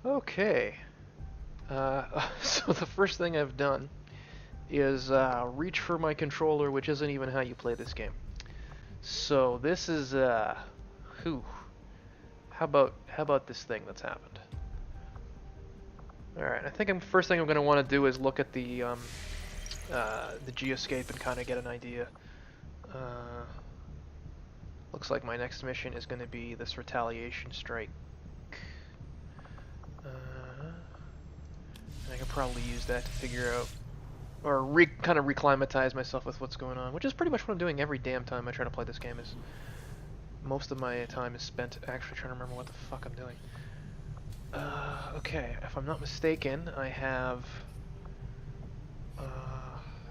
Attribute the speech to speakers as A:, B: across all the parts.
A: Okay. So the first thing I've done is reach for my controller, which isn't even how you play this game. So this is whew. How about this thing that's happened? All right, I think first thing I'm going to want to do is look at the geoscape and kind of get an idea. Looks like my next mission is going to be this retaliation strike. And I can probably use that to figure out, or kind of reclimatize myself with what's going on, which is pretty much what I'm doing every damn time I try to play this game. Is most of my time is spent actually trying to remember what the fuck I'm doing. Okay, if I'm not mistaken, I have.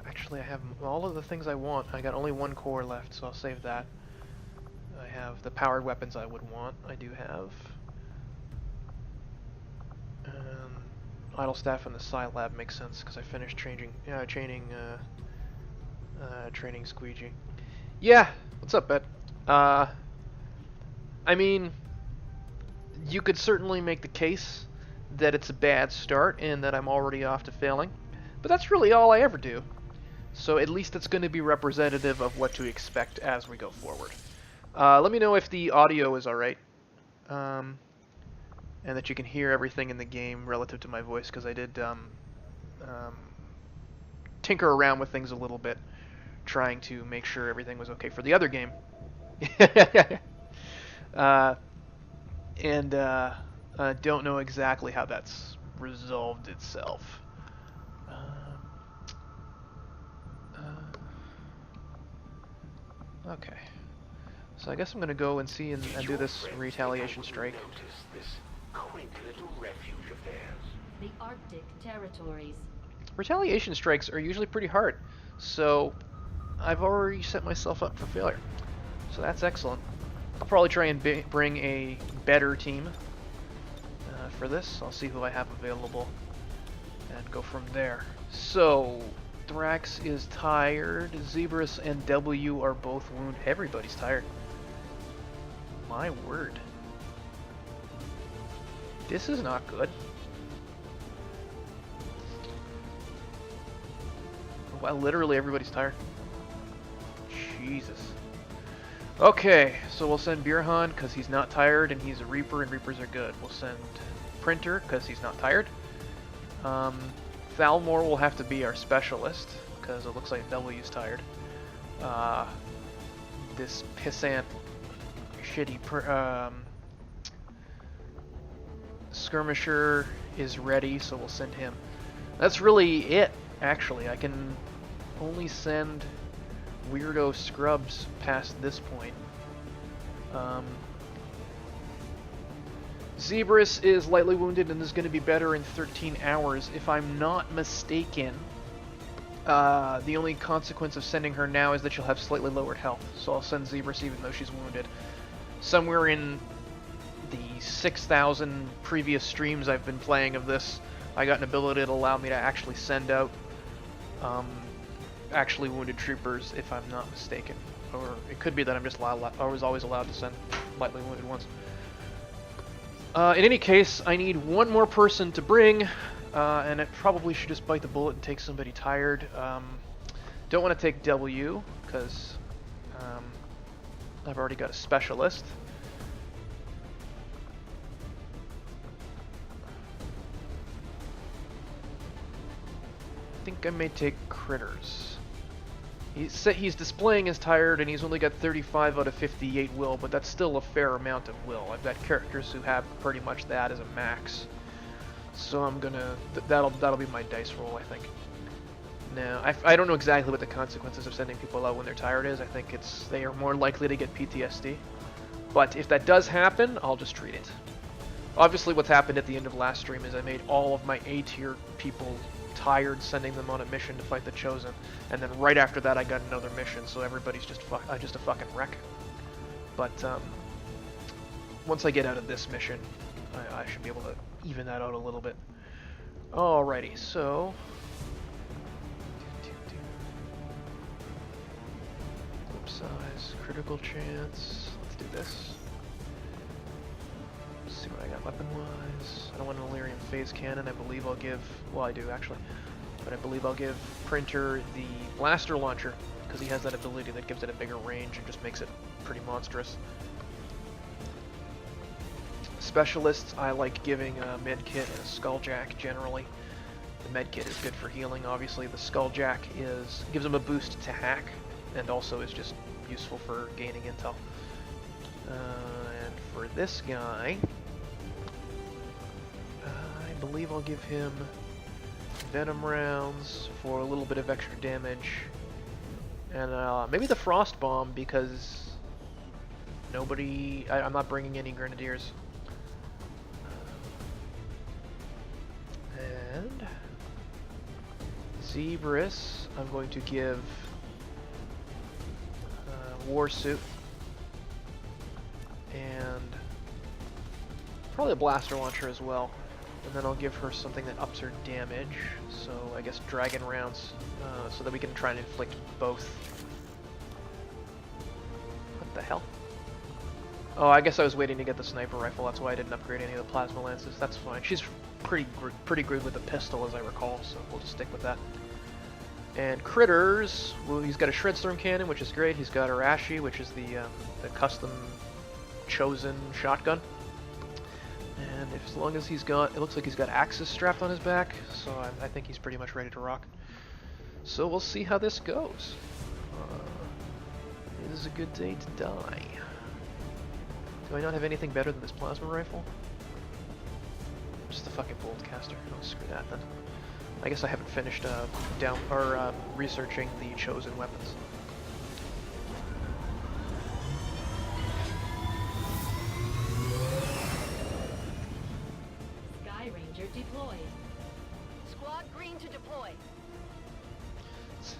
A: Actually, I have all of the things I want. I got only one core left, so I'll save that. I have the powered weapons I would want. I do have. Idle staff in the Psi Lab makes sense because I finished training Squeegee. Yeah, what's up, Bet? I mean, you could certainly make the case that it's a bad start and that I'm already off to failing, but that's really all I ever do. So at least it's going to be representative of what to expect as we go forward. Let me know if the audio is alright. And that you can hear everything in the game relative to my voice, because I did tinker around with things a little bit, trying to make sure everything was okay for the other game. And don't know exactly how that's resolved itself. Okay. So I guess I'm going to go and see and do this retaliation strike.
B: Quaint little refuge of theirs.
C: The Arctic territories.
A: Retaliation strikes are usually pretty hard, so I've already set myself up for failure. So that's excellent. I'll probably try and bring a better team for this. I'll see who I have available and go from there. So Thrax is tired. Zebras and W are both wounded. Everybody's tired. My word. This is not good. Well, literally everybody's tired. Jesus. Okay, so we'll send Birhan because he's not tired and he's a Reaper and Reapers are good. We'll send Printer because he's not tired. Thalmor will have to be our specialist because it looks like W's tired. This pissant, shitty Skirmisher is ready, so we'll send him. That's really it, actually. I can only send weirdo scrubs past this point. Zebras is lightly wounded and is going to be better in 13 hours. If I'm not mistaken, the only consequence of sending her now is that she'll have slightly lowered health. So I'll send Zebras even though she's wounded. Somewhere in the 6,000 previous streams I've been playing of this, I got an ability that allowed me to actually send out actually wounded troopers, if I'm not mistaken. Or it could be that I'm just I was always allowed to send lightly wounded ones. In any case, I need one more person to bring, and I probably should just bite the bullet and take somebody tired. Don't want to take W, because I've already got a specialist. I think I may take Critters. He's displaying as tired, and he's only got 35 out of 58 will, but that's still a fair amount of will. I've got characters who have pretty much that as a max. So I'm gonna... that'll be my dice roll, I think. Now, I don't know exactly what the consequences of sending people out when they're tired is. I think they are more likely to get PTSD. But if that does happen, I'll just treat it. Obviously, what's happened at the end of last stream is I made all of my A-tier people tired, sending them on a mission to fight the Chosen, and then right after that I got another mission, so everybody's just a fucking wreck. But once I get out of this mission, I should be able to even that out a little bit. Alrighty, so group size, critical chance. Let's do this. Let's see what I got weapon-wise. I don't want an Illyrian phase cannon. I believe I'll give... Well, I do, actually. But I believe I'll give Printer the blaster launcher, because he has that ability that gives it a bigger range and just makes it pretty monstrous. Specialists, I like giving a medkit and a skulljack generally. The medkit is good for healing, obviously. The skulljack gives him a boost to hack, and also is just useful for gaining intel. And for this guy, I believe I'll give him venom rounds for a little bit of extra damage, and maybe the frost bomb because I'm not bringing any grenadiers. And Zebras, I'm going to give war suit and probably a blaster launcher as well. And then I'll give her something that ups her damage, so I guess dragon rounds, so that we can try and inflict both. What the hell? Oh, I guess I was waiting to get the sniper rifle, that's why I didn't upgrade any of the plasma lances. That's fine. She's pretty good with the pistol, as I recall, so we'll just stick with that. And critters, well, he's got a Shredstorm cannon, which is great. He's got Arashi, which is the custom chosen shotgun. And as long as it looks like he's got axes strapped on his back, so I think he's pretty much ready to rock. So we'll see how this goes. It is a good day to die. Do I not have anything better than this plasma rifle? Just the fucking bolt caster. Oh, screw that then. I guess I haven't finished researching the chosen weapons.
C: Sky Ranger deployed.
D: Squad green to deploy.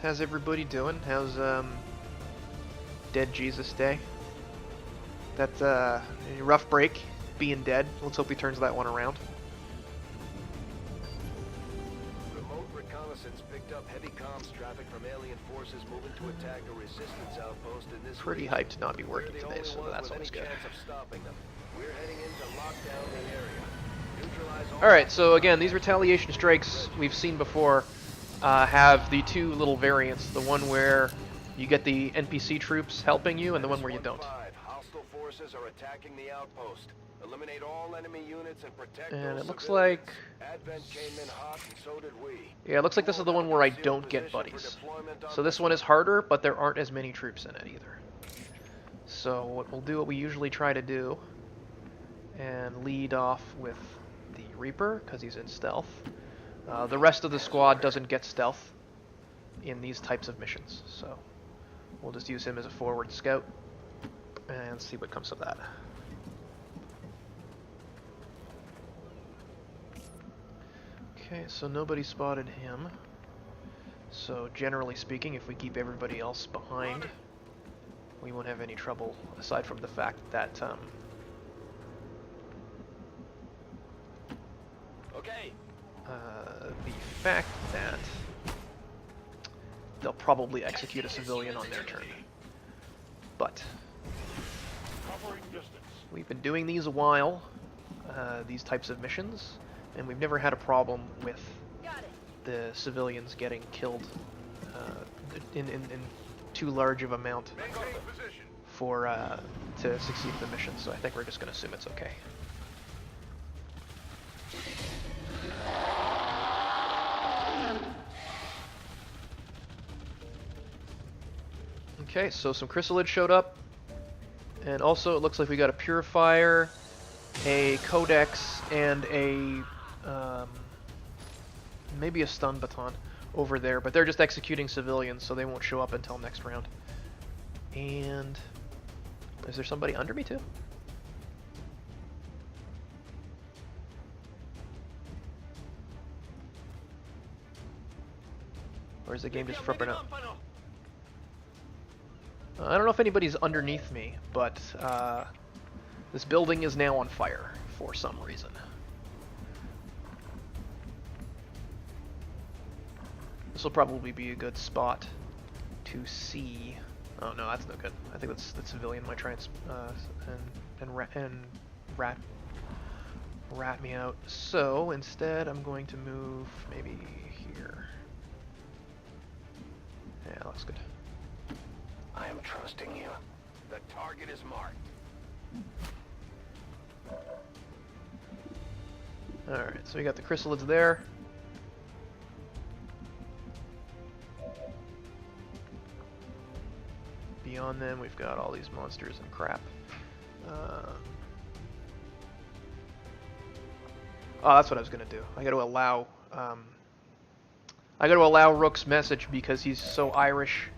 A: How's everybody doing? How's Dead Jesus Day? That's a rough break, being dead. Let's hope he turns that one around.
E: Remote reconnaissance picked up heavy comms traffic from alien forces moving to attack a resistance outpost in this
A: Pretty
E: region.
A: hyped to not be working
E: We're the
A: today,
E: only
A: so
E: ones
A: that's
E: with
A: always
E: any
A: good.
E: chance of stopping them. We're heading in to lock down the area. Neutralize all
A: Alright, so again, these retaliation strikes we've seen before have the two little variants. The one where you get the NPC troops helping you, and the one where you don't.
E: Hostile forces are attacking the outpost. Eliminate all enemy units and protect
A: And
E: those
A: it looks
E: civilians.
A: like...
E: Advent came in hot, and so did we.
A: Yeah, it looks like this is the one where I don't get buddies. So this one is harder, but there aren't as many troops in it either. So we'll do what we usually try to do, and lead off with the Reaper, because he's in stealth. The rest of the squad doesn't get stealth in these types of missions, so we'll just use him as a forward scout, and see what comes of that. Okay, so nobody spotted him. So generally speaking, if we keep everybody else behind, we won't have any trouble, aside from the fact that the fact that they'll probably execute a civilian on their turn. But we've been doing these a while, these types of missions, and we've never had a problem with the civilians getting killed in too large of amount for to succeed the mission. So I think we're just going to assume it's okay. Okay, so some chrysalids showed up, and also it looks like we got a purifier, a codex, and a maybe a stun baton over there, but they're just executing civilians, so they won't show up until next round. And is there somebody under me too? Or is the game just flipping out? I don't know if anybody's underneath me, but this building is now on fire for some reason. This will probably be a good spot to see. Oh no, that's no good. I think that's the civilian might try and rat. rat me out. So instead, I'm going to move maybe here. Yeah, that looks good.
B: I am trusting you.
E: The target is marked.
A: Alright, so we got the chrysalids there. Beyond them, we've got all these monsters and crap. Oh, that's what I was gonna do. I gotta allow Rook's message because he's so Irish.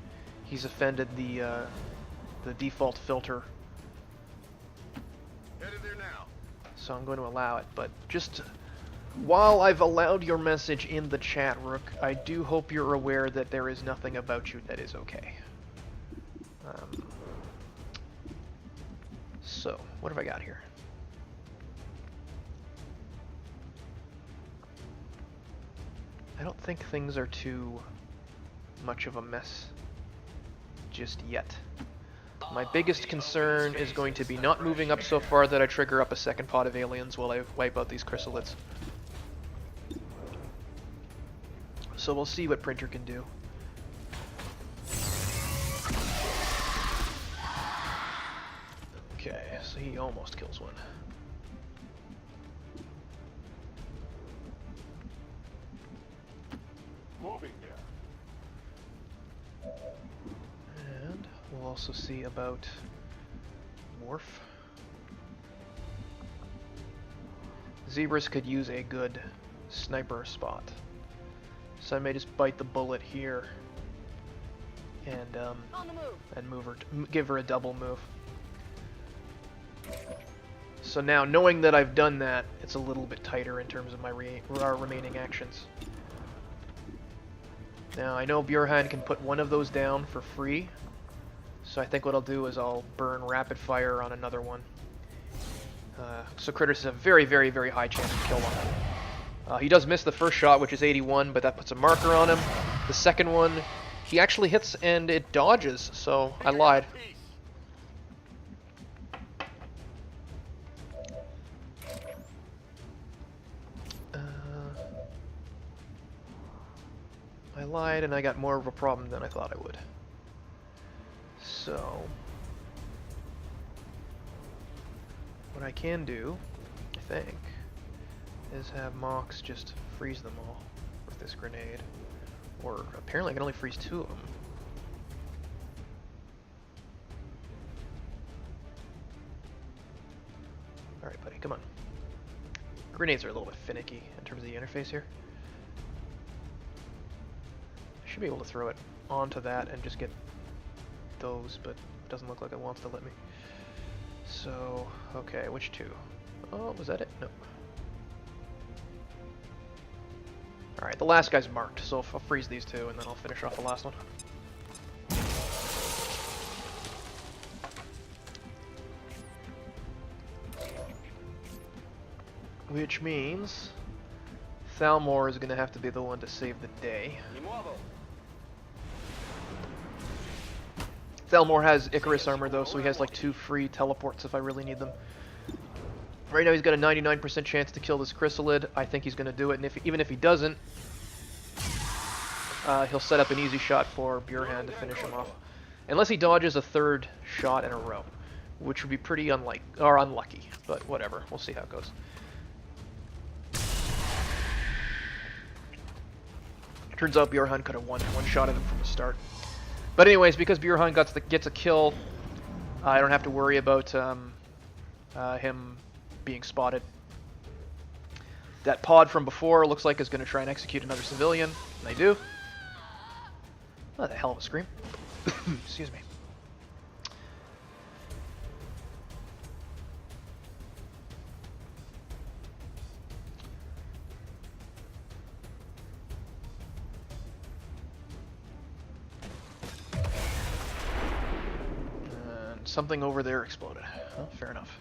A: He's offended the default filter.
E: Headed there now.
A: So I'm going to allow it, but just while I've allowed your message in the chat, Rook, I do hope you're aware that there is nothing about you that is okay. So, what have I got here? I don't think things are too much of a mess just yet. My biggest concern is going to be not moving up so far that I trigger up a second pod of aliens while I wipe out these chrysalids. So we'll see what Printer can do. Okay, so he almost kills one.
B: Moving there.
A: And we'll also see about Worf. Zebras could use a good sniper spot. So I may just bite the bullet here and
D: On the move.
A: move her, give her a double move. So now, knowing that I've done that, it's a little bit tighter in terms of my remaining actions. Now, I know Bjorhan can put one of those down for free, so I think what I'll do is I'll burn rapid fire on another one. So Critters has a very, very, very high chance to kill one. He does miss the first shot, which is 81, but that puts a marker on him. The second one, he actually hits and it dodges, so I lied. I lied and I got more of a problem than I thought I would. So, what I can do, I think, is have Mox just freeze them all with this grenade. Or apparently I can only freeze 2 of them. Alright, buddy, come on. Grenades are a little bit finicky in terms of the interface here. I should be able to throw it onto that and just get those, but it doesn't look like it wants to let me. So, okay, which 2? Oh, was that it? No. Alright, the last guy's marked, so I'll freeze these 2 and then I'll finish off the last one. Which means Thalmor is going to have to be the one to save the day. Thalmor has Icarus armor though, so he has like 2 free teleports if I really need them. Right now he's got a 99% chance to kill this chrysalid. I think he's going to do it, and even if he doesn't, he'll set up an easy shot for Bjorhan to finish him off. Unless he dodges a 3rd shot in a row, which would be pretty unlucky, but whatever. We'll see how it goes. Turns out Bjorhan could have one-shotted him from the start. But anyways, because Bjorhan gets a kill, I don't have to worry about him being spotted. That pod from before looks like is going to try and execute another civilian, and they do. Oh, the hell of a scream. Excuse me. And something over there exploded. Well, fair enough.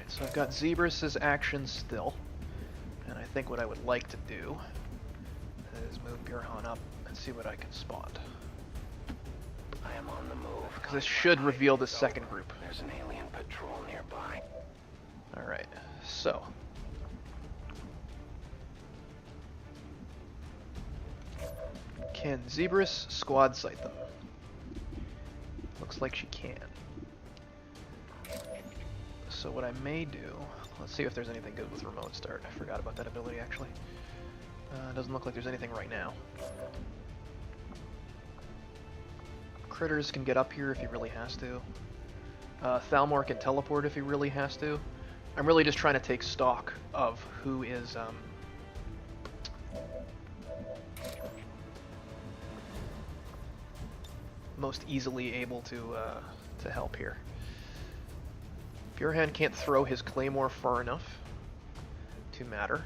A: So I've got Zebrus' action still, and I think what I would like to do is move Burhan up and see what I can spot.
B: I am on the move.
A: Because this should reveal the second group.
B: There's an alien patrol nearby.
A: Alright, so. Can Zebras squad sight them? Looks like she can. So what I may do, let's see if there's anything good with remote start. I forgot about that ability actually. Doesn't look like there's anything right now. Critters can get up here if he really has to. Thalmor can teleport if he really has to. I'm really just trying to take stock of who is most easily able to help here. Burhan can't throw his claymore far enough to matter.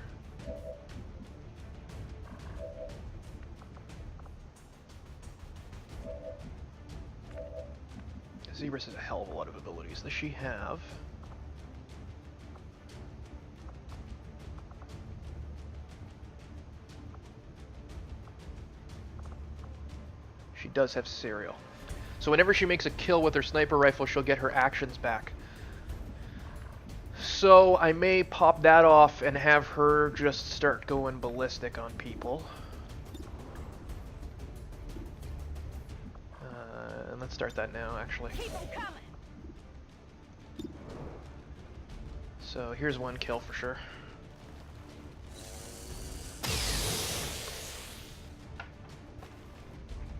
A: Zebras has a hell of a lot of abilities. Does she have? She does have Serial. So whenever she makes a kill with her sniper rifle, she'll get her actions back. So I may pop that off and have her just start going ballistic on people. And let's start that now, actually.
D: Keep 'em coming.
A: So here's one kill for sure.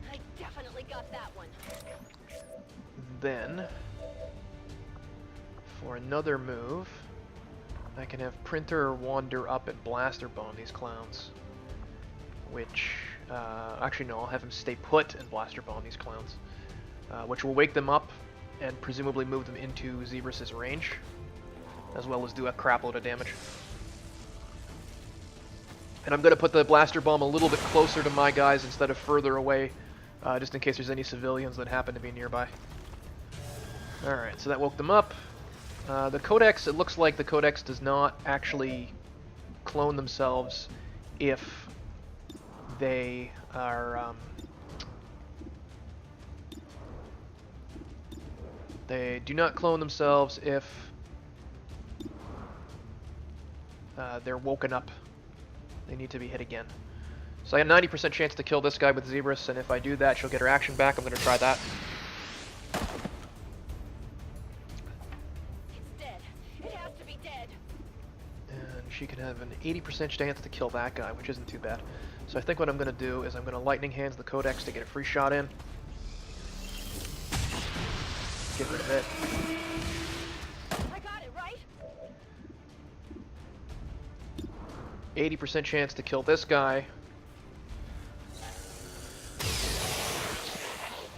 D: I definitely got that one.
A: Then, for another move, I can have Printer wander up and blaster bomb these clowns. Which, actually no, I'll have him stay put and blaster bomb these clowns. Which will wake them up and presumably move them into Zebras's range, as well as do a crap load of damage. And I'm going to put the blaster bomb a little bit closer to my guys instead of further away, just in case there's any civilians that happen to be nearby. Alright, so that woke them up. The Codex, it looks like the Codex does not actually clone themselves if they are... they do not clone themselves if they're woken up. They need to be hit again. So I have 90% chance to kill this guy with Zebras, and if I do that, she'll get her action back. I'm going to try that.
D: It's dead. It has to be dead.
A: And she can have an 80% chance to kill that guy, which isn't too bad. So I think what I'm going to do is I'm going to Lightning Hands the Codex to get a free shot in. Get rid of it.
D: I got it, right?
A: 80% chance to kill this guy.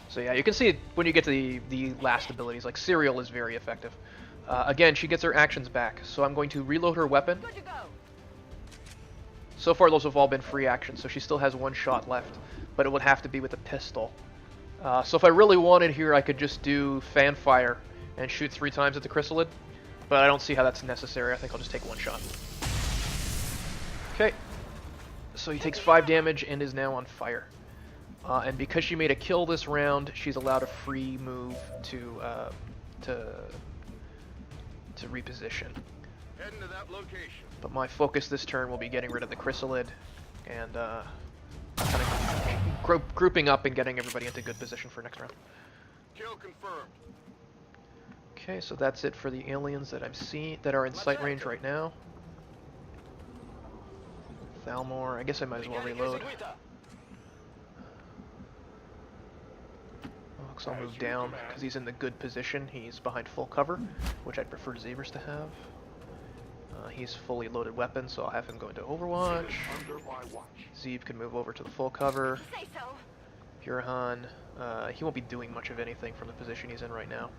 A: So yeah, you can see when you get to the last abilities, like Serial is very effective. Again, she gets her actions back, so I'm going to reload her weapon.
D: Good to go.
A: So far those have all been free actions, so she still has one shot left, but it would have to be with a pistol. So if I really wanted here, I could just do fan fire and shoot 3 times at the chrysalid, but I don't see how that's necessary. I think I'll just take one shot. Okay, so he takes 5 damage and is now on fire. And because she made a kill this round, she's allowed a free move to reposition.
E: Heading to that location.
A: But my focus this turn will be getting rid of the chrysalid and kind of grouping up and getting everybody into good position for next round.
E: Kill confirmed.
A: Okay, so that's it for the aliens that I've seen that are in sight range right now. Thalmor, I guess I might as well reload. So I'll move down because he's in the good position. He's behind full cover, which I'd prefer Zebras to have. He's fully loaded weapon, so I'll have him go into Overwatch. Zeb can move over to the full cover.
D: Say so.
A: Burhan, he won't be doing much of anything from the position he's in right now.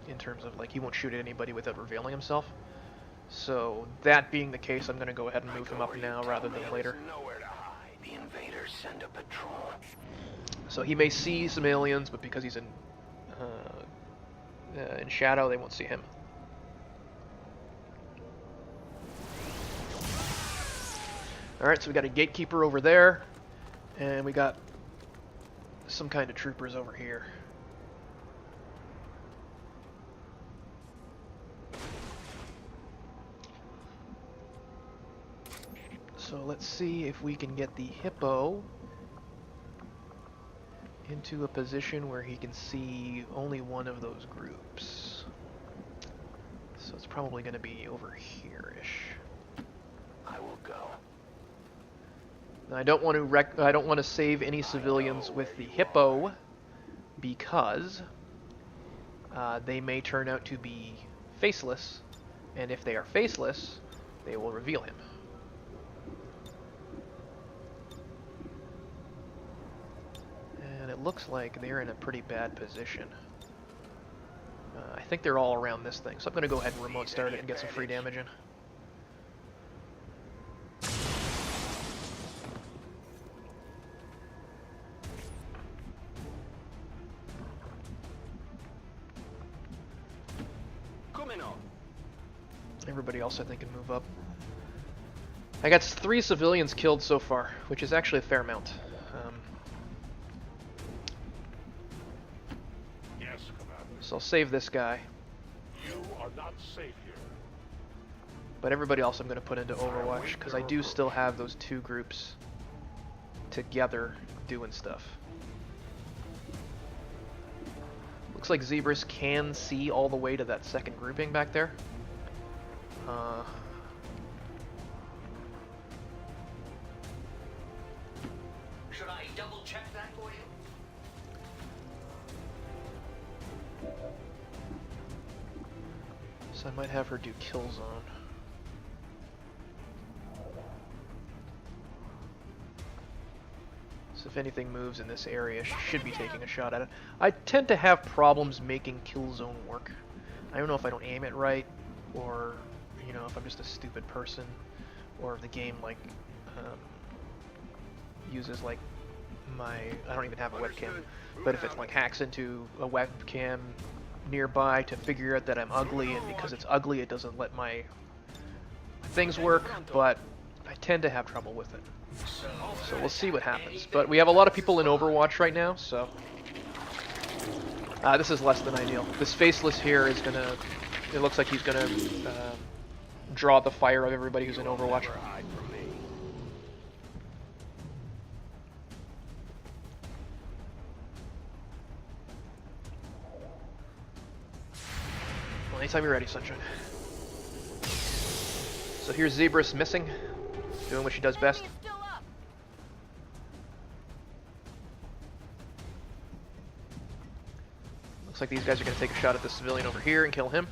A: In terms of, like, he won't shoot at anybody without revealing himself. So, that being the case, I'm going to go ahead and move him up now rather than later.
B: Nowhere to hide. The invaders send a patrol.
A: So he may see some aliens, but because he's in shadow, they won't see him. Alright, so we got a gatekeeper over there, and we got some kind of troopers over here. So let's see if we can get the hippo into a position where he can see only one of those groups. So it's probably going to be over here-ish.
B: I will go.
A: Now, I don't want to save any civilians with the hippo because they may turn out to be faceless, and if they are faceless, they will reveal him. And it looks like they're in a pretty bad position. I think they're all around this thing, so I'm going to go ahead and remote start it and get some free damage in. Everybody else, I think, can move up. I got 3 civilians killed so far, which is actually a fair amount.
B: Yes, Commander.
A: So I'll save this guy.
B: You are not safe here.
A: But everybody else I'm going to put into Overwatch, because I do still have those 2 groups together doing stuff. Looks like Zebras can see all the way to that second grouping back there.
B: Should I double check that for you?
A: So I might have her do kill zone. So if anything moves in this area, she should be taking a shot at it. I tend to have problems making kill zone work. I don't know if I don't aim it right, or you know, if I'm just a stupid person, or if the game like uses like I don't even have a webcam, but if it like hacks into a webcam nearby to figure out that I'm ugly, and because it's ugly it doesn't let my things work, but I tend to have trouble with it. So we'll see what happens. But we have a lot of people in Overwatch right now, so this is less than ideal. This faceless here is gonna, it looks like he's gonna draw the fire of everybody who's in Overwatch. Well, anytime you're ready, Sunshine. So here's Zebras missing, doing what she does best.
D: Enemy is still up.
A: Looks like these guys are going to take a shot at the civilian over here and kill him.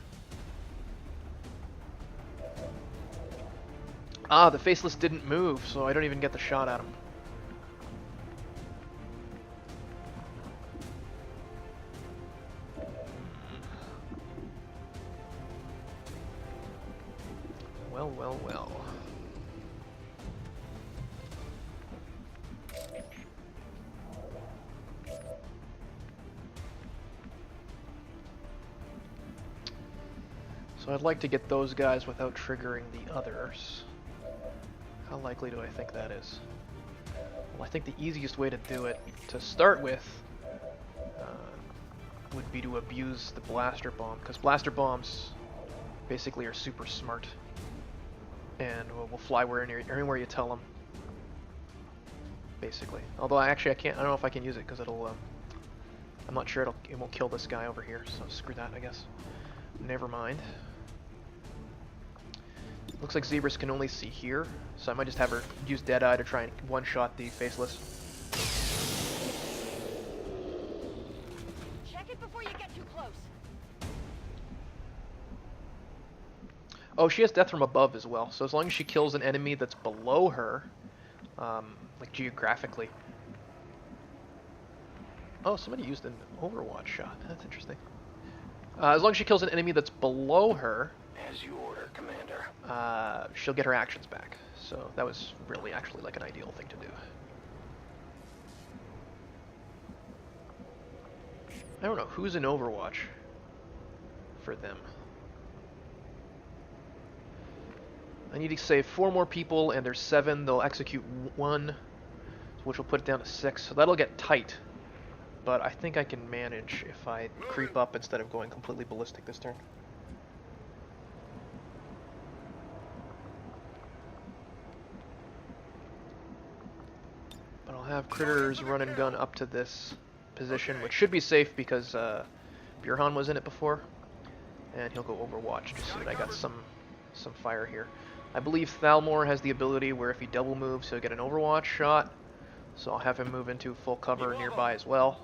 A: Ah, the faceless didn't move, so I don't even get the shot at him. Well, well, well. So I'd like to get those guys without triggering the others. How likely do I think that is? Well, I think the easiest way to do it, to start with, would be to abuse the blaster bomb, because blaster bombs basically are super smart, and will fly anywhere you tell them. Basically, although I don't know if I can use it because it'll. I'm not sure it won't kill this guy over here, so screw that, I guess. Never mind. Looks like Zebras can only see here, so I might just have her use Deadeye to try and one-shot the faceless.
D: Check it before you get too close.
A: Oh, she has death from above as well, so as long as she kills an enemy that's below her, like geographically. Oh, somebody used an Overwatch shot. That's interesting. As long as she kills an enemy that's below her,
B: As you order, Commander.
A: she'll get her actions back. So that was really actually like an ideal thing to do. I don't know who's in Overwatch for them. I need to save 4 more people, and there's 7. They'll execute 1, which will put it down to 6. So that'll get tight. But I think I can manage if I creep up instead of going completely ballistic this turn. But I'll have critters run and gun up to this position, which should be safe because Burhan was in it before. And he'll go Overwatch just so that I got some fire here. I believe Thalmor has the ability where if he double moves, he'll get an Overwatch shot. So I'll have him move into full cover nearby as well.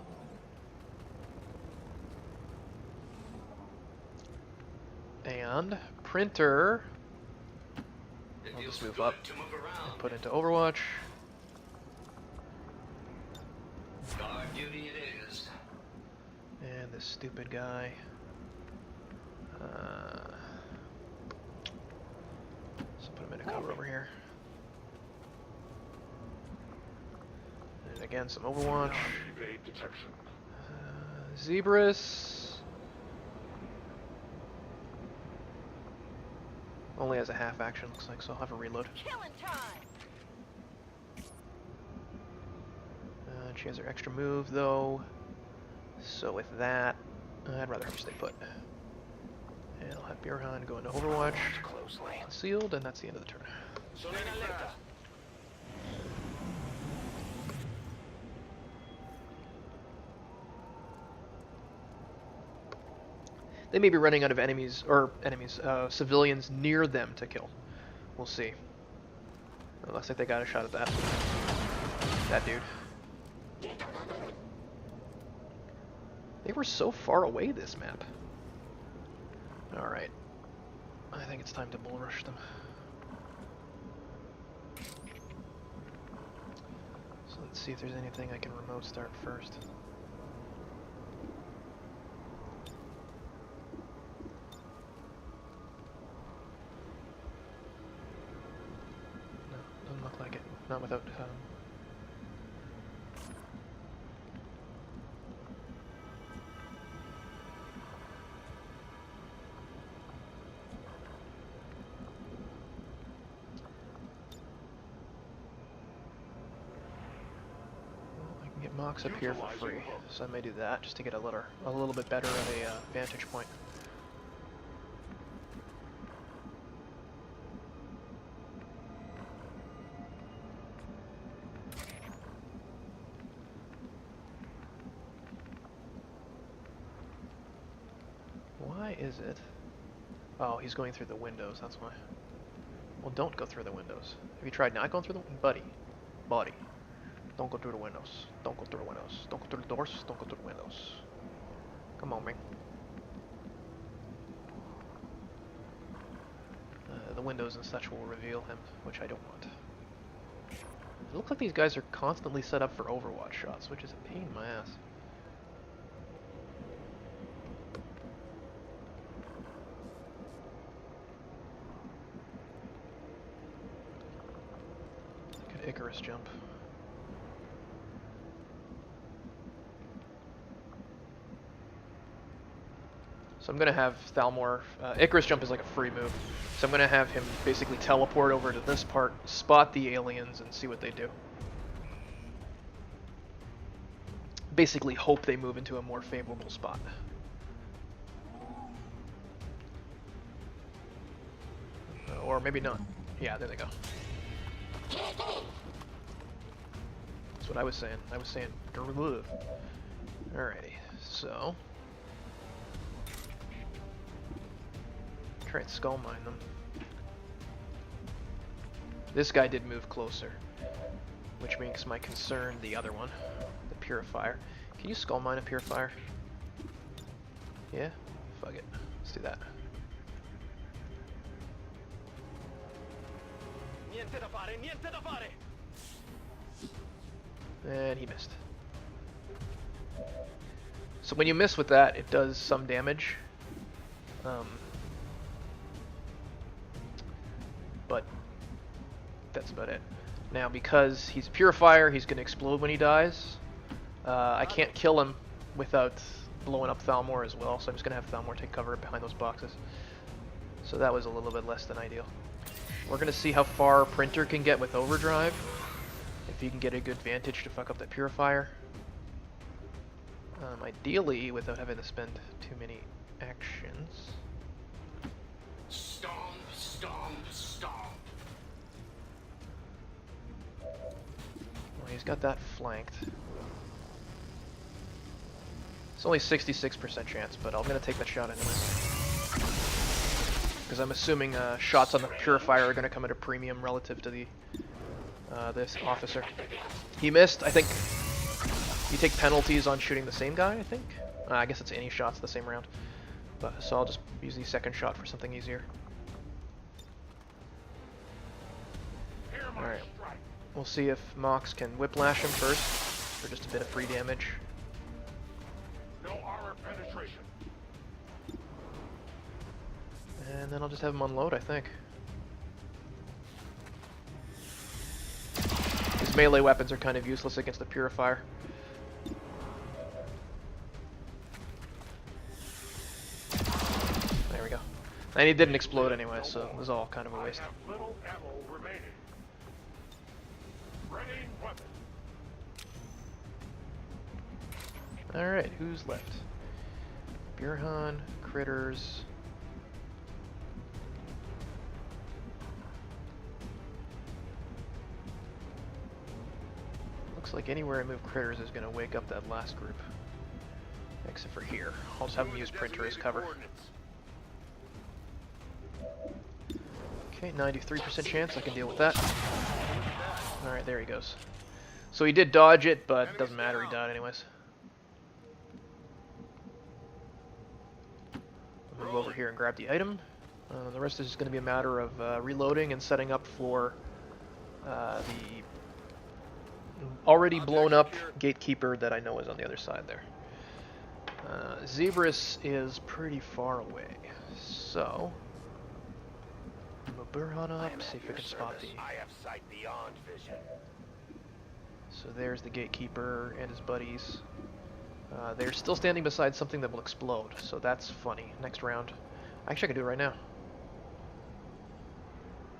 A: And Printer, I'll just move up and put into Overwatch.
B: Guard duty it is.
A: And this stupid guy. So put him in a cover over here. And again, some Overwatch.
B: Evade detection.
A: Zebras. Only has a half action, looks like, so I'll have a reload.
D: Killing time.
A: She has her extra move, though. So with that, I'd rather her stay put. And I'll have Burhan go into Overwatch. Concealed, and that's the end of the turn. They may be running out of civilians near them to kill. We'll see. It looks like they got a shot at that dude. They were so far away this map. Alright. I think it's time to bull rush them. So let's see if there's anything I can remote start first. No, doesn't look like it. Not without Mox up here for free, so I may do that just to get a little bit better of a vantage point. Why is it? Oh, he's going through the windows, that's why. Well, don't go through the windows. Have you tried not going through the buddy? Don't go through the windows. Don't go through the windows. Don't go through the doors. Don't go through the windows. Come on, man. The windows and such will reveal him, which I don't want. It looks like these guys are constantly set up for Overwatch shots, which is a pain in my ass. Like an Icarus jump. So I'm going to have Thalmor, Icarus Jump is like a free move, so I'm going to have him basically teleport over to this part, spot the aliens, and see what they do. Basically hope they move into a more favorable spot. Or maybe not. Yeah, there they go. That's what I was saying. I was saying, alrighty, so... try and skull mine them. This guy did move closer, which makes my concern the other one, the Purifier. Can you skull mine a Purifier? Yeah? Fuck it. Let's do that. And he missed. So when you miss with that, it does some damage. But that's about it. Now, because he's a Purifier, he's going to explode when he dies. I can't kill him without blowing up Thalmor as well, so I'm just going to have Thalmor take cover behind those boxes. So that was a little bit less than ideal. We're gonna see how far Printer can get with Overdrive. If he can get a good vantage to fuck up that Purifier. Ideally, without having to spend too many actions.
B: Stomp, stomp, stomp.
A: Well, he's got that flanked. It's only 66% chance, but I'm gonna take that shot anyways. Because I'm assuming shots on the Purifier are gonna come at a premium relative to the this officer. He missed. I think you take penalties on shooting the same guy. I think. I guess it's any shots the same round. But so I'll just use the second shot for something easier. All right. We'll see if Mox can whiplash him first for just a bit of free damage.
B: No armor penetration.
A: And then I'll just have him unload, I think. His melee weapons are kind of useless against the Purifier. There we go. And he didn't explode anyway, so it was all kind of a waste.
B: I have little ammo remaining. Ready weapon.
A: Alright, who's left? Burhan, Critters. Looks like anywhere I move Critters is going to wake up that last group. Except for here. I'll just have him use Printer as cover. Okay, 93% chance I can deal with that. Alright, there he goes. So he did dodge it, but it doesn't matter, he died anyways. I'll move over here and grab the item. The rest is just going to be a matter of reloading and setting up for the already blown up gatekeeper that I know is on the other side there. Zebras is pretty far away, so move Burhan up, see if we can spot the.
E: I have sight beyond vision.
A: So there's the gatekeeper and his buddies. They're still standing beside something that will explode, so that's funny. Next round. Actually, I can do it right now.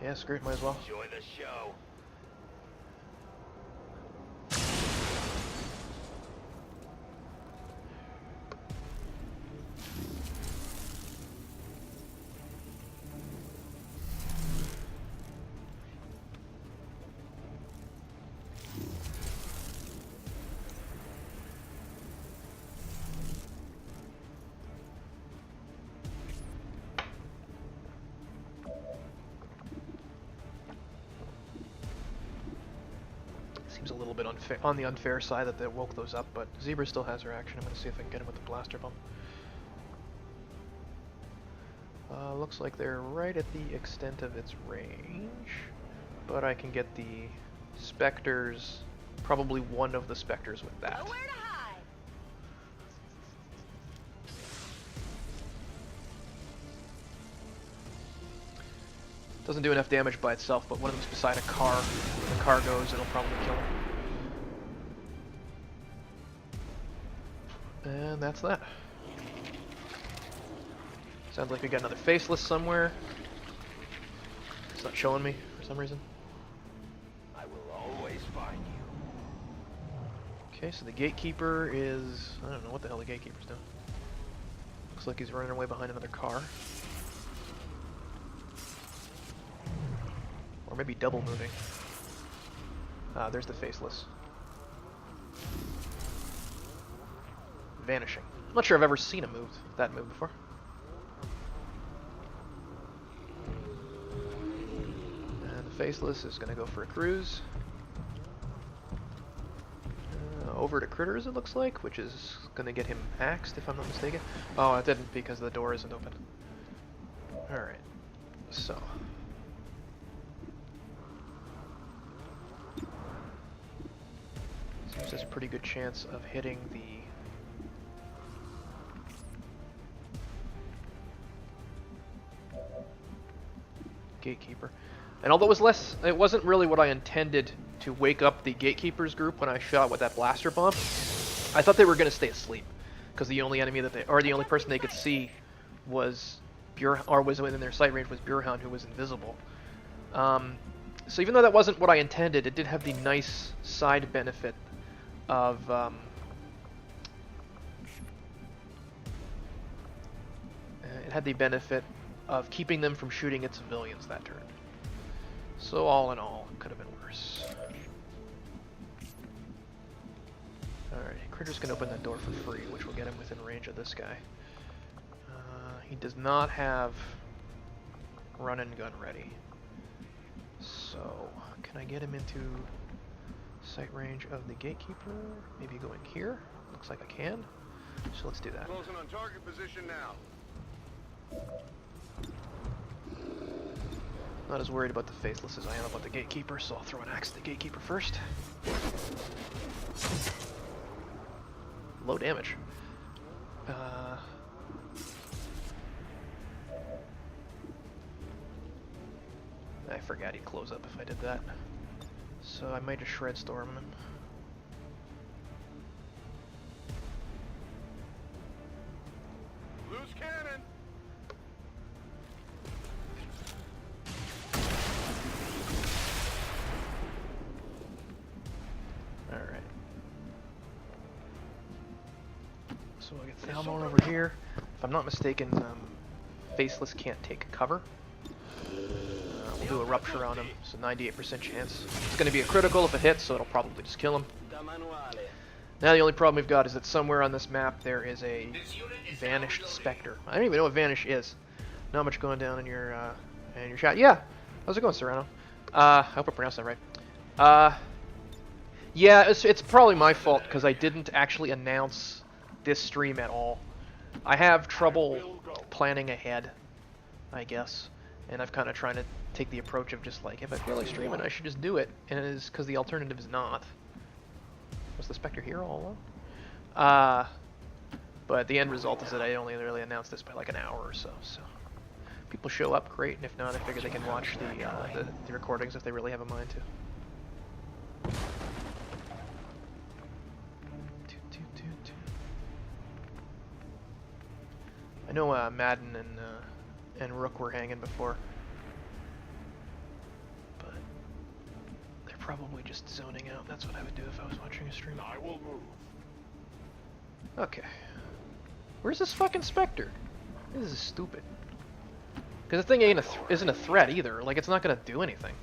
A: Yeah, screw it, might as well.
E: Enjoy the show.
A: Seems a little bit unfair, on the unfair side that they woke those up, but Zebra still has her action. I'm going to see if I can get him with the blaster bomb. Looks like they're right at the extent of its range, but I can get the Spectres, probably one of the Spectres with that.
D: Nowhere to hide.
A: Doesn't do enough damage by itself, but one of them's beside a car. When the car goes, it'll probably kill him. And that's that. Sounds like we got another faceless somewhere. It's not showing me for some reason.
E: I will always find you.
A: Okay, so the gatekeeper is... I don't know what the hell the gatekeeper's doing. Looks like he's running away behind another car. Or maybe double moving. There's the faceless. Vanishing. I'm not sure I've ever seen that move before. And the faceless is going to go for a cruise. Over to Critters, it looks like, which is going to get him axed, if I'm not mistaken. Oh, it didn't, because the door isn't open. Alright. So... seems there's a pretty good chance of hitting the gatekeeper. And although it wasn't really what I intended to wake up the gatekeepers group when I shot with that blaster bomb. I thought they were going to stay asleep because the only enemy that the only person they could see was or was within their sight range was Burehound, who was invisible. So even though that wasn't what I intended, it did have the nice side benefit of it had the benefit of keeping them from shooting at civilians that turn. So all in all, it could have been worse. Alright, Critter's gonna open that door for free, which will get him within range of this guy. He does not have run and gun ready. So, can I get him into sight range of the gatekeeper? Maybe going here? Looks like I can. So let's do that.
E: Closing on target position now.
A: Not as worried about the faithless as I am about the gatekeeper, so I'll throw an axe at the gatekeeper first. Low damage. I forgot he'd close up if I did that. So I might just shred storm him.
E: Loose cannon.
A: Alright. So I'll get Thalmor over here. If I'm not mistaken, Faceless can't take cover. We'll do a rupture on him, so 98% chance. It's going to be a critical if it hits, so it'll probably just kill him. Now the only problem we've got is that somewhere on this map there is a vanished specter. I don't even know what vanish is. Not much going down in your chat. Yeah, how's it going, Serrano? I hope I pronounced that right. Yeah, it's probably my fault because I didn't actually announce this stream at all. I have trouble planning ahead, I guess, and I've kind of trying to take the approach of just like, if I feel like streaming, I should just do it, and it is because the alternative is not. Was the Spectre here all along? But the end result is that I only really announced this by like an hour or so. So people show up, great, and if not, I figure they can watch the recordings if they really have a mind to. I know Madden and Rook were hanging before. Probably just zoning out. That's what I would do if I was watching a stream.
B: I will move.
A: Okay. Where's this fucking Spectre? This is stupid. Because the thing isn't a threat either. Like, it's not gonna do anything.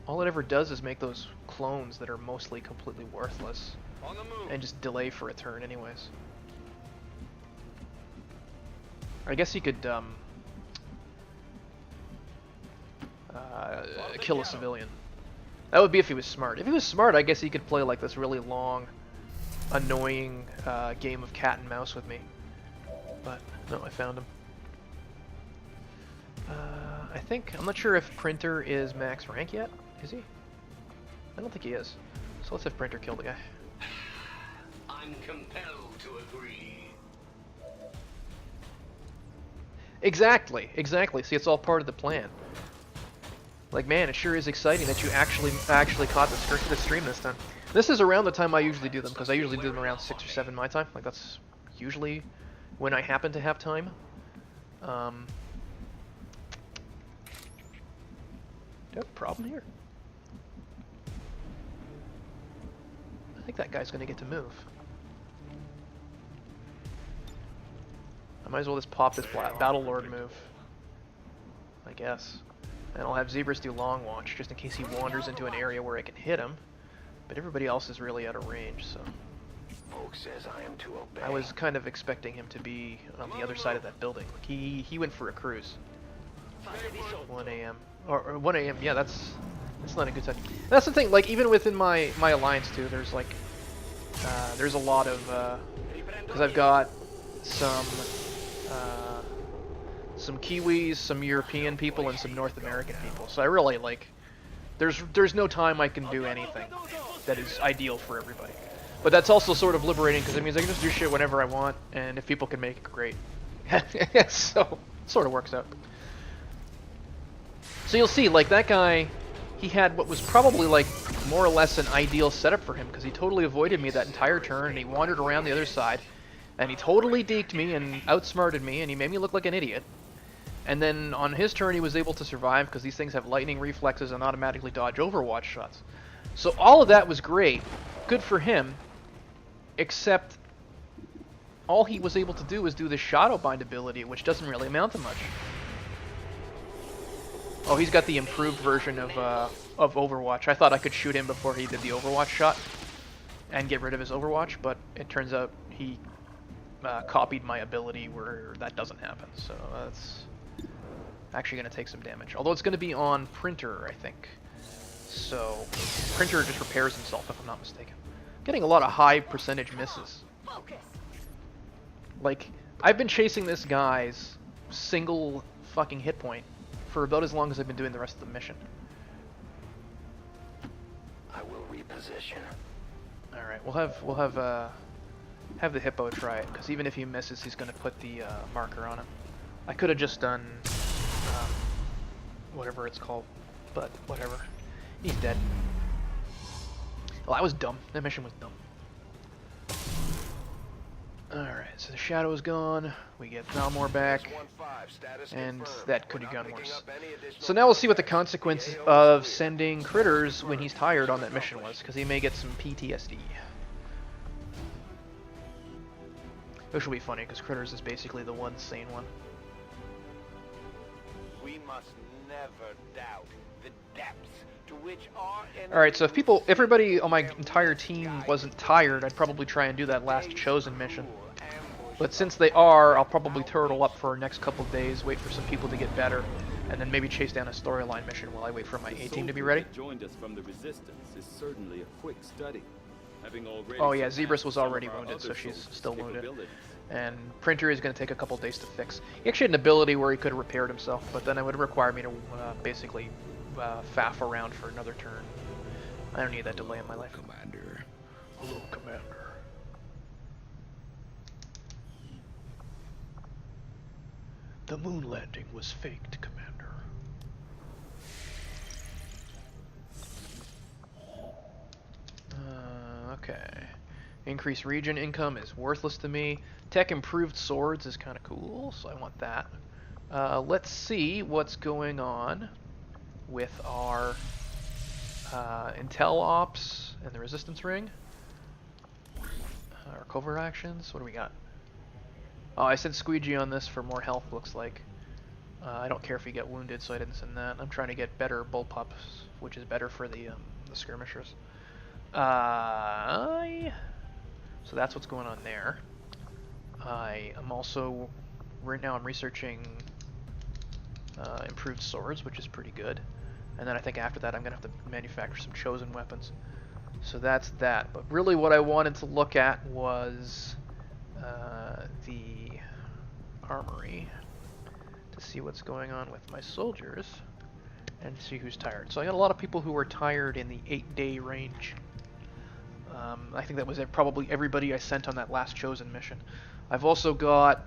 A: All it ever does is make those clones that are mostly completely worthless.
E: On the move.
A: And just delay for a turn anyways. Or I guess he could, kill a civilian. That would be if he was smart. If he was smart, I guess he could play like this really long, annoying game of cat and mouse with me. But no, I found him. I think, I'm not sure if Printer is max rank yet. Is he? I don't think he is. So let's have Printer kill the guy.
B: I'm compelled to agree.
A: Exactly, exactly. See, it's all part of the plan. Like, man, it sure is exciting that you actually caught the stream this time. This is around the time I usually do them, because I usually do them around 6 or 7 my time. Like, that's usually when I happen to have time. Do I have a problem here? I think that guy's going to get to move. I might as well just pop this Battle Lord move, I guess. And I'll have Zebras do Long Watch, just in case he wanders into an area where I can hit him. But everybody else is really out of range, so...
E: Folk says I am to obey.
A: I was kind of expecting him to be on the other side of that building. Like, he went for a cruise. 1 a.m. Or 1 a.m. Yeah, that's not a good time. That's the thing. Like, even within my alliance too, there's like there's a lot of because I've got some Kiwis, some European people, and some North American people. So I really like. There's no time I can do anything that is ideal for everybody. But that's also sort of liberating because it means I can just do shit whenever I want, and if people can make it, great. So it sort of works out. So you'll see, like, that guy, he had what was probably, like, more or less an ideal setup for him, because he totally avoided me that entire turn, and he wandered around the other side, And he totally deked me and outsmarted me, and he made me look like an idiot. And then on his turn, he was able to survive because these things have lightning reflexes and automatically dodge Overwatch shots. So all of that was great. Good for him. Except all he was able to do was do the Shadowbind ability, which doesn't really amount to much. Oh, he's got the improved version of Overwatch. I thought I could shoot him before he did the Overwatch shot and get rid of his Overwatch, but it turns out he copied my ability where that doesn't happen. So that's actually going to take some damage. Although it's going to be on Printer, I think. So Printer just repairs himself, if I'm not mistaken. Getting a lot of high percentage misses.
D: Focus.
A: Like, I've been chasing this guy's single fucking hit point for about as long as I've been doing the rest of the mission.
B: I will reposition.
A: All right, we'll have the hippo try it, because even if he misses, he's going to put the marker on him. I could have just done whatever it's called, but whatever. He's dead. Well, that was dumb. That mission was dumb. Alright, so the shadow is gone. We get Valmore back. And that could have gone worse. So now we'll see what the consequence of sending critters when he's tired on that mission was, because he may get some PTSD. Which will be funny, because critters is basically the one sane one.
E: We must never doubt the depths to which our
A: Alright, so if everybody on my entire team wasn't tired, I'd probably try and do that last Chosen mission. But since they are, I'll probably turtle up for the next couple of days, wait for some people to get better, and then maybe chase down a storyline mission while I wait for my A-team to be ready.
F: Joined us from the Resistance is certainly a quick study.
A: Oh yeah, Zebras was already wounded, so she's still wounded. And Printer is going to take a couple days to fix. He actually had an ability where he could have repaired himself, but then it would require me to basically faff around for another turn. I don't need that delay in my life.
B: Commander.
A: Hello, Commander. The moon landing was faked, Commander. Okay. Increased region income is worthless to me. Tech improved swords is kind of cool, so I want that. Let's see what's going on with our Intel Ops and the Resistance Ring. Our covert actions, what do we got? Oh, I sent Squeegee on this for more health, looks like. I don't care if you get wounded, so I didn't send that. I'm trying to get better bullpups, which is better for the skirmishers. So that's what's going on there. I am also, right now I'm researching improved swords, which is pretty good. And then I think after that I'm going to have to manufacture some chosen weapons. So that's that. But really what I wanted to look at was the armory to see what's going on with my soldiers and see who's tired. So I got a lot of people who were tired in the 8-day range. I think that was probably everybody I sent on that last Chosen mission. I've also got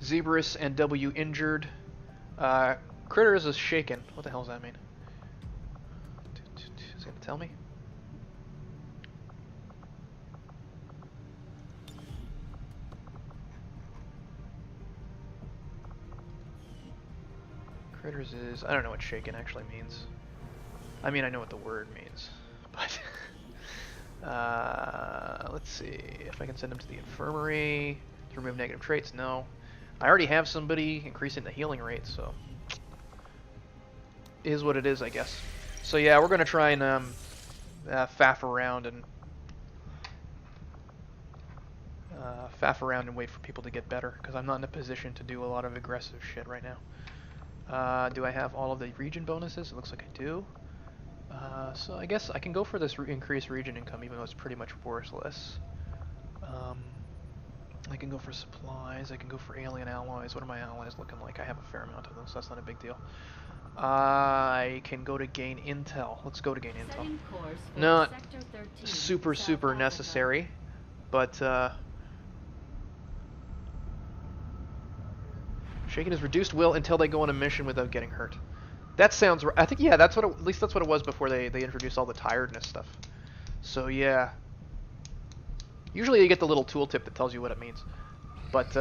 A: Zebras and W injured. Critters is shaken. What the hell does that mean? Is it going to tell me? Critters is... I don't know what shaken actually means. I mean, I know what the word means, but... let's see if I can send him to the infirmary to remove negative traits. No, I already have somebody increasing the healing rate, so it is what it is, I guess. So yeah, we're gonna try and faff around and wait for people to get better, because I'm not in a position to do a lot of aggressive shit right now. Do I have all of the region bonuses? It looks like I do. So I guess I can go for this increased region income, even though it's pretty much worthless. I can go for supplies, I can go for alien alloys. What are my allies looking like? I have a fair amount of them, so that's not a big deal. I can go to gain intel. Let's go to gain intel. Not super necessary, but Shaken is reduced will until they go on a mission without getting hurt. That sounds right. I think, yeah, that's what at least that's what it was before they introduced all the tiredness stuff. So yeah. Usually you get the little tooltip that tells you what it means. But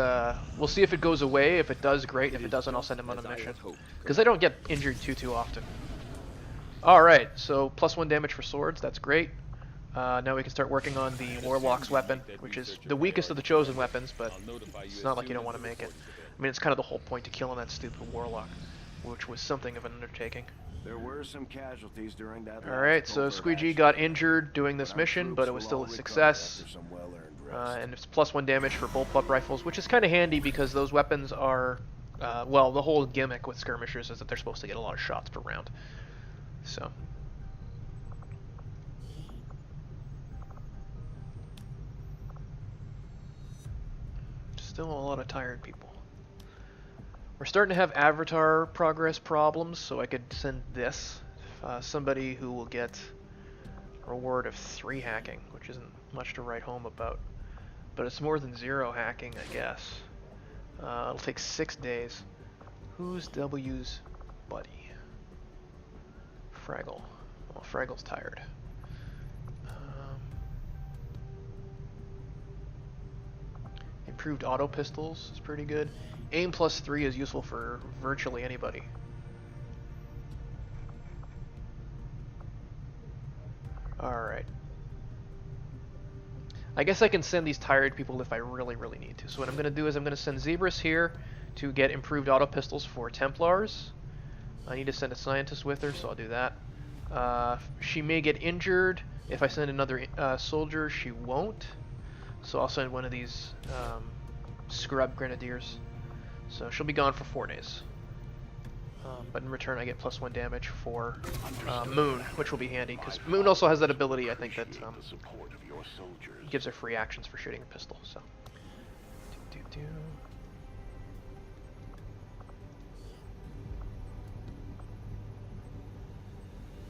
A: we'll see if it goes away. If it does, great. If it doesn't, I'll send him on a mission. Because I don't get injured too often. Alright, so +1 damage for swords. That's great. Now we can start working on the Warlock's weapon, which is the weakest of the chosen weapons, but it's not like you don't want to make it. I mean, it's kind of the whole point to killing that stupid Warlock, which was something of an undertaking.
E: There were some casualties during that.
A: Alright, so Squeegee got injured doing this mission, but it was still a success. And it's +1 damage for bullpup rifles, which is kind of handy because those weapons are, well, the whole gimmick with skirmishers is that they're supposed to get a lot of shots per round. So. Still a lot of tired people. We're starting to have avatar progress problems, so I could send this. Somebody who will get a reward of 3 hacking, which isn't much to write home about. But it's more than 0 hacking, I guess. It'll take 6 days. Who's W's buddy? Fraggle. Well, Fraggle's tired. Improved auto pistols is pretty good. Aim +3 is useful for virtually anybody. Alright. I guess I can send these tired people if I really need to. So what I'm going to do is I'm going to send Zebras here to get improved auto pistols for Templars. I need to send a scientist with her, so I'll do that. She may get injured. If I send another soldier, she won't. So I'll send one of these scrub grenadiers. So she'll be gone for 4 days. But in return I get +1 damage for Moon, which will be handy, because Moon also has that ability, I think, that gives her free actions for shooting a pistol. So,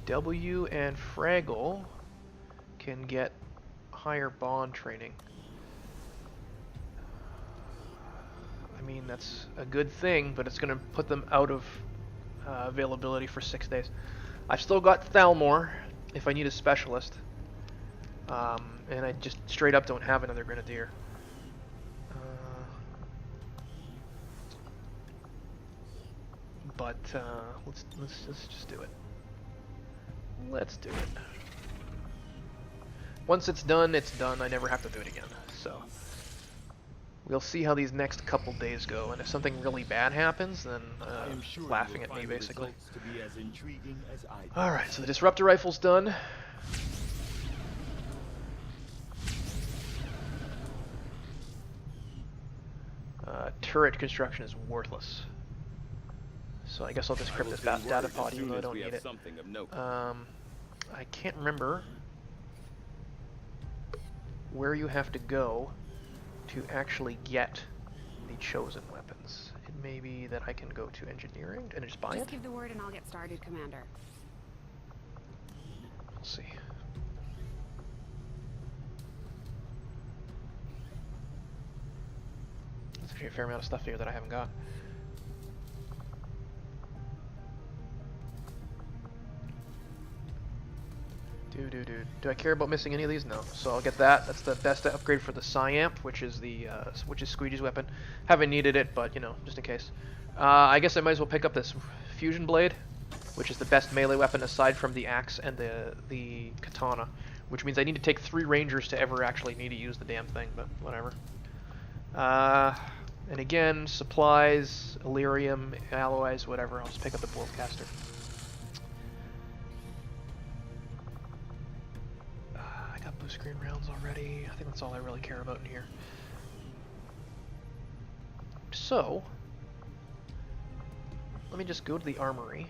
A: W and Fraggle can get higher bond training. I mean, that's a good thing, but it's going to put them out of availability for 6 days. I've still got Thalmor if I need a specialist, and I just straight up don't have another grenadier. But let's just do it. Let's do it. Once it's done, it's done. I never have to do it again. So we'll see how these next couple days go, and if something really bad happens, then laughing at me, basically. Alright, so the Disruptor Rifle's done. Turret construction is worthless. So I guess I'll decrypt this data pod even though I don't need it. I can't remember where you have to go to actually get the chosen weapons. It may be that I can go to engineering and just buy it.
G: Just give the word and I'll get started, Commander.
A: We'll see. There's actually a fair amount of stuff here that I haven't got. Do I care about missing any of these? No. So I'll get that. That's the best upgrade for the Psyamp, which is Squeegee's weapon. Haven't needed it, but you know, just in case. I guess I might as well pick up this Fusion Blade, which is the best melee weapon aside from the axe and the katana, which means I need to take 3 rangers to ever actually need to use the damn thing, but whatever. And again, supplies, Illyrium, alloys, whatever. I'll just pick up the Boltcaster. Blue screen rounds already. I think that's all I really care about in here. So, let me just go to the armory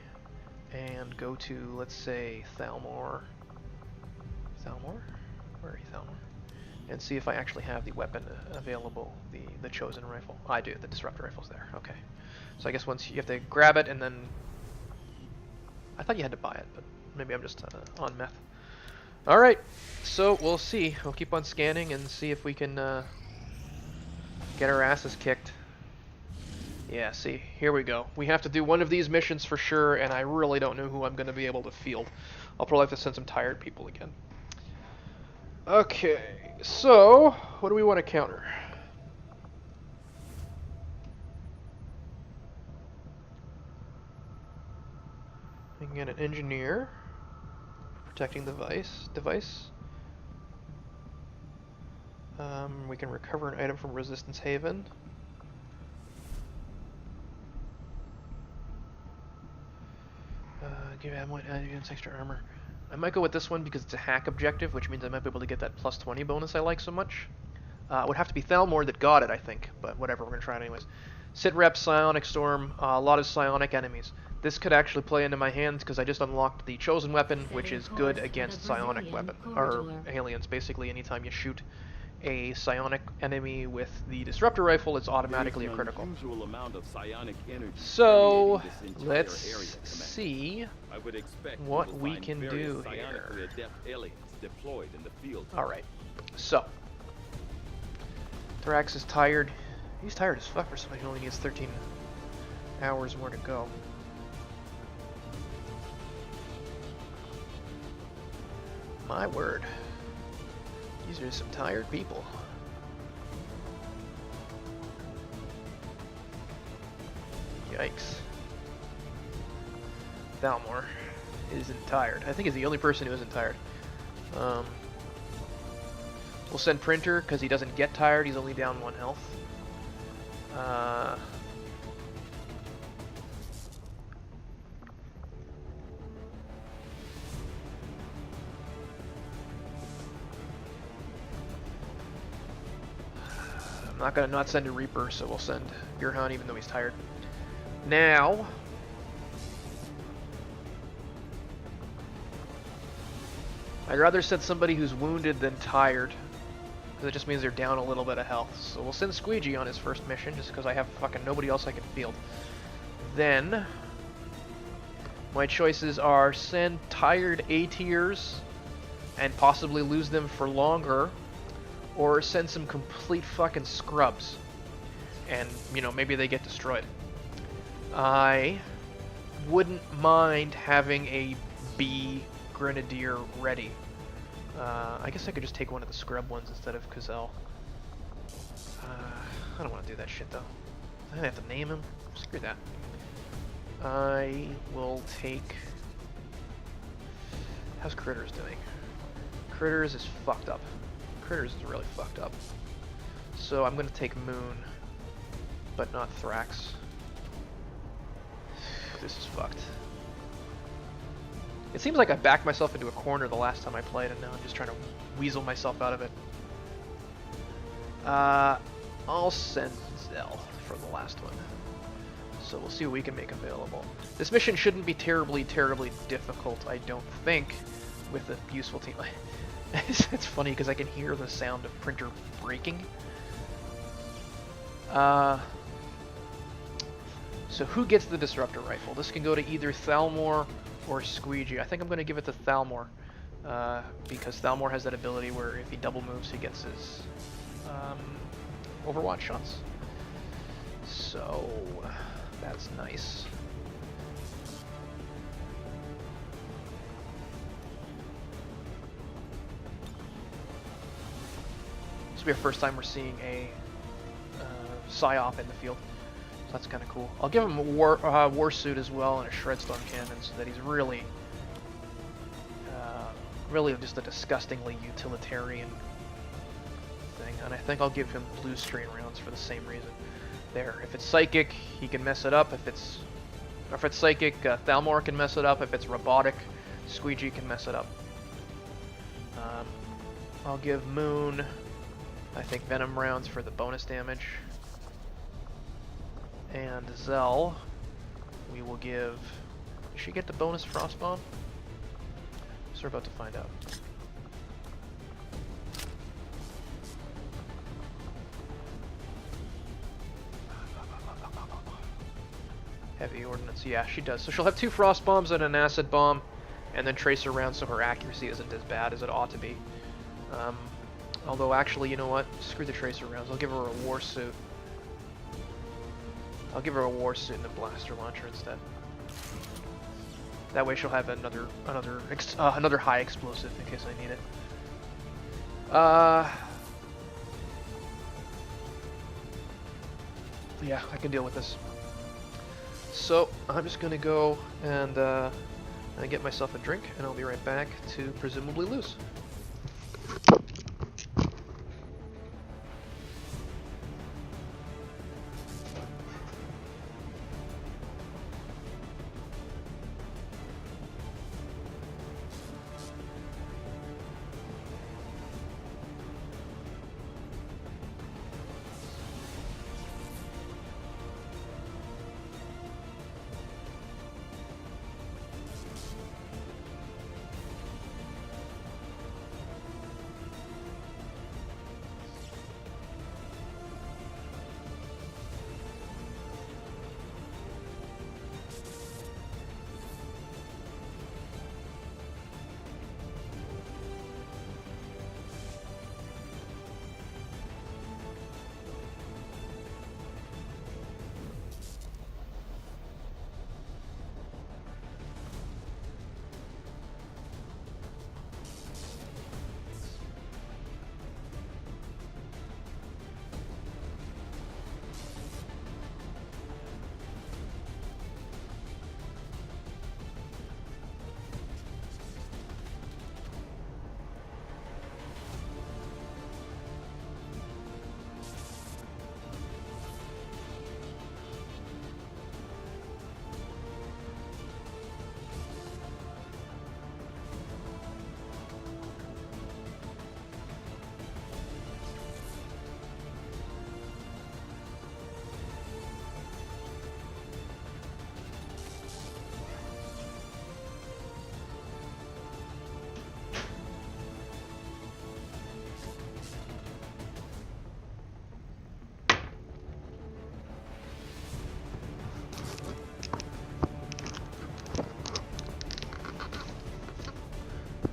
A: and go to, let's say, Thalmor. Where are you, Thalmor? And see if I actually have the weapon available, the chosen rifle. I do, the disruptor rifle's there. Okay. So I guess once you have to grab it and then... I thought you had to buy it, but maybe I'm just on meth. Alright, so we'll see. We'll keep on scanning and see if we can get our asses kicked. Yeah, see, here we go. We have to do one of these missions for sure, and I really don't know who I'm going to be able to field. I'll probably have to send some tired people again. Okay, so what do we want to counter? We can get an engineer protecting the device. We can recover an item from Resistance Haven. Give ammo against extra armor. I might go with this one because it's a hack objective, which means I might be able to get that plus 20 bonus I like so much. It would have to be Thalmor that got it, I think, but whatever, we're going to try it anyways. Sitrep, Psionic Storm, a lot of psionic enemies. This could actually play into my hands because I just unlocked the Chosen Weapon, which is good against psionic aliens. Basically, anytime you shoot a psionic enemy with the Disruptor Rifle, it's automatically a critical. So, let's see what we can do here. Alright, so Thrax is tired. He's tired as fuck for somebody who only needs 13 hours more to go. My word. These are some tired people. Yikes. Thalmor isn't tired. I think he's the only person who isn't tired. We'll send Printer because he doesn't get tired. He's only down 1 health. I'm not gonna not send a Reaper, so we'll send Gurhan even though he's tired. Now, I'd rather send somebody who's wounded than tired, because it just means they're down a little bit of health. So we'll send Squeegee on his first mission, just because I have fucking nobody else I can field. Then, my choices are send tired A-tiers and possibly lose them for longer, or send some complete fucking scrubs and, you know, maybe they get destroyed. I wouldn't mind having a B Grenadier ready. I guess I could just take one of the scrub ones instead of Kuzel. I don't want to do that shit though. I have to name him. Screw that. I will take... How's Critters doing? Critters is fucked up. Critters is really fucked up. So I'm going to take Moon, but not Thrax. This is fucked. It seems like I backed myself into a corner the last time I played, and now I'm just trying to weasel myself out of it. I'll send Zell for the last one. So we'll see what we can make available. This mission shouldn't be terribly difficult, I don't think, with a useful team. It's funny because I can hear the sound of Printer breaking. So who gets the Disruptor Rifle? This can go to either Thalmor or Squeegee. I think I'm going to give it to Thalmor, because Thalmor has that ability where if he double moves, he gets his Overwatch shots. So that's nice. This will be our first time we're seeing a PSYOP in the field. So that's kind of cool. I'll give him a war suit as well and a Shredstorm cannon so that he's really just a disgustingly utilitarian thing. And I think I'll give him blue strain rounds for the same reason. There, if it's psychic, he can mess it up. If it's psychic, Thalmor can mess it up. If it's robotic, Squeegee can mess it up. I'll give Moon, I think, Venom rounds for the bonus damage. And Zell, we will give... Did she get the bonus Frost Bomb? So we're about to find out. Heavy Ordnance, yeah, she does. So she'll have 2 Frost Bombs and an Acid Bomb, and then Tracer rounds, so her accuracy isn't as bad as it ought to be. Although, actually, you know what? Screw the Tracer rounds. I'll give her a War Suit. I'll give her a War Suit and a Blaster Launcher instead. That way she'll have another high explosive in case I need it. Yeah, I can deal with this. So, I'm just gonna go and and get myself a drink, and I'll be right back to presumably lose.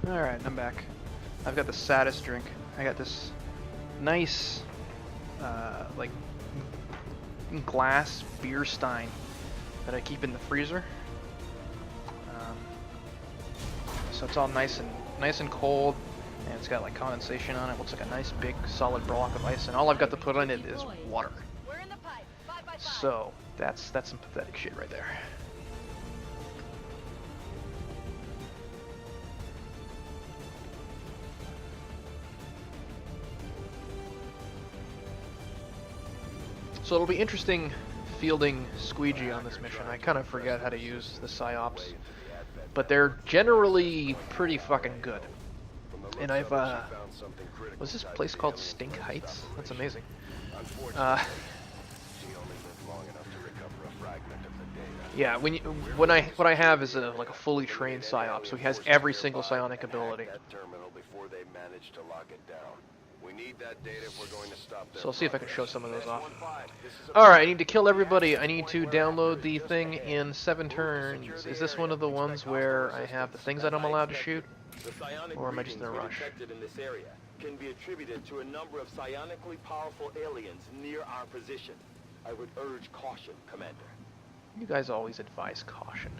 A: Alright, I'm back. I've got the saddest drink. I got this nice, like, glass beer stein that I keep in the freezer. So it's all nice and cold, and it's got like condensation on it. Looks like a nice big solid block of ice, and all I've got to put in it is water.
D: We're in the pipe. 5 by 5.
A: So that's some pathetic shit right there. So it'll be interesting fielding Squeegee on this mission. I kind of forget how to use the psyops, but they're generally pretty fucking good. And I've was this place called Stink Heights? That's amazing. Yeah, what I have is what I have fully trained psyop, so he has every single psionic ability. So I'll see if I can show some of those off. Alright, I need to kill everybody. I need to download the thing in 7 turns. Is this one of the ones where I have the things that I'm allowed to shoot? Or am I just in a rush?
F: In this area can be attributed to a number of psionically powerful aliens near our position. I would urge caution, Commander.
A: You guys always advise caution.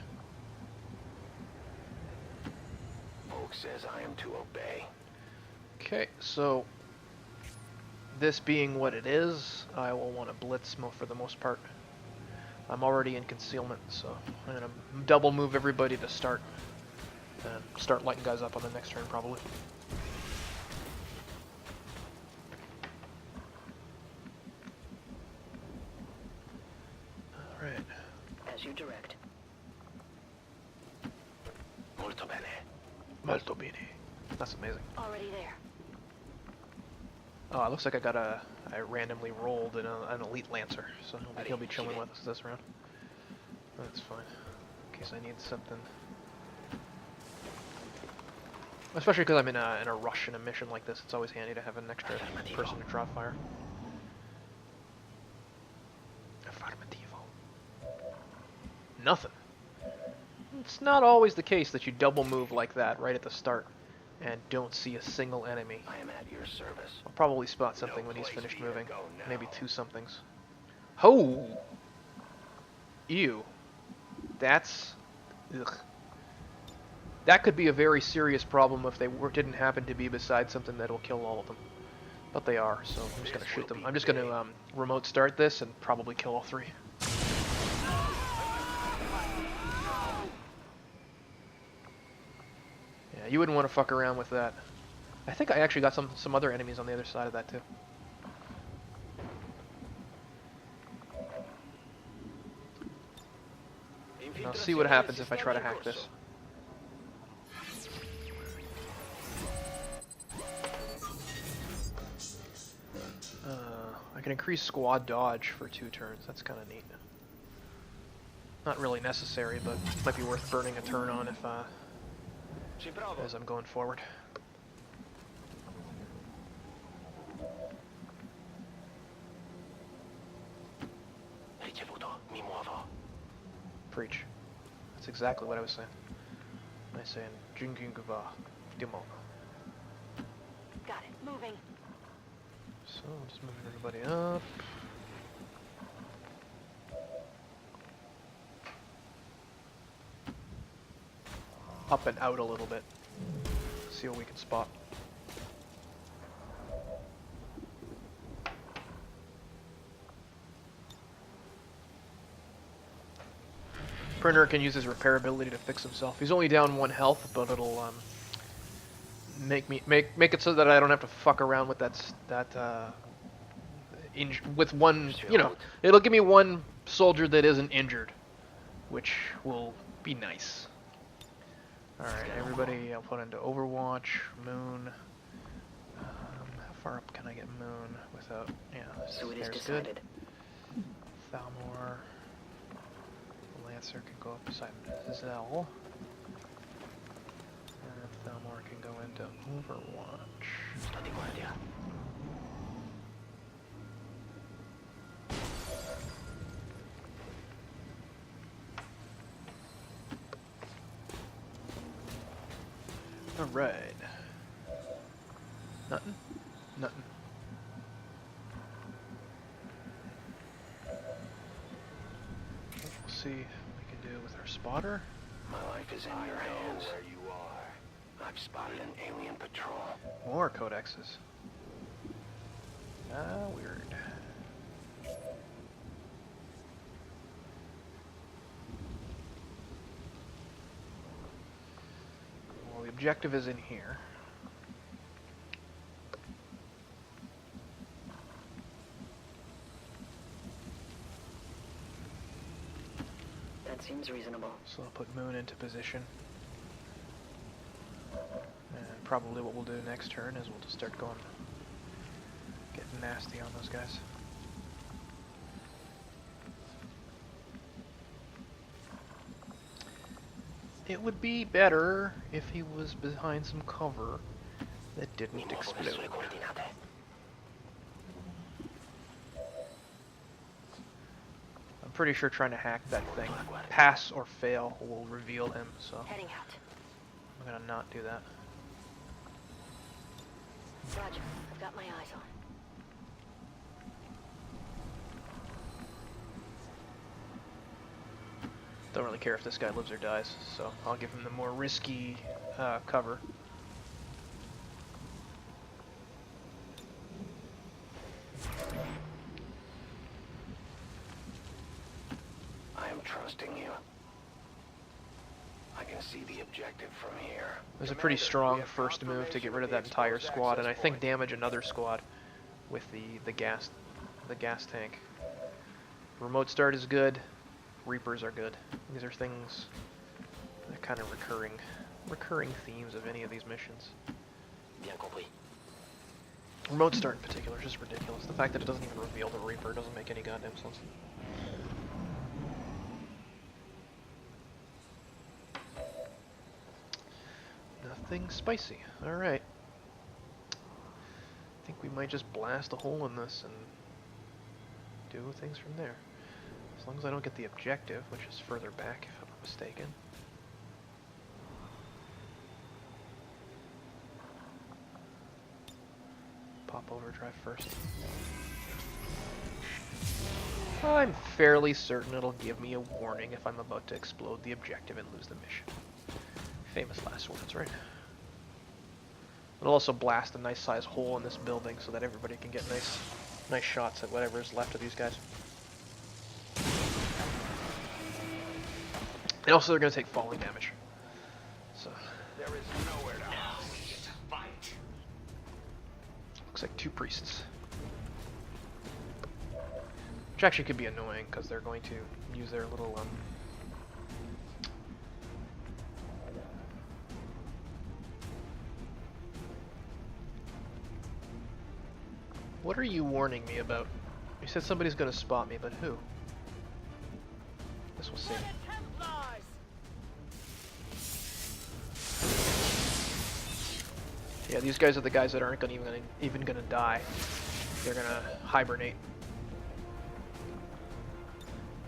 B: Folk says I am to obey.
A: Okay, so this being what it is, I will want to blitz for the most part. I'm already in concealment, so I'm going to double move everybody to start and start lighting guys up on the next turn probably. Alright.
D: As you direct.
B: Molto bene.
A: Molto bene. That's amazing.
D: Already there.
A: Oh, it looks like I randomly rolled an elite lancer, so he'll be chilling with us this round. That's fine. In case I need something. Especially because I'm in a rush in a mission like this, it's always handy to have an extra person to draw fire. Affirmativo. Nothing. It's not always the case that you double move like that right at the start and don't see a single enemy.
B: I am at your service.
A: I'll probably spot something when he's finished moving. Maybe 2 somethings. Oh! Ew. That's... Ugh. That could be a very serious problem if they didn't happen to be beside something that'll kill all of them. But they are, so I'm just going to shoot them. I'm just going to remote start this and probably kill all 3. you wouldn't want to fuck around with that. I think I actually got some other enemies on the other side of that too. And I'll see what happens if I try to hack this. I can increase squad dodge for 2 turns. That's kind of neat. Not really necessary, but might be worth burning a turn on if as I'm going forward. Preach. That's exactly what I was saying. I saying Jingingava Demo.
D: Got it. Moving.
A: So just moving everybody up. Up and out a little bit. See what we can spot. Printer can use his repair ability to fix himself. He's only down 1 health, but it'll make it so that I don't have to fuck around with with one. You know, it'll give me 1 soldier that isn't injured, which will be nice. All right, everybody, I'll put into Overwatch, Moon. How far up can I get Moon without? Yeah,
D: So it is
A: there's
D: decided.
A: good. Thalmor. Lancer can go up beside Zell. And Thalmor can go into Overwatch. Alright. Nothing? Nothing. We'll see what we can do with our spotter.
B: My life is in your hands. Where you are. I've spotted an alien patrol.
A: More codexes. Ah, weird. Well, the objective is in here.
D: That seems reasonable.
A: So I'll put Moon into position. And probably what we'll do next turn is we'll just start going, getting nasty on those guys. It would be better if he was behind some cover that didn't explode. I'm pretty sure trying to hack that thing, pass or fail, will reveal him, so
D: Heading out.
A: I'm gonna not do that.
D: Roger. I've got my eyes on.
A: Don't really care if this guy lives or dies, so I'll give him the more risky cover.
B: I am trusting you. I can see the objective from here.
A: It was a pretty strong first move to get rid of that entire squad, and I think damage another squad with the gas tank. Remote start is good. Reapers are good. These are things that are kind of recurring themes of any of these missions.
B: Bien compris.
A: Remote start in particular is just ridiculous. The fact that it doesn't even reveal the Reaper doesn't make any goddamn sense. Nothing spicy. Alright. I think we might just blast a hole in this and do things from there. As long as I don't get the objective, which is further back if I'm not mistaken. Pop overdrive first. I'm fairly certain it'll give me a warning if I'm about to explode the objective and lose the mission. Famous last words, right? It'll also blast a nice sized hole in this building so that everybody can get nice shots at whatever is left of these guys. And also they're going to take falling damage. So
B: There is nowhere to
A: 2 priests. Which actually could be annoying, because they're going to use their little, What are you warning me about? You said somebody's gonna spot me, but who? Guess we'll see. Yeah, these guys are the guys that aren't gonna even gonna die. They're gonna hibernate.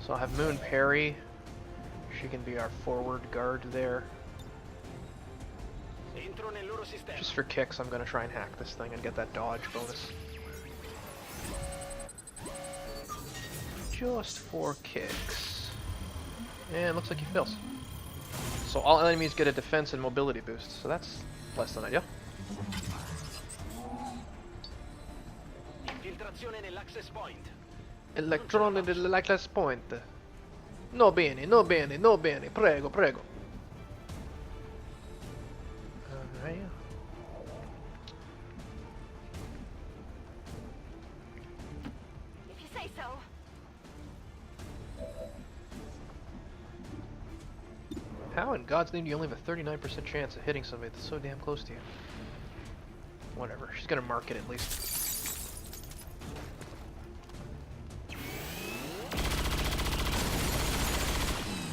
A: So I'll have Moon parry. She can be our forward guard there. Just for kicks, I'm gonna try and hack this thing and get that dodge bonus. Just for kicks. And looks like he fails. So all enemies get a defense and mobility boost, so that's less than ideal. Electron nell'access point. No bene, no bene, no bene. Prego, prego. Alright.
D: If you say so.
A: How in God's name do you only have a 39% chance of hitting somebody that's so damn close to you? Whatever, she's gonna mark it at least.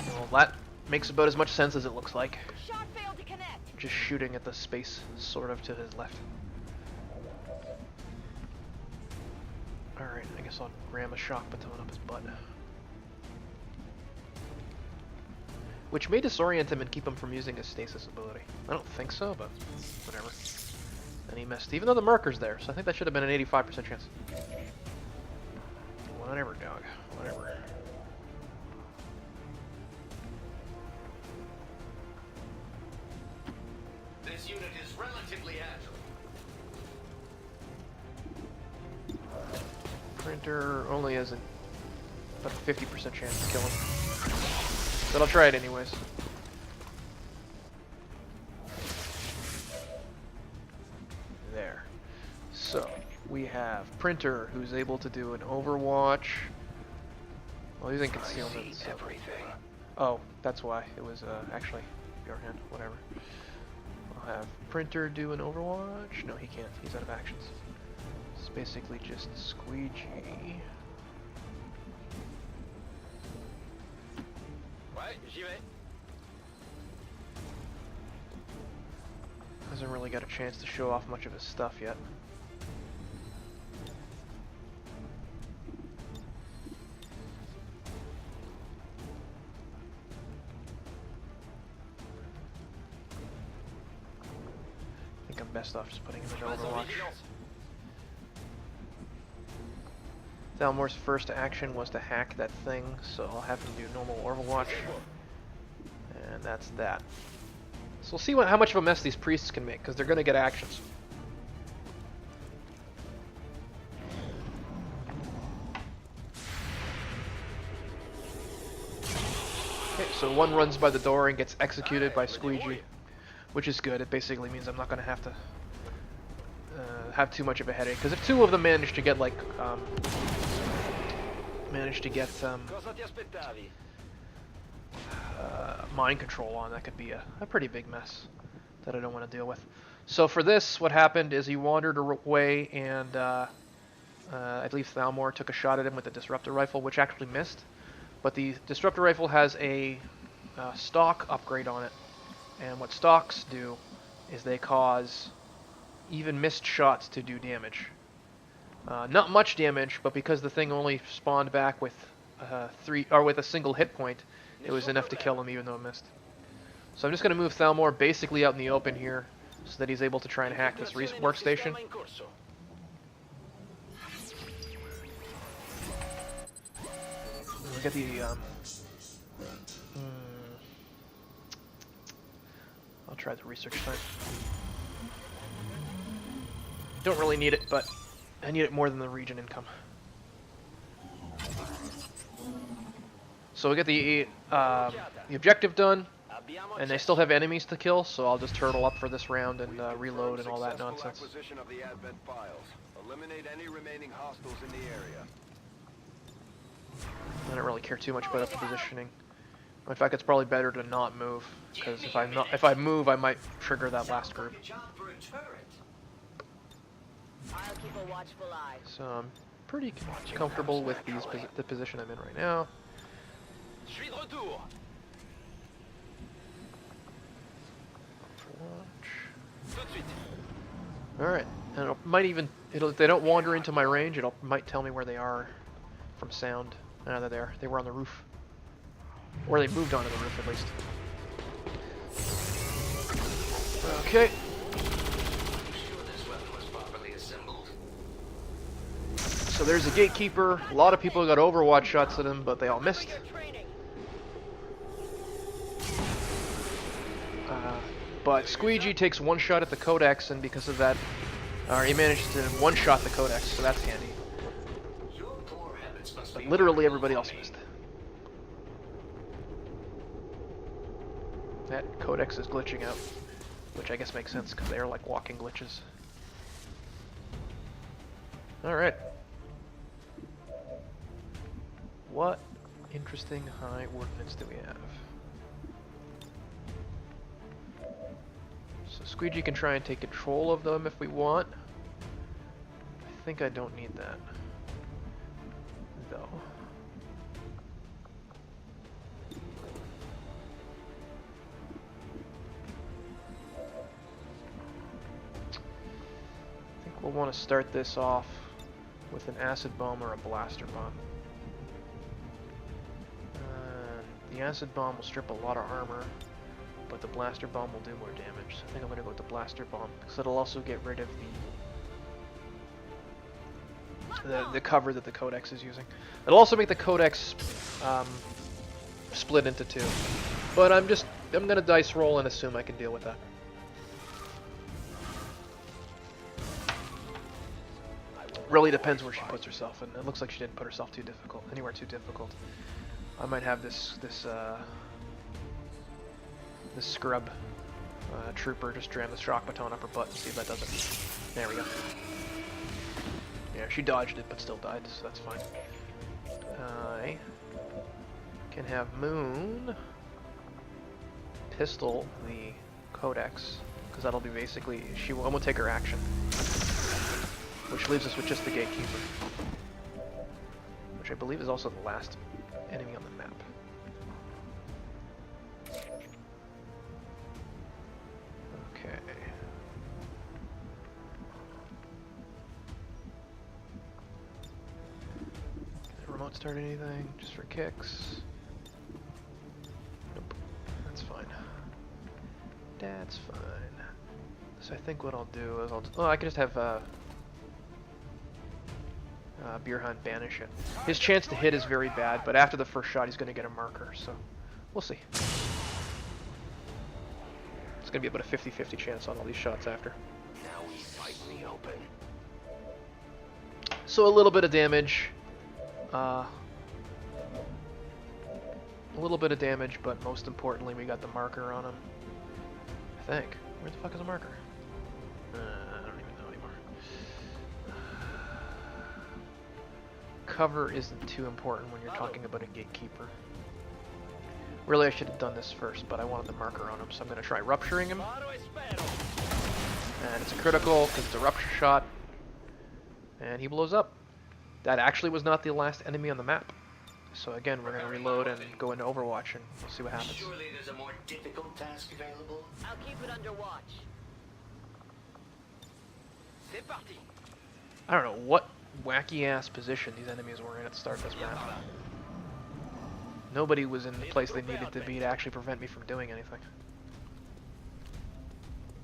A: Well, that makes about as much sense as it looks like.
D: Shot failed to connect.
A: Just shooting at the space, sort of, to his left. Alright, I guess I'll ram a shock baton up his butt. Which may disorient him and keep him from using his stasis ability. I don't think so, but whatever. And he missed, even though the marker's there, so I think that should have been an 85% chance. Whatever, dog. Whatever.
B: This unit is relatively agile.
A: Printer only has about a 50% chance to kill him. But I'll try it anyways. There. So, we have Printer, who's able to do an Overwatch. Well, he's in concealment. So.
B: Everything.
A: Oh, that's why. It was actually your hand. Whatever. I'll have Printer do an Overwatch. No, he can't. He's out of actions. It's basically just Squeegee. Hasn't really got a chance to show off much of his stuff yet. I think I'm best off just putting him in Overwatch. Thalmor's first action was to hack that thing, so I'll have him do normal Overwatch. And that's that. So we'll see how much of a mess these priests can make, because they're going to get actions. Okay, so one runs by the door and gets executed by Squeegee, which is good. It basically means I'm not going to have to have too much of a headache, because if two of them manage to get like mind control on, that could be a pretty big mess that I don't want to deal with. So for this, what happened is he wandered away, and I believe Thalmor took a shot at him with the disruptor rifle, which actually missed. But the disruptor rifle has a stock upgrade on it, and what stocks do is they cause even missed shots to do damage. Not much damage, but because the thing only spawned back with with a single hit point, it was enough to kill him even though it missed. So I'm just going to move Thalmor basically out in the open here so that he's able to try and hack this workstation. We'll get the I'll try the research time. Don't really need it, but I need it more than the region income. So we get the objective done. And they still have enemies to kill, so I'll just turtle up for this round and reload and all that
E: Successful
A: nonsense.
E: acquisition of the Advent files. Eliminate any remaining hostiles in the area.
A: I don't really care too much about the positioning. In fact, it's probably better to not move, because if I move, I might trigger that last group.
D: I'll keep a watchful eye.
A: So I'm pretty comfortable with the position I'm in right now.
B: Je suis de retour. Tout de suite.
A: Alright, and it might even, if they don't wander into my range, it might tell me where they are from sound. Ah, they're there. They were on the roof. Or they moved onto the roof, at least. Okay. So there's a gatekeeper. A lot of people got Overwatch shots at him, but they all missed. But Squeegee takes one shot at the Codex, and because of that, he managed to one-shot the Codex, so that's handy. But literally everybody else missed. That Codex is glitching out, which I guess makes sense, because they are like walking glitches. Alright. What interesting high ordnance do we have? So Squeegee can try and take control of them if we want. I think I don't need that, though. I think we'll want to start this off with an acid bomb or a blaster bomb. The acid bomb will strip a lot of armor, but the blaster bomb will do more damage. So I think I'm gonna go with the blaster bomb, because it'll also get rid of the cover that the Codex is using. It'll also make the Codex split into two. But I'm gonna dice roll and assume I can deal with that. Really depends where she puts herself, and it looks like she didn't put herself anywhere too difficult. I might have this scrub trooper just jam the shock baton up her butt and see if that does it. There we go. Yeah, she dodged it, but still died, so that's fine. I can have Moon pistol the Codex, because that'll be basically, I won't take her action. Which leaves us with just the Gatekeeper. Which I believe is also the last enemy on the map. Okay. Can the remote start anything? Just for kicks? Nope. That's fine. That's fine. So I think what I'll do is I can just have Beerhunt banish it. His chance to hit is very bad, but after the first shot he's going to get a marker, so we'll see. It's going to be about a 50-50 chance on all these shots after.
B: Now we fight in the open.
A: So a little bit of damage. A little bit of damage, but most importantly we got the marker on him. I think. Where the fuck is the marker? I don't even know anymore. Cover isn't too important when you're talking about a gatekeeper. Really, I should have done this first, but I wanted the marker on him, so I'm going to try rupturing him. And it's a critical, because it's a rupture shot. And he blows up. That actually was not the last enemy on the map. So again, we're going to reload and go into Overwatch, and we'll see what happens.
B: Surely there's a more difficult task available.
D: I'll keep it under watch.
B: C'est parti.
A: I don't know what wacky-ass position these enemies were in at the start of this map. Nobody was in the place they needed to be to actually prevent me from doing anything.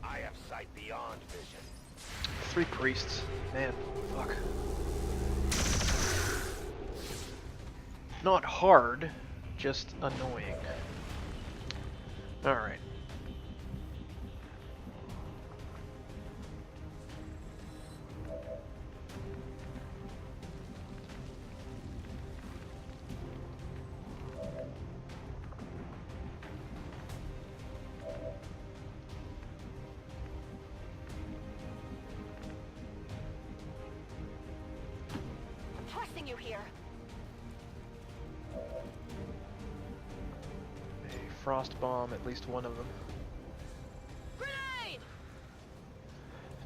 B: I have sight beyond vision.
A: 3 priests. Man, fuck. Not hard, just annoying. Alright.
D: you here.
A: A frost bomb, at least one of them.
D: Grenade!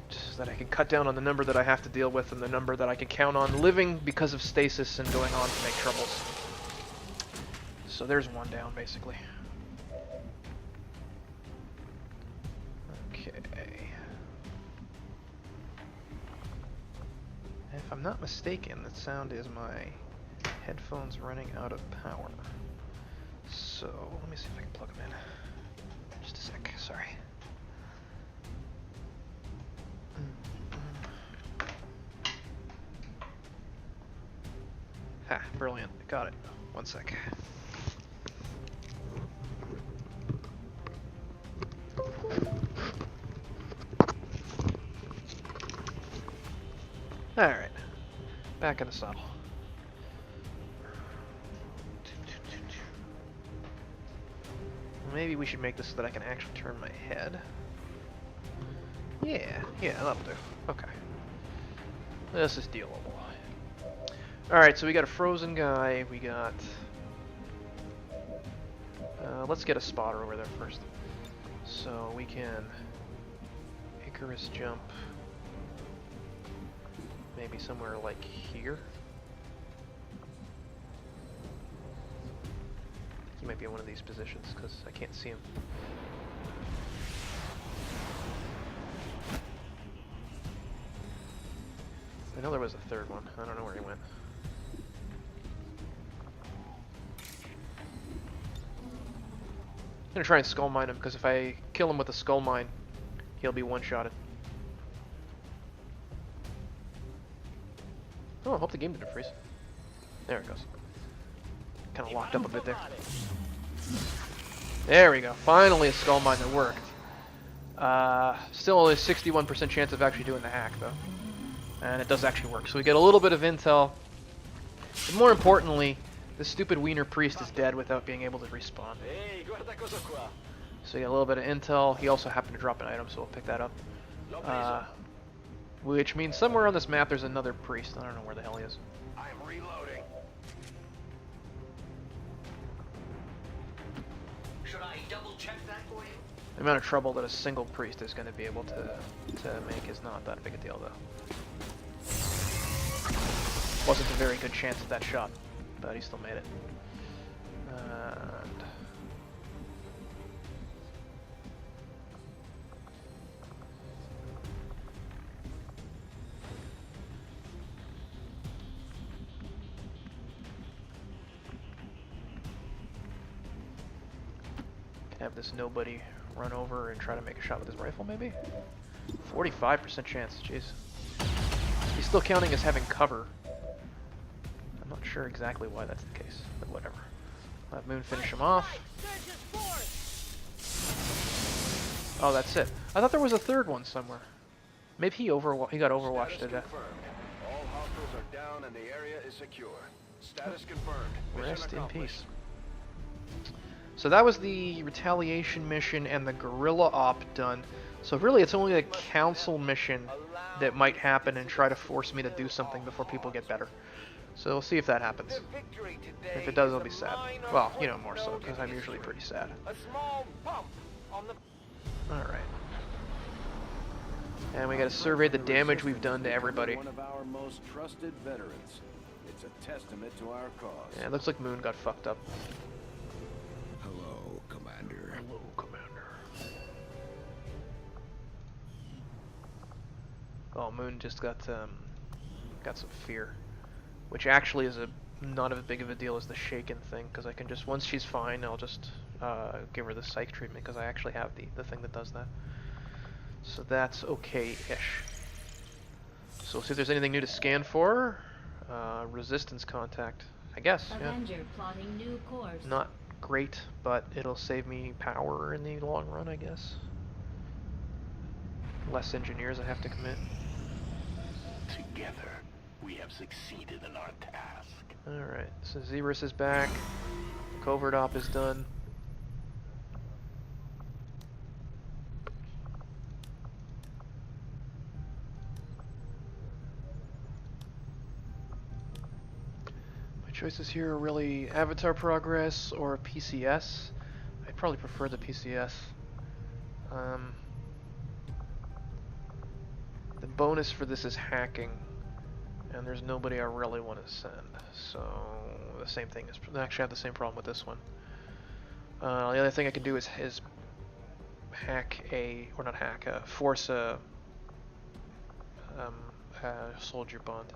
A: Just so that I can cut down on the number that I have to deal with and the number that I can count on living because of stasis and going on to make troubles. So there's one down, basically. Okay. If I'm not mistaken, that sound is my headphones running out of power. So, let me see if I can plug them in. Just a sec, sorry. Ha, brilliant. Got it. One sec. Alright. Back in the saddle. Maybe we should make this so that I can actually turn my head. Yeah, that'll do. Okay. This is dealable. Alright, so we got a frozen guy, we got... let's get a spotter over there first. So we can... Icarus jump... Maybe somewhere like here? He might be in one of these positions, because I can't see him. I know there was a third one. I don't know where he went. I'm gonna try and skull mine him, because if I kill him with a skull mine, he'll be one-shotted. Oh, I hope the game didn't freeze. There it goes. Kind of locked up a bit there. There we go. Finally a skull mine that worked. Still only a 61% chance of actually doing the hack, though. And it does actually work. So we get a little bit of intel. But more importantly, the stupid wiener priest is dead without being able to respawn. So we get a little bit of intel. He also happened to drop an item, so we'll pick that up. Which means somewhere on this map there's another priest. I don't know where the hell he is.
E: I'm reloading.
B: Should I double check that for you?
A: The amount of trouble that a single priest is going to be able to make is not that big a deal, though. Wasn't a very good chance at that shot, but he still made it. And have this nobody run over and try to make a shot with his rifle, maybe? 45% chance, jeez. He's still counting as having cover. I'm not sure exactly why that's the case, but whatever. I'll have Moon finish him off. Oh, that's it. I thought there was a third one somewhere. Maybe he got overwatched to death.
E: Confirmed. All hostiles are down and the area is secure. Status confirmed. Mission
A: Rest in
E: accomplished.
A: peace. So that was the retaliation mission and the guerrilla op done. So really it's only a council mission that might happen and try to force me to do something before people get better. So we'll see if that happens. If it does, I'll be sad. Well, you know, more so, because I'm usually pretty sad.
F: A small bump on the...
A: Alright. And we gotta survey the damage we've done to everybody.
H: One of our most trusted veterans. It's a testament to our cause.
A: Yeah, it looks like Moon got fucked up.
H: Hello, Commander.
A: Hello, Commander. Oh, Moon just got some fear, which actually is not as big of a deal as the shaken thing, because I can just, once she's fine, I'll just give her the psych treatment, because I actually have the thing that does that. So that's okay-ish. So we'll see if there's anything new to scan for. Resistance contact, I guess.
C: Avenger
A: Yeah.
C: plotting new course.
A: Not great, but it'll save me power in the long run, I guess. Less engineers I have to commit.
B: Together, we have succeeded in our task.
A: Alright, so Zebras is back. Covert op is done. choices here are really avatar progress or PCS. I'd probably prefer the PCS. The bonus for this is hacking, and there's nobody I really want to send. So the same thing is actually I have the same problem with this one. The other thing I can do is hack or not hack, force a soldier bond.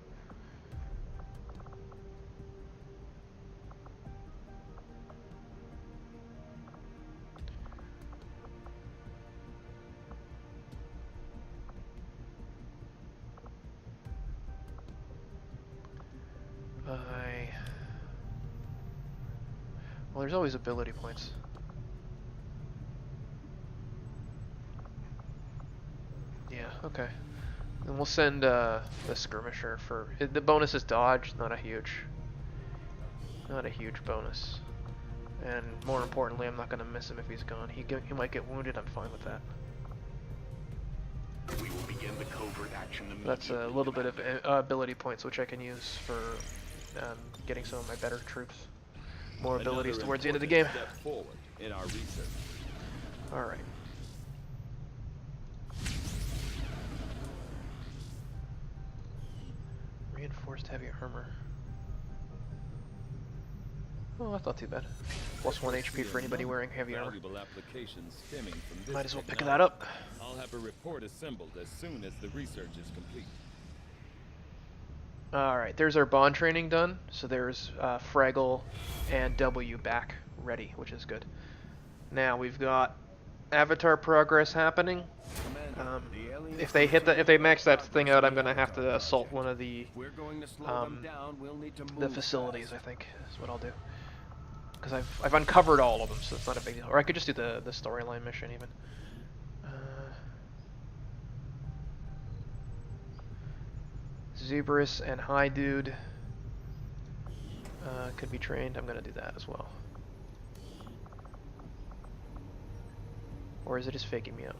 A: Well, there's always ability points. Yeah, okay. Then we'll send the skirmisher for the bonus is dodge, not a huge bonus. And more importantly, I'm not going to miss him if he's gone. He might get wounded. I'm fine with that.
B: We will begin the covert action immediately.
A: That's a little bit of ability points which I can use for getting some of my better troops. More abilities towards the end of the game.
H: Step forward in our research.
A: All right. Reinforced heavy armor. Oh, that's not too bad. Plus 1 HP for anybody wearing heavy armor.
H: Valuable applications stemming from this
A: Might as well pick
H: technology.
A: that up.
H: I'll have a report assembled as soon as the research is complete.
A: Alright, there's our bond training done. So there's Fraggle and W back ready, which is good. Now we've got avatar progress happening. If they max that thing out, I'm gonna have to assault one of the
H: If we're going to slow them down, we'll need to move
A: the facilities.
H: fast.
A: I think is what I'll do. Because I've uncovered all of them, so it's not a big deal. Or I could just do the storyline mission even. Zebras and High Dude could be trained. I'm gonna do that as well. Or is it just faking me out?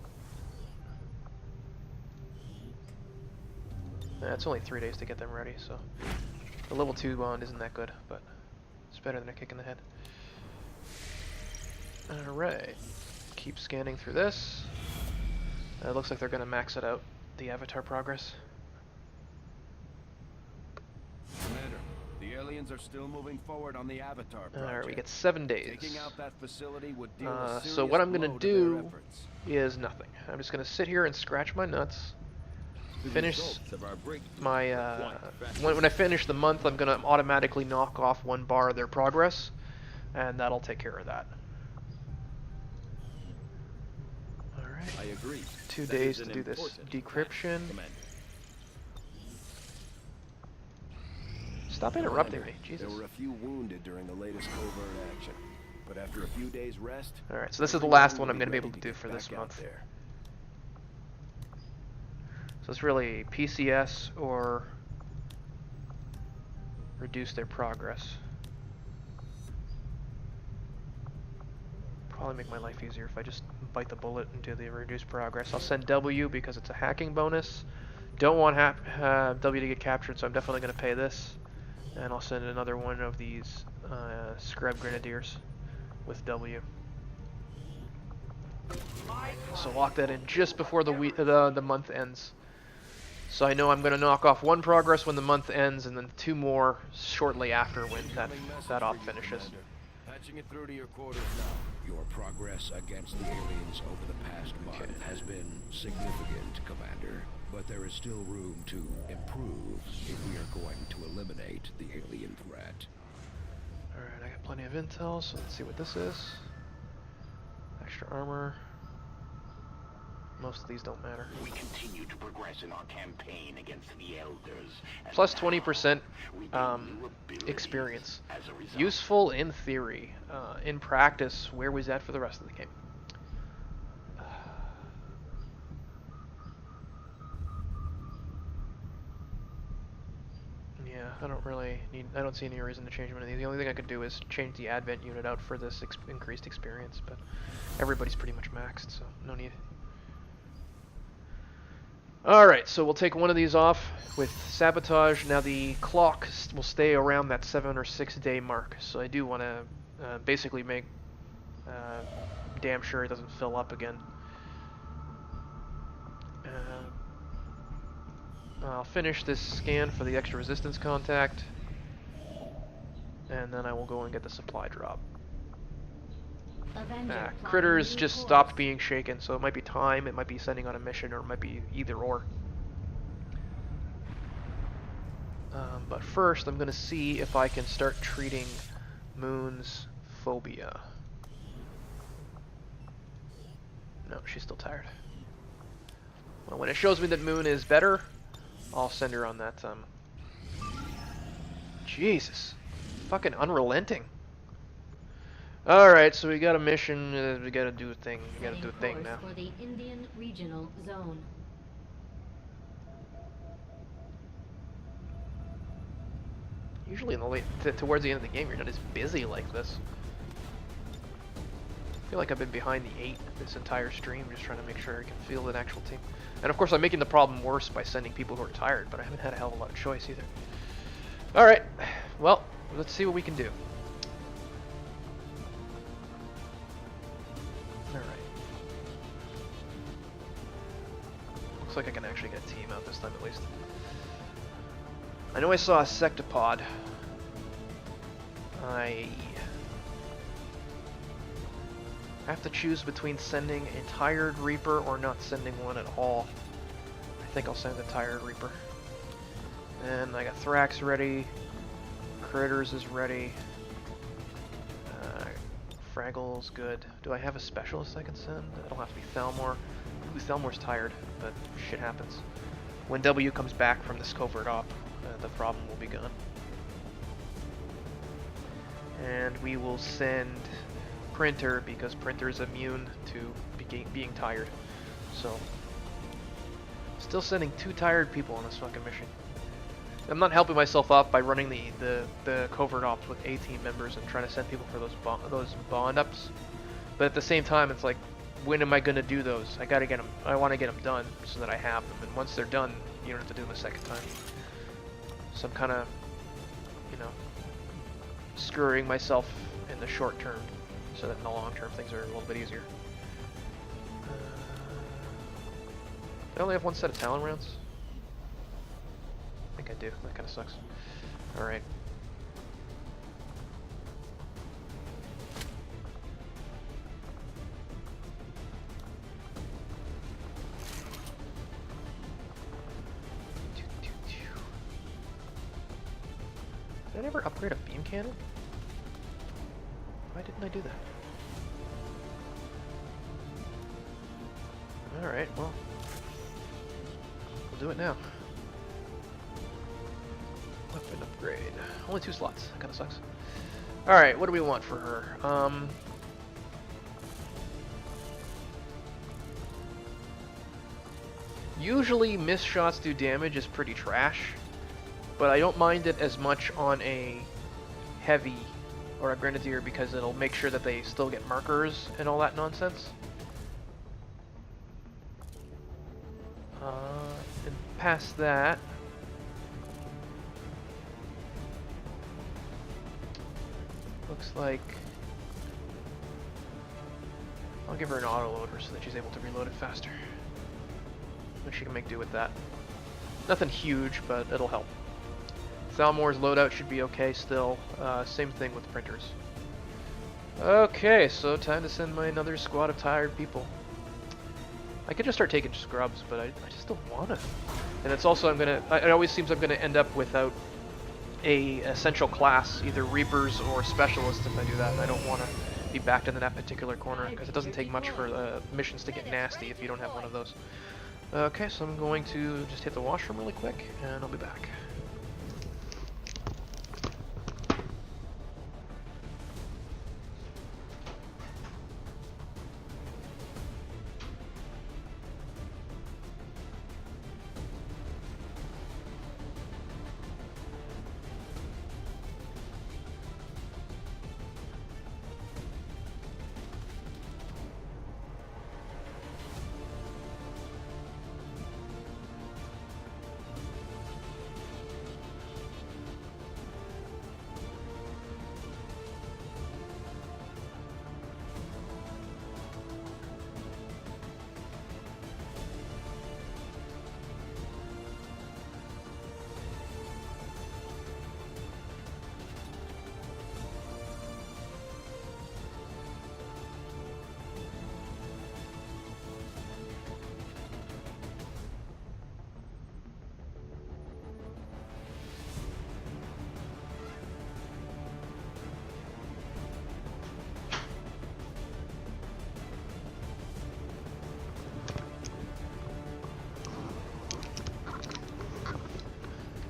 A: It's only 3 days to get them ready, so the level 2 bond isn't that good, but it's better than a kick in the head. Alright, keep scanning through this. It looks like they're gonna max it out, the avatar progress.
H: Commander, the aliens are still moving forward on the Avatar project.
A: Alright, we get 7 days.
H: Taking out that facility would deal a serious
A: So what I'm gonna
H: blow to their
A: do
H: efforts.
A: is nothing. I'm just gonna sit here and scratch my nuts.
H: The
A: Finish
H: results of our breakthrough
A: my
H: are quite
A: when I finish the month, I'm gonna automatically knock off 1 bar of their progress, and that'll take care of that. Alright.
H: I agree.
A: 2
H: That
A: days
H: is
A: to
H: an
A: do this
H: important
A: decryption.
H: task, Commander.
A: Stop interrupting me, Jesus.
E: There were a few wounded during the latest covert action, but after a few days rest.
A: Alright, so this is the
E: everyone
A: last
E: will
A: one I'm gonna be
E: ready
A: able to do
E: get
A: for this
E: back out
A: month.
E: there.
A: So it's really PCS or reduce their progress. Probably make my life easier if I just bite the bullet and do the reduced progress. I'll send W because it's a hacking bonus. Don't want W to get captured, so I'm definitely going to pay this. And I'll send another one of these Scrub Grenadiers with W. So lock that in just before the month ends. So I know I'm going to knock off 1 progress when the month ends, and then 2 more shortly after when that op finishes.
E: Patching it through to your quarters now.
B: Your progress against the aliens over the past month has been significant, Commander. But there is still room to improve if we are going to eliminate the alien threat.
A: Alright, I got plenty of intel, so let's see what this is. Extra armor. Most of these don't matter.
B: We continue to progress in our campaign against the Elders.
A: Plus 20% experience.
B: As a result,
A: Useful in theory. In practice, where was that for the rest of the game? Yeah, I don't see any reason to change one of these. The only thing I could do is change the Advent unit out for this increased experience, but everybody's pretty much maxed, so no need. Alright, so we'll take one of these off with sabotage. Now the clock will stay around that 7 or 6 day mark, so I do want to basically make damn sure it doesn't fill up again. I'll finish this scan for the extra resistance contact, and then I will go and get the supply drop.
C: Avenger
A: Critters
C: plotting
A: just
C: new
A: stopped
C: course.
A: being shaken, so it might be time, it might be sending on a mission, or it might be either or. But first, I'm going to see if I can start treating Moon's phobia. No, she's still tired. Well, when it shows me that Moon is better, I'll send her on that. Jesus. Fucking unrelenting. Alright, so we got a mission, we gotta do a thing. We gotta do a thing now.
C: For the Indian Regional Zone.
A: Usually in the towards the end of the game, you're not as busy like this. I feel like I've been behind the 8 this entire stream, just trying to make sure I can field an actual team. And of course, I'm making the problem worse by sending people who are tired, but I haven't had a hell of a lot of choice either. Alright, well, let's see what we can do. Alright. Looks like I can actually get a team out this time at least. I know I saw a sectopod. I have to choose between sending a tired Reaper or not sending one at all. I think I'll send a tired Reaper. And I got Thrax ready. Critters is ready. Fraggle's good. Do I have a specialist I can send? It'll have to be Thalmor. Ooh, Thalmor's tired, but shit happens. When W comes back from this covert op, the problem will be gone. And we will send Printer because Printer is immune to being tired. So, still sending 2 tired people on this fucking mission. I'm not helping myself up by running the covert ops with A-team members and trying to send people for those bond ups. But at the same time, it's like, when am I gonna do those? I gotta get them. I want to get them done so that I have them. And once they're done, you don't have to do them a second time. So I'm kind of, you know, screwing myself in the short term so that in the long term things are a little bit easier. I only have 1 set of Talon rounds. I think I do. That kind of sucks. Alright. Did I ever upgrade a beam cannon? Why didn't I do that? Alright, well. We'll do it now. Weapon upgrade. Only 2 slots. That kinda sucks. Alright, what do we want for her? Usually missed shots do damage is pretty trash, but I don't mind it as much on a heavy or a grenadier because it'll make sure that they still get markers and all that nonsense. And past that, looks like I'll give her an autoloader so that she's able to reload it faster. And she can make do with that. Nothing huge, but it'll help. Thalmor's loadout should be okay still. Same thing with printers. Okay, so time to send my another squad of tired people. I could just start taking scrubs, but I just don't want to. And it's also, it always seems I'm gonna end up without a essential class, either Reapers or Specialists if I do that, and I don't want to be backed into that particular corner, because it doesn't take much for missions to get nasty if you don't have one of those. Okay, so I'm going to just hit the washroom really quick, and I'll be back.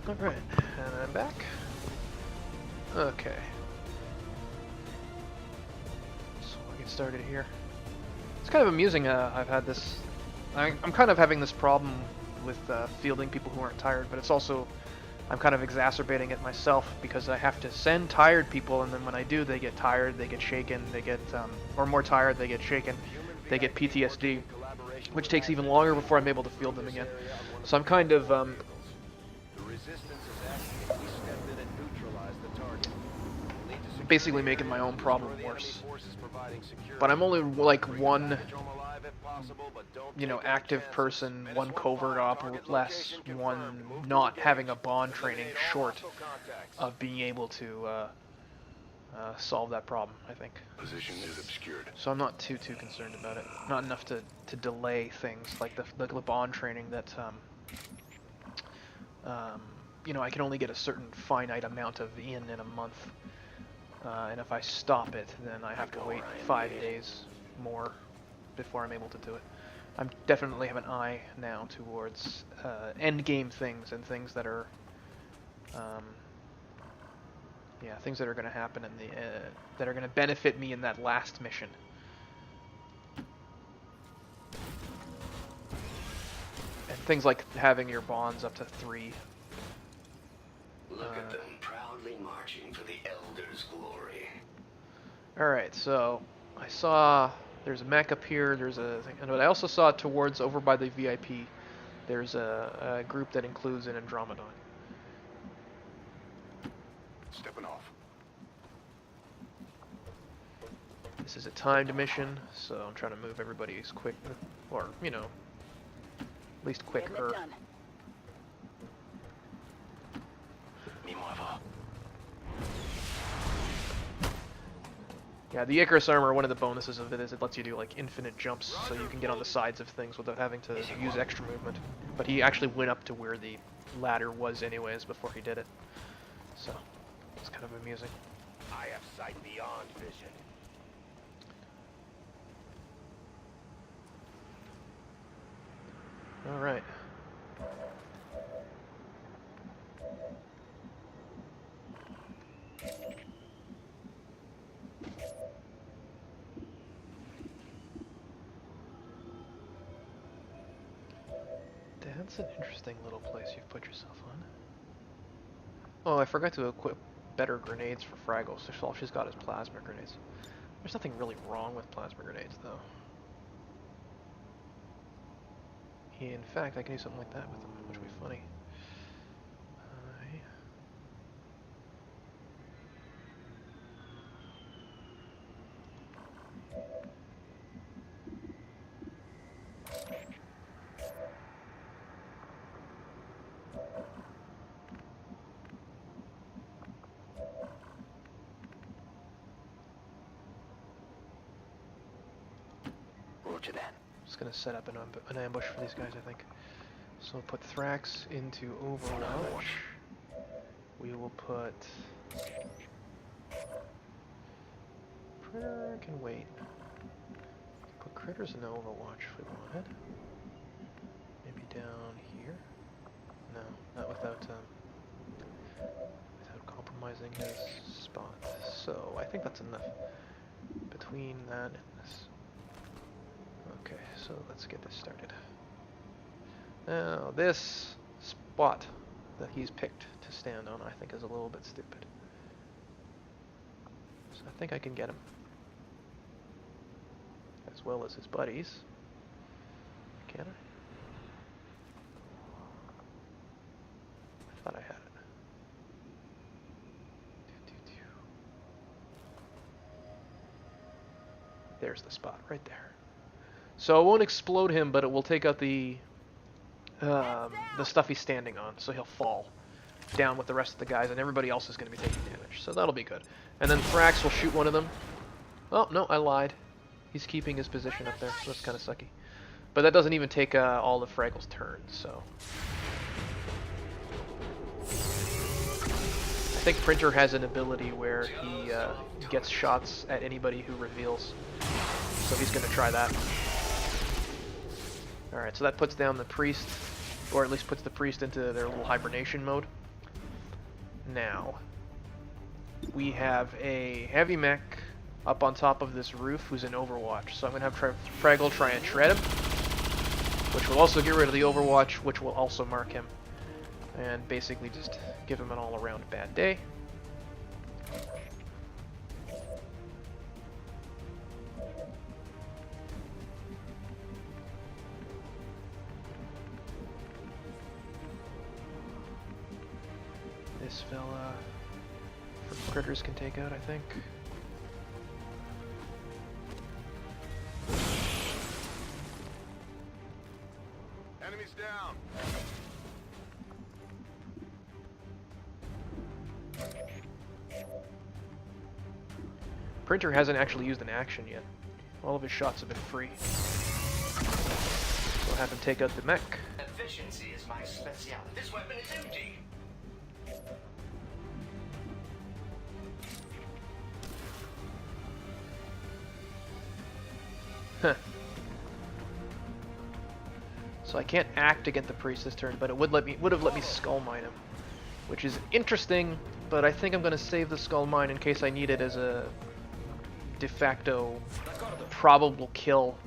A: Alright, and I'm back. Okay. So I'll get started here. It's kind of amusing, I've had this... I'm kind of having this problem with fielding people who aren't tired, but it's also... I'm kind of exacerbating it myself because I have to send tired people, and then when I do, they get tired, they get shaken, they get... or more tired, they get shaken, they get PTSD, which takes even longer before I'm able to field them again. So I'm kind of...
E: The resistance is asking if we step in and neutralize the target. We'll need to secure
A: basically
E: the
A: making
E: area,
A: my own problem
E: ensure the enemy
A: worse.
E: forces providing security.
A: But I'm only like one,
E: Bring the home alive if possible, but don't
A: you know,
E: take any
A: active
E: chances.
A: person,
E: Menace
A: one covert
E: 1-5,
A: op,
E: target
A: less
E: location
A: one
E: confirmed. Move to
A: not
E: engage.
A: having a bond training
E: Eliminate all
A: short
E: hostile contacts.
A: of being able to solve that problem, I think.
E: Position is obscured.
A: So I'm not too concerned about it. Not enough to delay things like the bond training that you know, I can only get a certain finite amount of in a month, and if I stop it, then I have to wait 5 days more before I'm able to do it. I'm definitely have an eye now towards end game things and things that are yeah, things that are going to happen in the that are going to benefit me in that last mission. And things like having your bonds up to 3.
I: Look at them proudly marching for the Elder's glory.
A: Alright, so I saw there's a mech up here, there's a thing, but I also saw towards over by the VIP, there's a group that includes an Andromedon.
E: Stepping off.
A: This is a timed mission, so I'm trying to move everybody as quick, or, you know, at least quicker. Yeah, the Icarus armor, one of the bonuses of it is it lets you do like infinite jumps, so you can get on the sides of things without having to use extra movement. But he actually went up to where the ladder was anyways before he did it. So, it's kind of amusing.
E: I have sight beyond vision.
A: Alright. That's an interesting little place you've put yourself on. Oh, I forgot to equip better grenades for Fraggle, so all she's got is plasma grenades. There's nothing really wrong with plasma grenades, though. In fact, I can do something like that with them, which would be funny.
E: Roger that.
A: Just gonna set up an ambush for these guys, I think. So we'll put Thrax into Overwatch. We will put... Critter can wait. Put Critters in Overwatch if we wanted. Maybe down here? No, not without compromising his spot. So I think that's enough between that and this. Okay, so let's get this started. Now, this spot that he's picked to stand on, I think is a little bit stupid. So I think I can get him. As well as his buddies. Can I? I thought I had it. There's the spot, right there. So it won't explode him, but it will take out the stuff he's standing on, so he'll fall down with the rest of the guys, and everybody else is going to be taking damage. So that'll be good. And then Thrax will shoot one of them. Oh, no, I lied. He's keeping his position up there, so that's kind of sucky. But that doesn't even take all of Fraggle's turns, so... I think Printer has an ability where he gets shots at anybody who reveals. So he's going to try that. Alright, so that puts down the priest, or at least puts the priest into their little hibernation mode. Now, we have a heavy mech up on top of this roof who's in Overwatch. So I'm going to have Fraggle try and shred him, which will also get rid of the Overwatch, which will also mark him. And basically just give him an all-around bad day. This fella from Critters can take out, I think.
E: Enemies down.
A: Printer hasn't actually used an action yet. All of his shots have been free. So I'll have him take out the mech.
I: Efficiency is my specialty. This weapon is empty.
A: Huh. So I can't act against the priest this turn, but it would have let me skull mine him, which is interesting. But I think I'm going to save the skull mine in case I need it as a de facto probable kill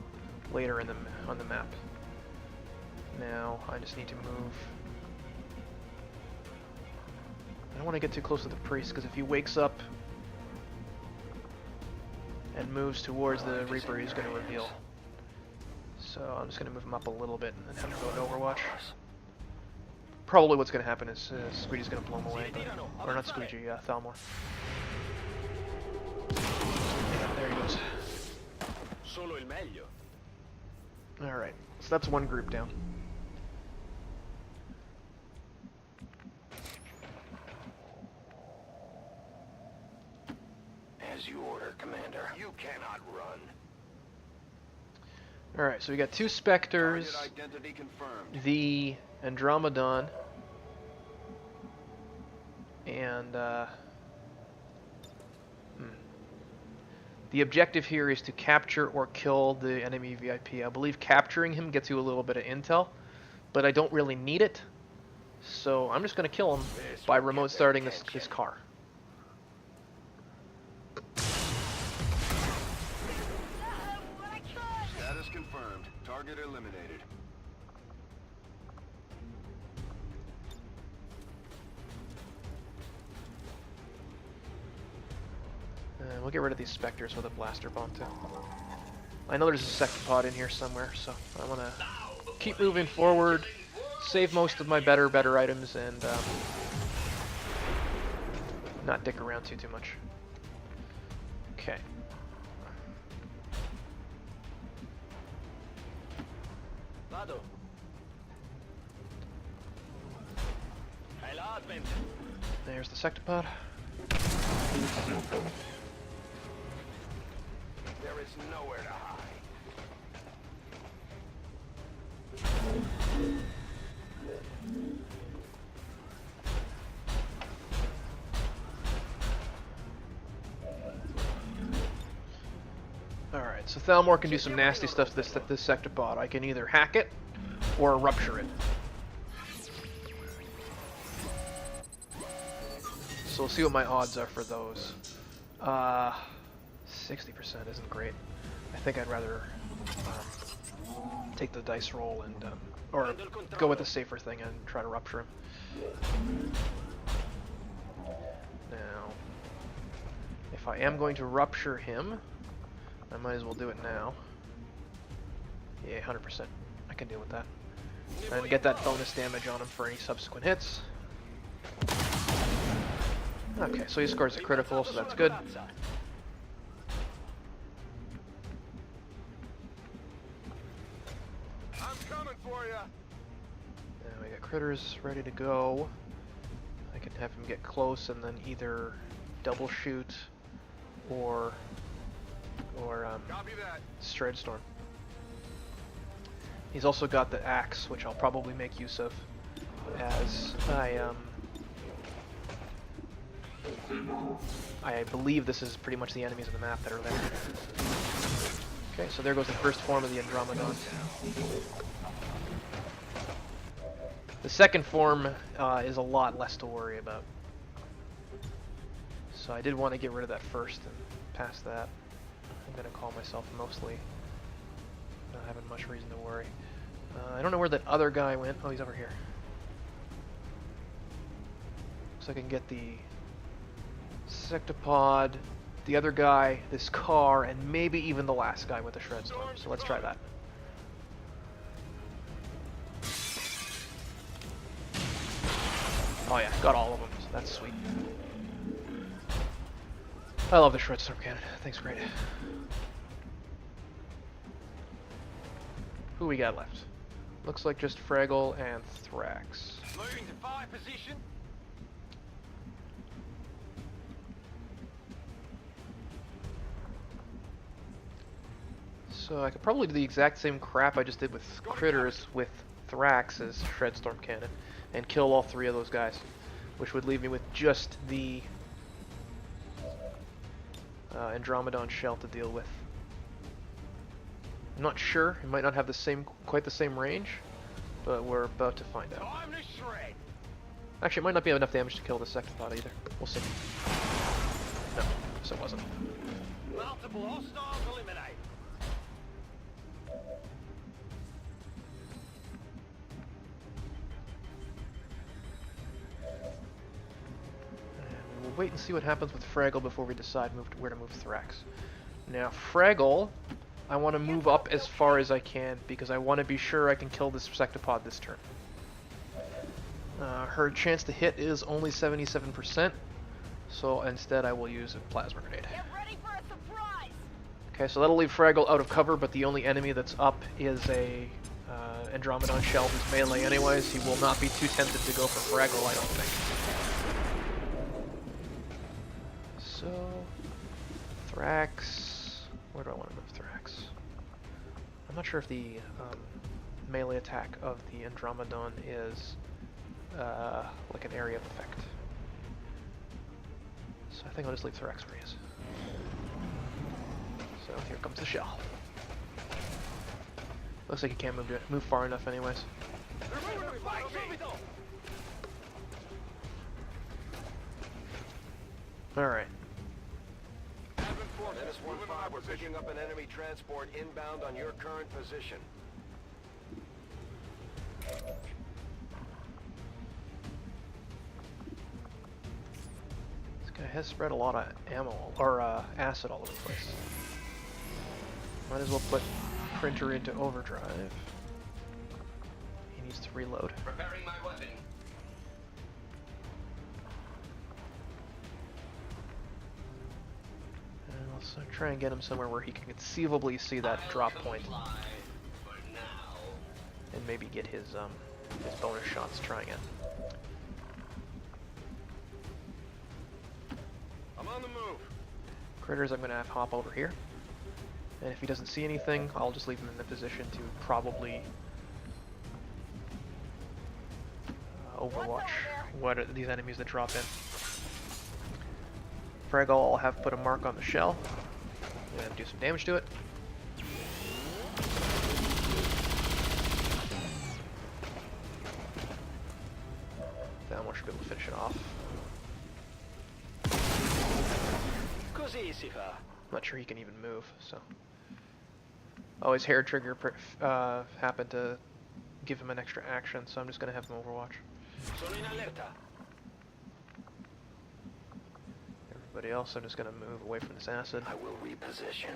A: later in on the map. Now I just need to move. I don't want to get too close to the priest because if he wakes up and moves towards the Reaper, he's going to reveal. So I'm just going to move him up a little bit and have him go into Overwatch. Probably what's going to happen is Squeegee's going to blow him away, but, or not Squeegee, Thalmor. Yeah, there he goes. Alright, so that's one group down.
E: As you order, Commander. You cannot run.
A: Alright, so we got two Spectres,
E: Target identity confirmed.
A: the Andromedon, and the objective here is to capture or kill the enemy VIP. I believe capturing him gets you a little bit of intel, but I don't really need it, so I'm just going to kill him by remote starting this car.
E: Status confirmed. Target eliminated.
A: We'll get rid of these Spectres with a blaster bomb too. I know there's a Sectopod in here somewhere, so I want to keep moving forward, save most of my better items, and not dick around too much. Okay. There's the Sectopod.
E: There is nowhere to hide.
A: Alright, so Thalmor can do some nasty stuff to this Sectopod. I can either hack it or rupture it. So we'll see what my odds are for those. 60% isn't great. I think I'd rather take the dice roll and or go with the safer thing and try to rupture him. Now, if I am going to rupture him, I might as well do it now. Yeah, 100%. I can deal with that. And get that bonus damage on him for any subsequent hits. Okay, so he scores a critical, so that's good.
E: I'm coming for you.
A: Now we got Critters ready to go. I can have him get close and then either double shoot or
E: Copy that.
A: Stride Storm. He's also got the axe, which I'll probably make use of as I believe this is pretty much the enemies of the map that are there. Okay, so there goes the first form of the Andromedon. The second form is a lot less to worry about. So I did want to get rid of that first, and past that, I'm going to call myself mostly not having much reason to worry. I don't know where that other guy went. Oh, he's over here. So I can get the sectopod, the other guy, this car, and maybe even the last guy with the shred storm. So let's try that. Oh yeah, got all of them. So that's sweet. I love the shred storm cannon. Thanks, great. Who we got left? Looks like just Fraggle and Thrax.
F: Moving to fire position.
A: So I could probably do the exact same crap I just did with Critters with Thrax's Shred Storm Cannon and kill all three of those guys, which would leave me with just the Andromedon shell to deal with. I'm not sure, it might not have quite the same range, but we're about to find out.
F: Time to shred.
A: Actually, it might not be enough damage to kill the sectopod either. We'll see. No, so it wasn't.
F: Multiple hostiles eliminated.
A: We'll wait and see what happens with Fraggle before we decide where to move Thrax. Now, Fraggle, I want to move up as far as I can because I want to be sure I can kill this sectopod this turn. Her chance to hit is only 77%, so instead I will use a plasma grenade.
D: Get ready for a surprise!
A: Okay, so that'll leave Fraggle out of cover, but the only enemy that's up is a Andromedon shell who's melee anyways. He will not be too tempted to go for Fraggle, I don't think. So, Thrax, where do I want to move Thrax? I'm not sure if the melee attack of the Andromedon is like an area of effect. So I think I'll just leave Thrax where he is. So here comes the shell. Looks like he can't move far enough anyways. Alright.
E: Menace 1-5, we're picking up an enemy transport inbound on your current position.
A: This guy has spread a lot of ammo, or acid all over the place. Might as well put Printer into overdrive. He needs to reload.
I: Preparing my weapon.
A: And let's try and get him somewhere where he can conceivably see that drop point. And maybe get his bonus shots trying it.
F: I'm on the move.
A: Critters I'm going to have hop over here. And if he doesn't see anything, I'll just leave him in the position to probably overwatch what are these enemies that drop in. Fraggle, I'll have put a mark on the shell and do some damage to it. Then we should be able to finish it off.
F: Così si fa.
A: I'm not sure he can even move, so. Oh, his hair trigger happened to give him an extra action, so I'm just going to have him overwatch.
F: Sono in allerta.
A: Everybody else, I'm just going to move away from this acid.
I: I will reposition.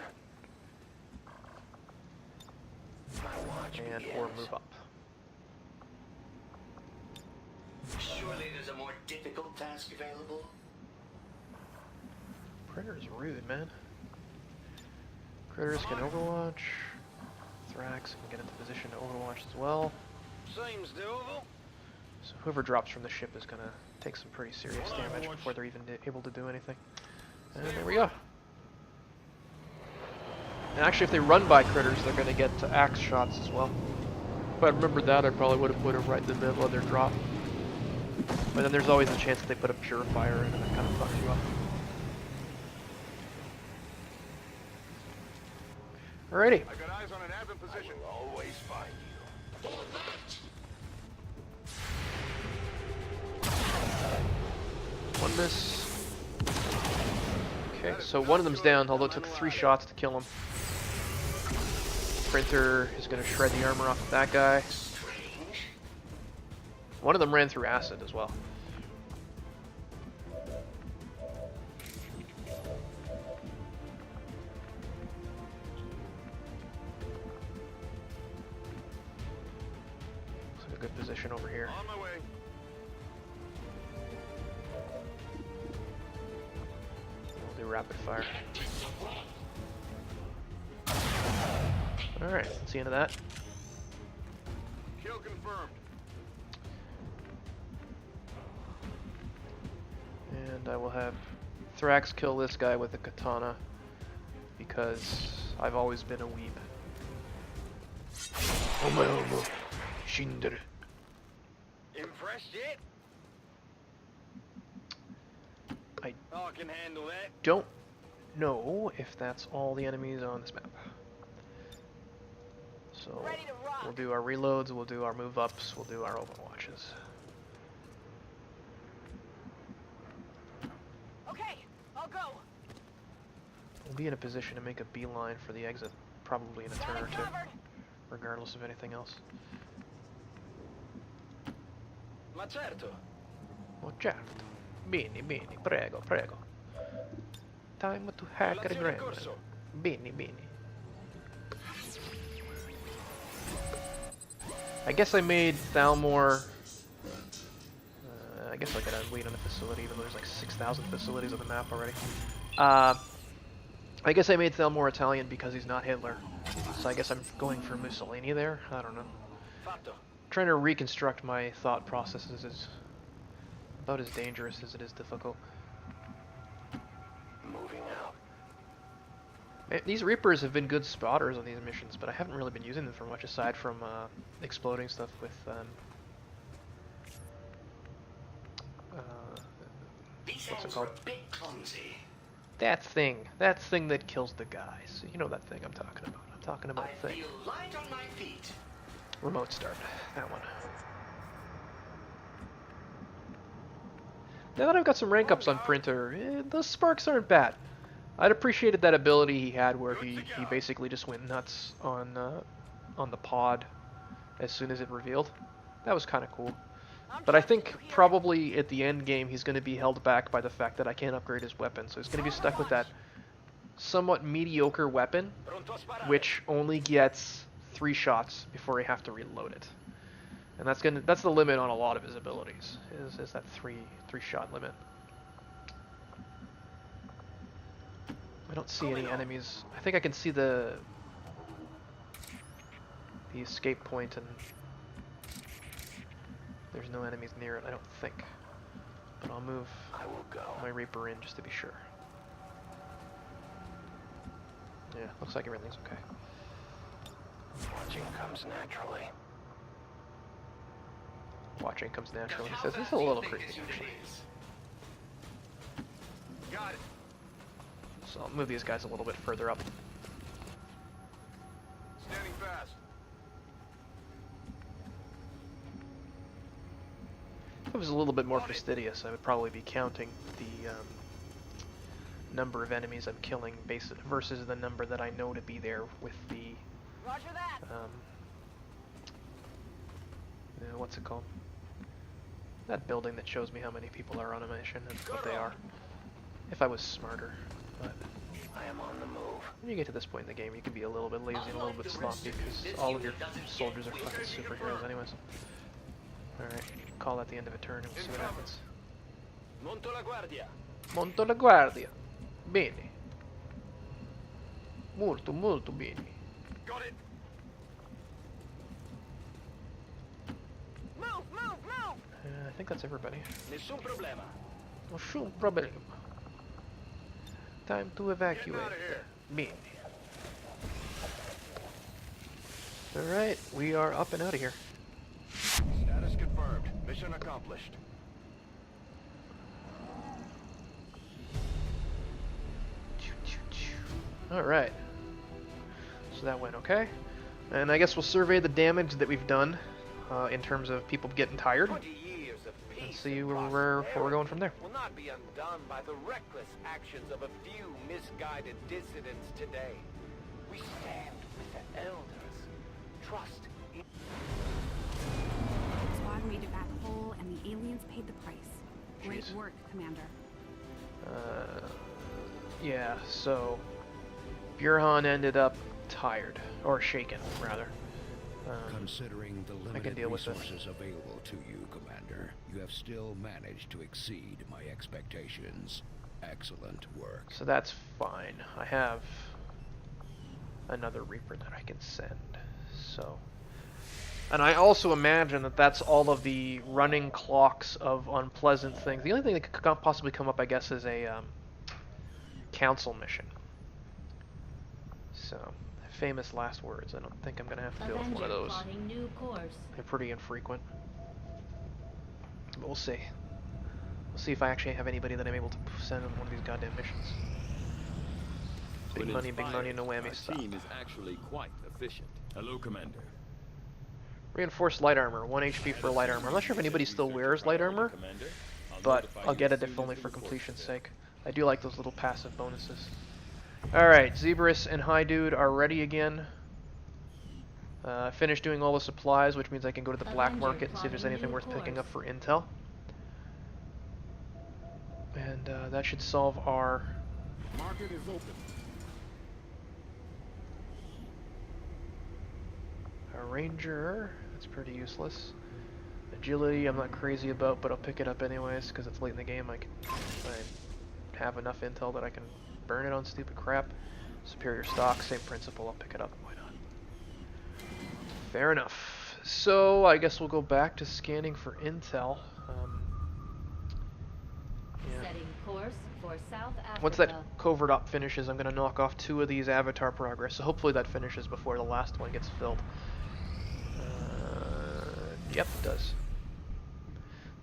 I: My watch
A: And
I: begins.
A: or move up.
I: Surely there's a more difficult task available?
A: Printer's rude, man. Critters can overwatch. Thrax can get into position to overwatch as well.
F: Seems doable.
A: So whoever drops from the ship is going to take some pretty serious damage before they're even able to do anything. And there we go. And actually, if they run by critters, they're going to get axe shots as well. If I remembered that, I probably would have put them right in the middle of their drop. But then there's always a chance that they put a purifier in and it kind of fucks you up. Alrighty.
F: I got eyes on an advent position.
E: I will always find you.
A: One miss. Okay, so one of them's down, although it took 3 shots to kill him. Printer is going to shred the armor off of that guy. One of them ran through acid as well. Looks like a good position over here.
F: On my way.
A: We'll do rapid fire. Alright, that's the end of that.
F: Kill confirmed.
A: And I will have Thrax kill this guy with a katana, because I've always been a weeb. Oh my god, Shinder.
F: Impressed yet?
A: I
F: can handle that.
A: don't know if that's all the enemies on this map. So
D: Ready to rock.
A: we'll do our reloads, we'll do our move ups, we'll do our overwatches.
D: Okay, I'll go.
A: We'll be in a position to make a beeline for the exit, probably in a turn or two,
D: Covered.
A: regardless of anything else.
F: Ma certo.
A: Oh certo. Bene, bene, prego, prego. Time to hack the
F: Relazione in
A: grammar.
F: corso.
A: Bene, bene. I guess I made Thalmor... I guess I gotta wait on a facility, even though there's like 6,000 facilities on the map already. I guess I made Thalmor Italian because he's not Hitler. So I guess I'm going for Mussolini there? I don't know.
F: Fatto.
A: Trying to reconstruct my thought processes is about as dangerous as it is difficult.
F: Moving out.
A: These Reapers have been good spotters on these missions, but I haven't really been using them for much aside from exploding stuff with
I: These
A: what's it
I: things
A: called?
I: are a bit clumsy.
A: That thing that kills the guys. You know that thing I'm talking about. I'm talking about
I: I
A: the thing.
I: feel light on my feet.
A: Remote start. That one. Now that I've got some rank ups on Printer, those sparks aren't bad. I'd appreciated that ability he had where he basically just went nuts on the pod as soon as it revealed. That was kind of cool. But I think probably at the end game he's going to be held back by the fact that I can't upgrade his weapon, so he's going to be stuck with that somewhat mediocre weapon, which only gets 3 shots before you have to reload it. And that's the limit on a lot of his abilities, is that 3 shot limit. I don't see any enemies. I think I can see the escape point, and there's no enemies near it, I don't think. But I'll move my Reaper in just to be sure. Yeah, looks like everything's okay.
F: Watching comes naturally.
A: Watching comes naturally. He says this is a little creepy, actually.
F: Got it.
A: So I'll move these guys a little bit further up.
F: Standing fast.
A: If it was a little bit more fastidious, I would probably be counting the number of enemies I'm killing versus the number that I know to be there with the
D: Roger that.
A: what's it called? That building that shows me how many people are on a mission and what they are. If I was smarter, but
F: I am on the move.
A: when you get to this point in the game, you can be a little bit lazy and a little bit sloppy because all of your soldiers are fucking superheroes anyways. Alright, call that the end of a turn and we'll see what happens.
F: Monto la guardia.
A: Monto la guardia. Bene. Molto, molto bene.
F: Got it.
D: Move, move, move.
A: I think that's everybody.
F: Nessun problema.
A: Nessun problema. Time to evacuate. Bene. Alright, we are up and out of here.
F: Status confirmed. Mission accomplished.
A: Alright. So that went okay. And I guess we'll survey the damage that we've done in terms of people getting tired
F: 20 years of
A: and see where we're going from there.
F: Will not be undone by the reckless actions of a few misguided dissidents today. We stand with the elders. Trust in...
G: Squad made it back whole, and the aliens paid the price. Great
A: Jeez.
G: work, Commander.
A: Yeah, so Burhan ended up tired, or shaken, rather.
B: Considering the
A: I can
B: limited
A: deal with this.
B: resources available to you, Commander, you have still managed to exceed my expectations. Excellent work.
A: So that's fine. I have another Reaper that I can send. So, and I also imagine that that's all of the running clocks of unpleasant things. The only thing that could possibly come up, I guess, is a council mission. So, famous last words. I don't think I'm gonna have to deal with one of those.
C: Plotting new course.
A: They're pretty infrequent. But we'll see. We'll see if I actually have anybody that I'm able to send on one of these goddamn missions. Big money, no whammy stuff.
J: Our team is actually quite efficient. Hello, Commander.
A: Reinforced light armor, 1 HP for light armor. I'm not sure if anybody still wears light armor, but I'll get it if only for completion's sake. I do like those little passive bonuses. Alright, Zebras and High Dude are ready again. Finished doing all the supplies, which means I can go to the black market and see if there's anything worth picking up for intel. And that should solve our...
H: Market is open.
A: Our Ranger, that's pretty useless. Agility, I'm not crazy about, but I'll pick it up anyways, because it's late in the game. I have enough intel that I can burn it on stupid crap. Superior stock, same principle, I'll pick it up, why not? Fair enough. So, I guess we'll go back to scanning for intel. Yeah.
C: Setting course for South Africa.
A: Once that covert op finishes, I'm going to knock off 2 of these avatar progress, so hopefully that finishes before the last one gets filled. Yep, it does.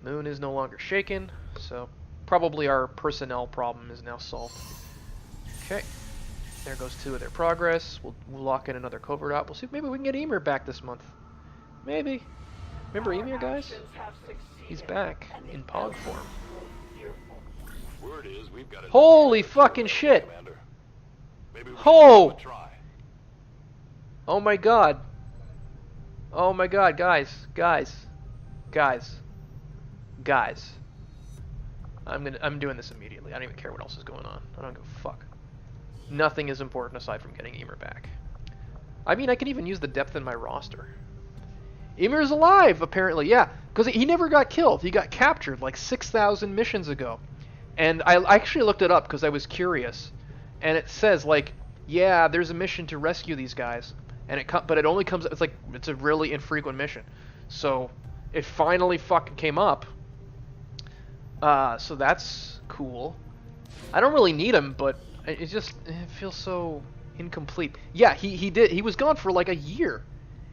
A: Moon is no longer shaken, so probably our personnel problem is now solved. Okay, there goes 2 of their progress. We'll lock in another covert op. We'll see if maybe we can get Emir back this month. Maybe. Remember Emir, guys? He's back in Pog form.
J: Word is we've got
A: Holy fucking shit! Oh! Oh my god. Oh my god, guys. I'm doing this immediately. I don't even care what else is going on. I don't give a fuck. Nothing is important aside from getting Emir back. I mean, I can even use the depth in my roster. Emir's alive, apparently, yeah. Because he never got killed. He got captured like 6,000 missions ago. And I actually looked it up because I was curious. And it says, like, yeah, there's a mission to rescue these guys. And but it only comes, it's a really infrequent mission. So, it finally fucking came up. So that's cool. I don't really need him, but it feels so incomplete. Yeah, he was gone for like a year.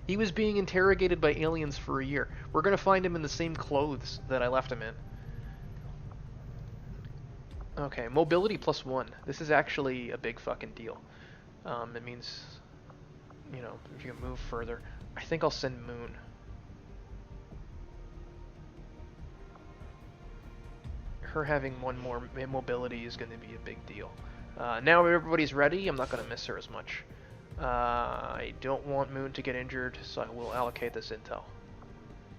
A: He was being interrogated by aliens for a year. We're gonna find him in the same clothes that I left him in. Okay, mobility +1. This is actually a big fucking deal. It means, you know, if you can move further. I think I'll send Moon. Her having 1 more mobility is going to be a big deal. Now everybody's ready, I'm not going to miss her as much. I don't want Moon to get injured, so I will allocate this intel.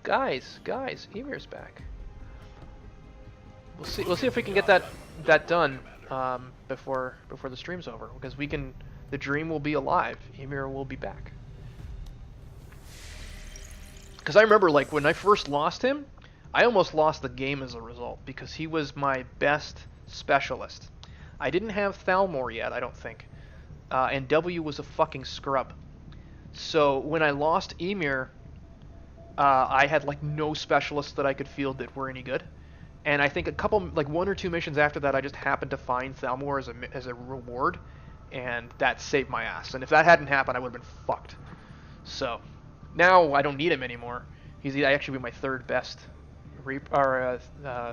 A: Guys, Emir's back. We'll see if we can get that done before the stream's over, because the dream will be alive. Emir will be back. Because I remember, like, when I first lost him, I almost lost the game as a result, because he was my best specialist. I didn't have Thalmor yet, I don't think. And W was a fucking scrub. So when I lost Emir, I had like no specialists that I could field that were any good. And I think a couple, like 1 or 2 missions after that, I just happened to find Thalmor as a reward, and that saved my ass. And if that hadn't happened, I would have been fucked. So now I don't need him anymore. He's actually be my 3rd best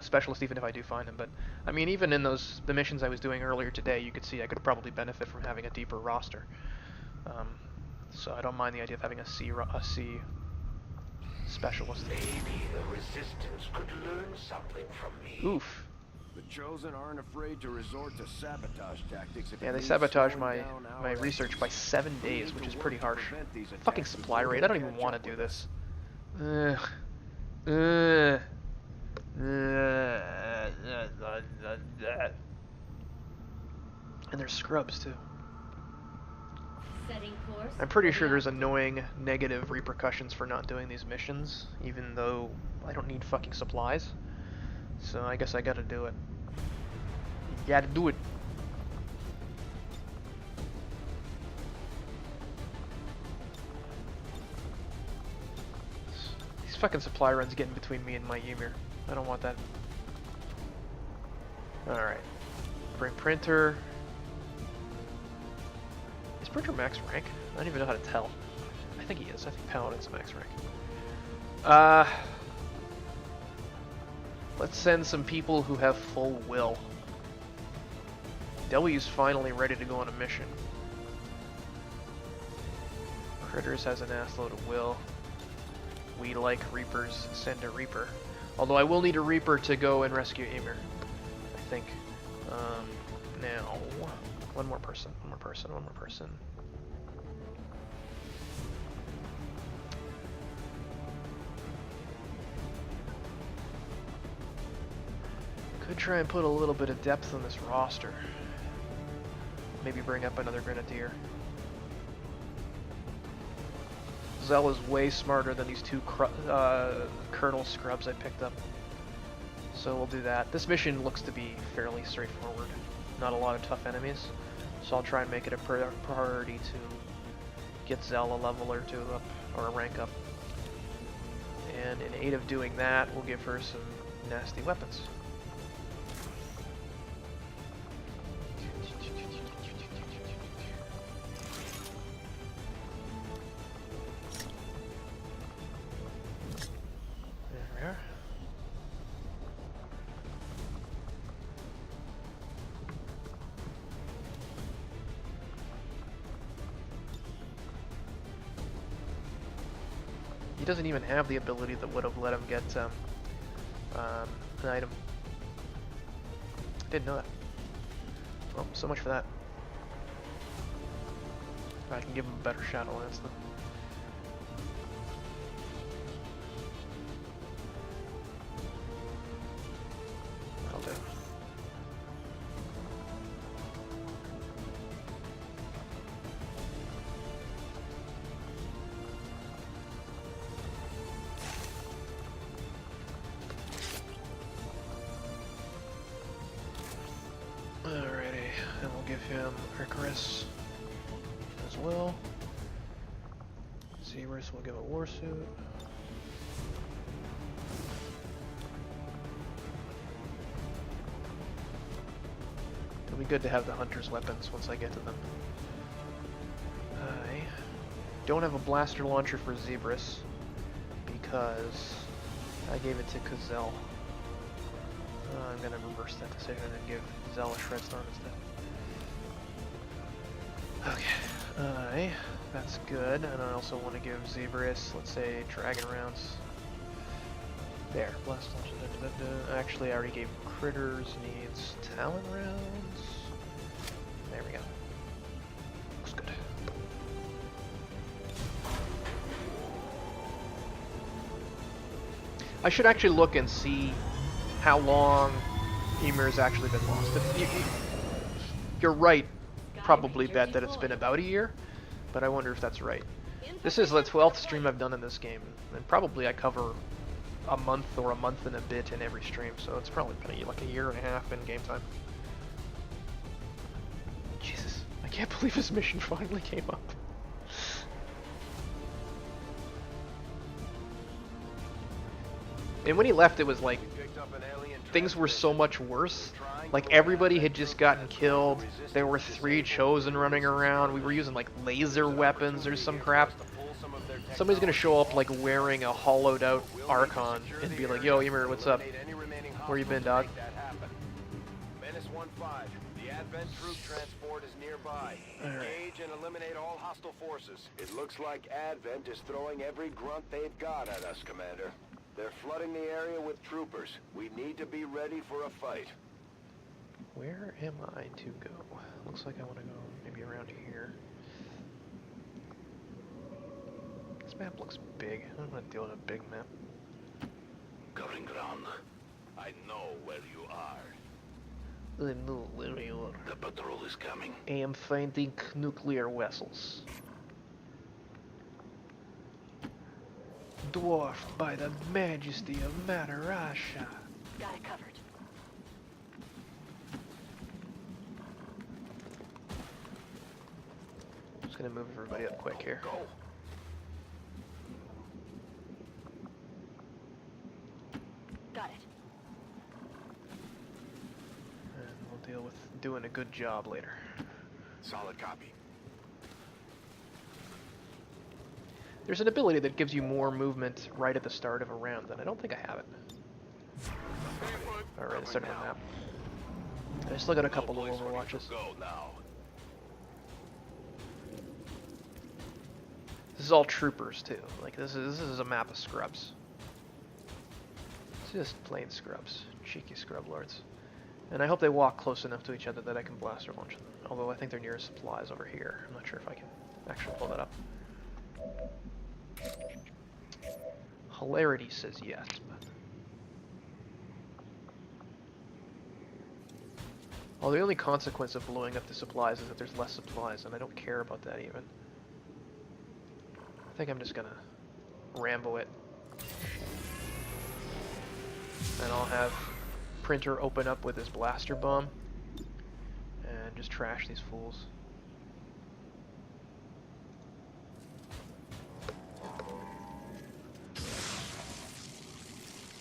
A: specialist, even if I do find him. But I mean, even in the missions I was doing earlier today, you could see I could probably benefit from having a deeper roster. So I don't mind the idea of having a C specialist.
I: Maybe the Resistance could learn something from me.
A: Oof.
H: The Chosen aren't afraid to resort to sabotage tactics. If
A: Yeah,
H: it
A: they
H: means
A: sabotaged
H: slowing
A: my
H: down our
A: research by
H: efforts.
A: 7
H: We
A: days,
H: need
A: which
H: to
A: is
H: work
A: pretty
H: to
A: harsh.
H: prevent these
A: Fucking
H: attacks
A: supply
H: before
A: rate.
H: they
A: I don't even
H: catch
A: want
H: up
A: to do
H: with
A: this.
H: us.
A: And there's scrubs too.
C: Setting course.
A: I'm pretty
C: for
A: sure
C: the
A: there's
C: Arctic.
A: annoying negative repercussions for not doing these missions, even though I don't need fucking supplies. So I guess I gotta do it. You gotta do it. These fucking supply runs getting between me and my Ymir. I don't want that. Alright. Bring printer. Is printer max rank? I don't even know how to tell. I think he is. I think Paladin's max rank. Let's send some people who have full will. W's finally ready to go on a mission. Critters has an assload of will. We like Reapers. Send a Reaper. Although I will need a Reaper to go and rescue Ymir. I think. Now, one more person. Could try and put a little bit of depth on this roster. Maybe bring up another Grenadier. Zell is way smarter than these two Colonel Scrubs I picked up. So we'll do that. This mission looks to be fairly straightforward. Not a lot of tough enemies. So I'll try and make it a priority to get Zell a level or two up, or a rank up. And in aid of doing that, we'll give her some nasty weapons. There we are. He doesn't even have the ability that would have let him get an item. Didn't know that. Well, so much for that. I can give him a better Shadow Lance then. That'll do. Alrighty, and we'll give him Icarus as well. Zebras will give a Warsuit. It'll be good to have the Hunter's weapons once I get to them. I don't have a blaster launcher for Zebras because I gave it to Kazel. I'm gonna reverse that decision and give Zell a Shredstorm instead. Okay, that's good. And I also want to give Zebras, let's say, Dragon Rounds. There, Blast Launch. Actually, I already gave Critters, needs Talon Rounds. There we go. Looks good. I should actually look and see how long Ymir has actually been lost. You're right, probably bet that it's been about a year, but I wonder if that's right. This is the 12th stream I've done in this game, and probably I cover a month or a month and a bit in every stream, so it's probably been like a year and a half in game time. Jesus, I can't believe this mission finally came up. And when he left, it was like, things were so much worse. Like, everybody had just gotten killed. There were 3 Chosen running around. We were using, like, laser weapons or some crap. Somebody's gonna show up, like, wearing a hollowed out Archon and be like, yo, Ymir, what's up? Where you been, dog?
E: Advent troop transport is nearby. Engage and eliminate all hostile forces. It looks like Advent is throwing every grunt they've got at us, Commander. They're flooding the area with troopers. We need to be ready for a fight.
A: Where am I to go? Looks like I want to go maybe around here. This map looks big. I don't want to deal with a big map.
I: Covering ground. I know where you are.
A: I know where you are.
I: The patrol is coming.
A: I am finding nuclear vessels. Dwarfed by the majesty of Madarasha.
C: Got it covered.
A: Just gonna move everybody up quick here.
E: Go.
C: Got it.
A: And we'll deal with doing a good job later.
E: Solid copy.
A: There's an ability that gives you more movement right at the start of a round, and I don't think I have it. Alright, the start of the map. I still got a couple of overwatches.
I: Go now.
A: This is all troopers too. Like this is a map of scrubs. It's just plain scrubs, cheeky scrub lords. And I hope they walk close enough to each other that I can blaster launch them. Although I think their nearest supply is over here. I'm not sure if I can actually pull that up. Hilarity says yes, but... Well, the only consequence of blowing up the supplies is that there's less supplies, and I don't care about that even. I think I'm just gonna Rambo it. And I'll have Printer open up with his blaster bomb and just trash these fools.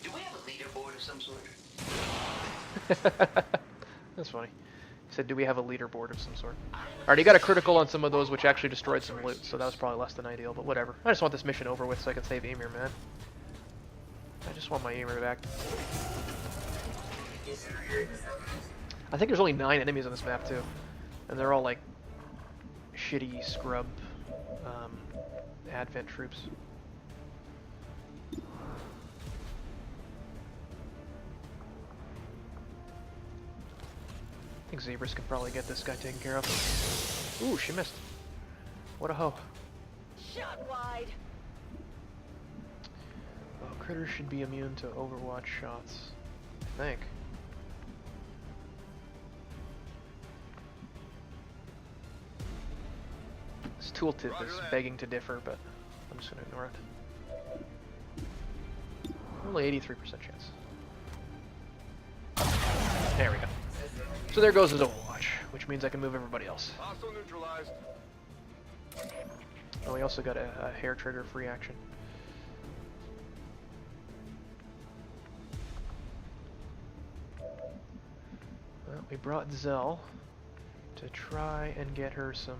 I: Do we have a leaderboard of some sort?
A: That's funny. He said, do we have a leaderboard of some sort? Alright, he got a critical on some of those, which actually destroyed some loot, so that was probably less than ideal, but whatever. I just want this mission over with so I can save Emir, man. I just want my Emir back. I think there's only 9 enemies on this map, too. And they're all, like, shitty scrub Advent troops. I think Zebras could probably get this guy taken care of. Ooh, she missed. What a hoe.
C: Shot wide.
A: Well, critters should be immune to Overwatch shots, I think. This tooltip is begging to differ, but I'm just going to ignore it. Only 83% chance. There we go. So there goes his Overwatch, which means I can move everybody else.
E: Hostile neutralized.
A: Oh, we also got a hair trigger free action. Well, we brought Zell to try and get her some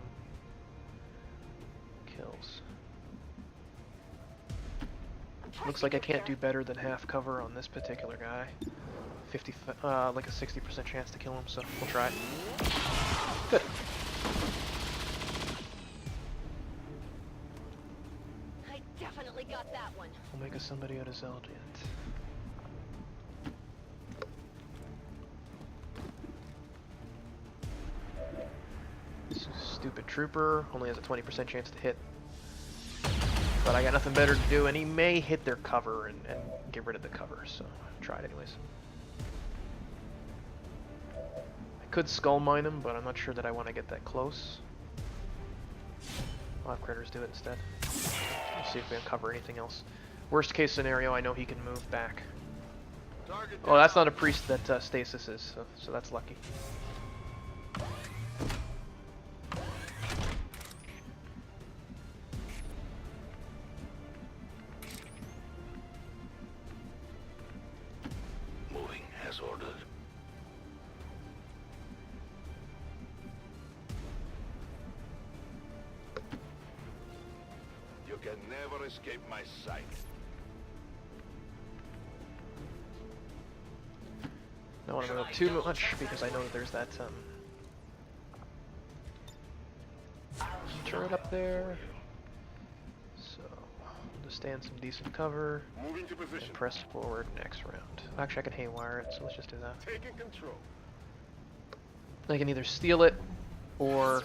A: kills. Looks like I can't do better than half cover on this particular guy. Like a 60% chance to kill him, so we'll try it. Good.
C: I definitely got that one.
A: We'll make a somebody out of Zeldant. This stupid trooper only has a 20% chance to hit. But I got nothing better to do, and he may hit their cover and get rid of the cover, so try it anyways. I could skull mine him, but I'm not sure that I want to get that close. I'll have critters do it instead. Let's see if we uncover anything else. Worst case scenario, I know he can move back. Oh, that's not a priest that Stasis is, so that's lucky.
I: Moving as ordered.
E: You can never escape my sight.
A: Don't want to move too much because I know that there's that turret up there. So, just stay in some decent cover.
E: Moving to position.
A: And press forward next round. Actually, I can haywire it, so let's just do that.
E: Taking control.
A: I can either steal it or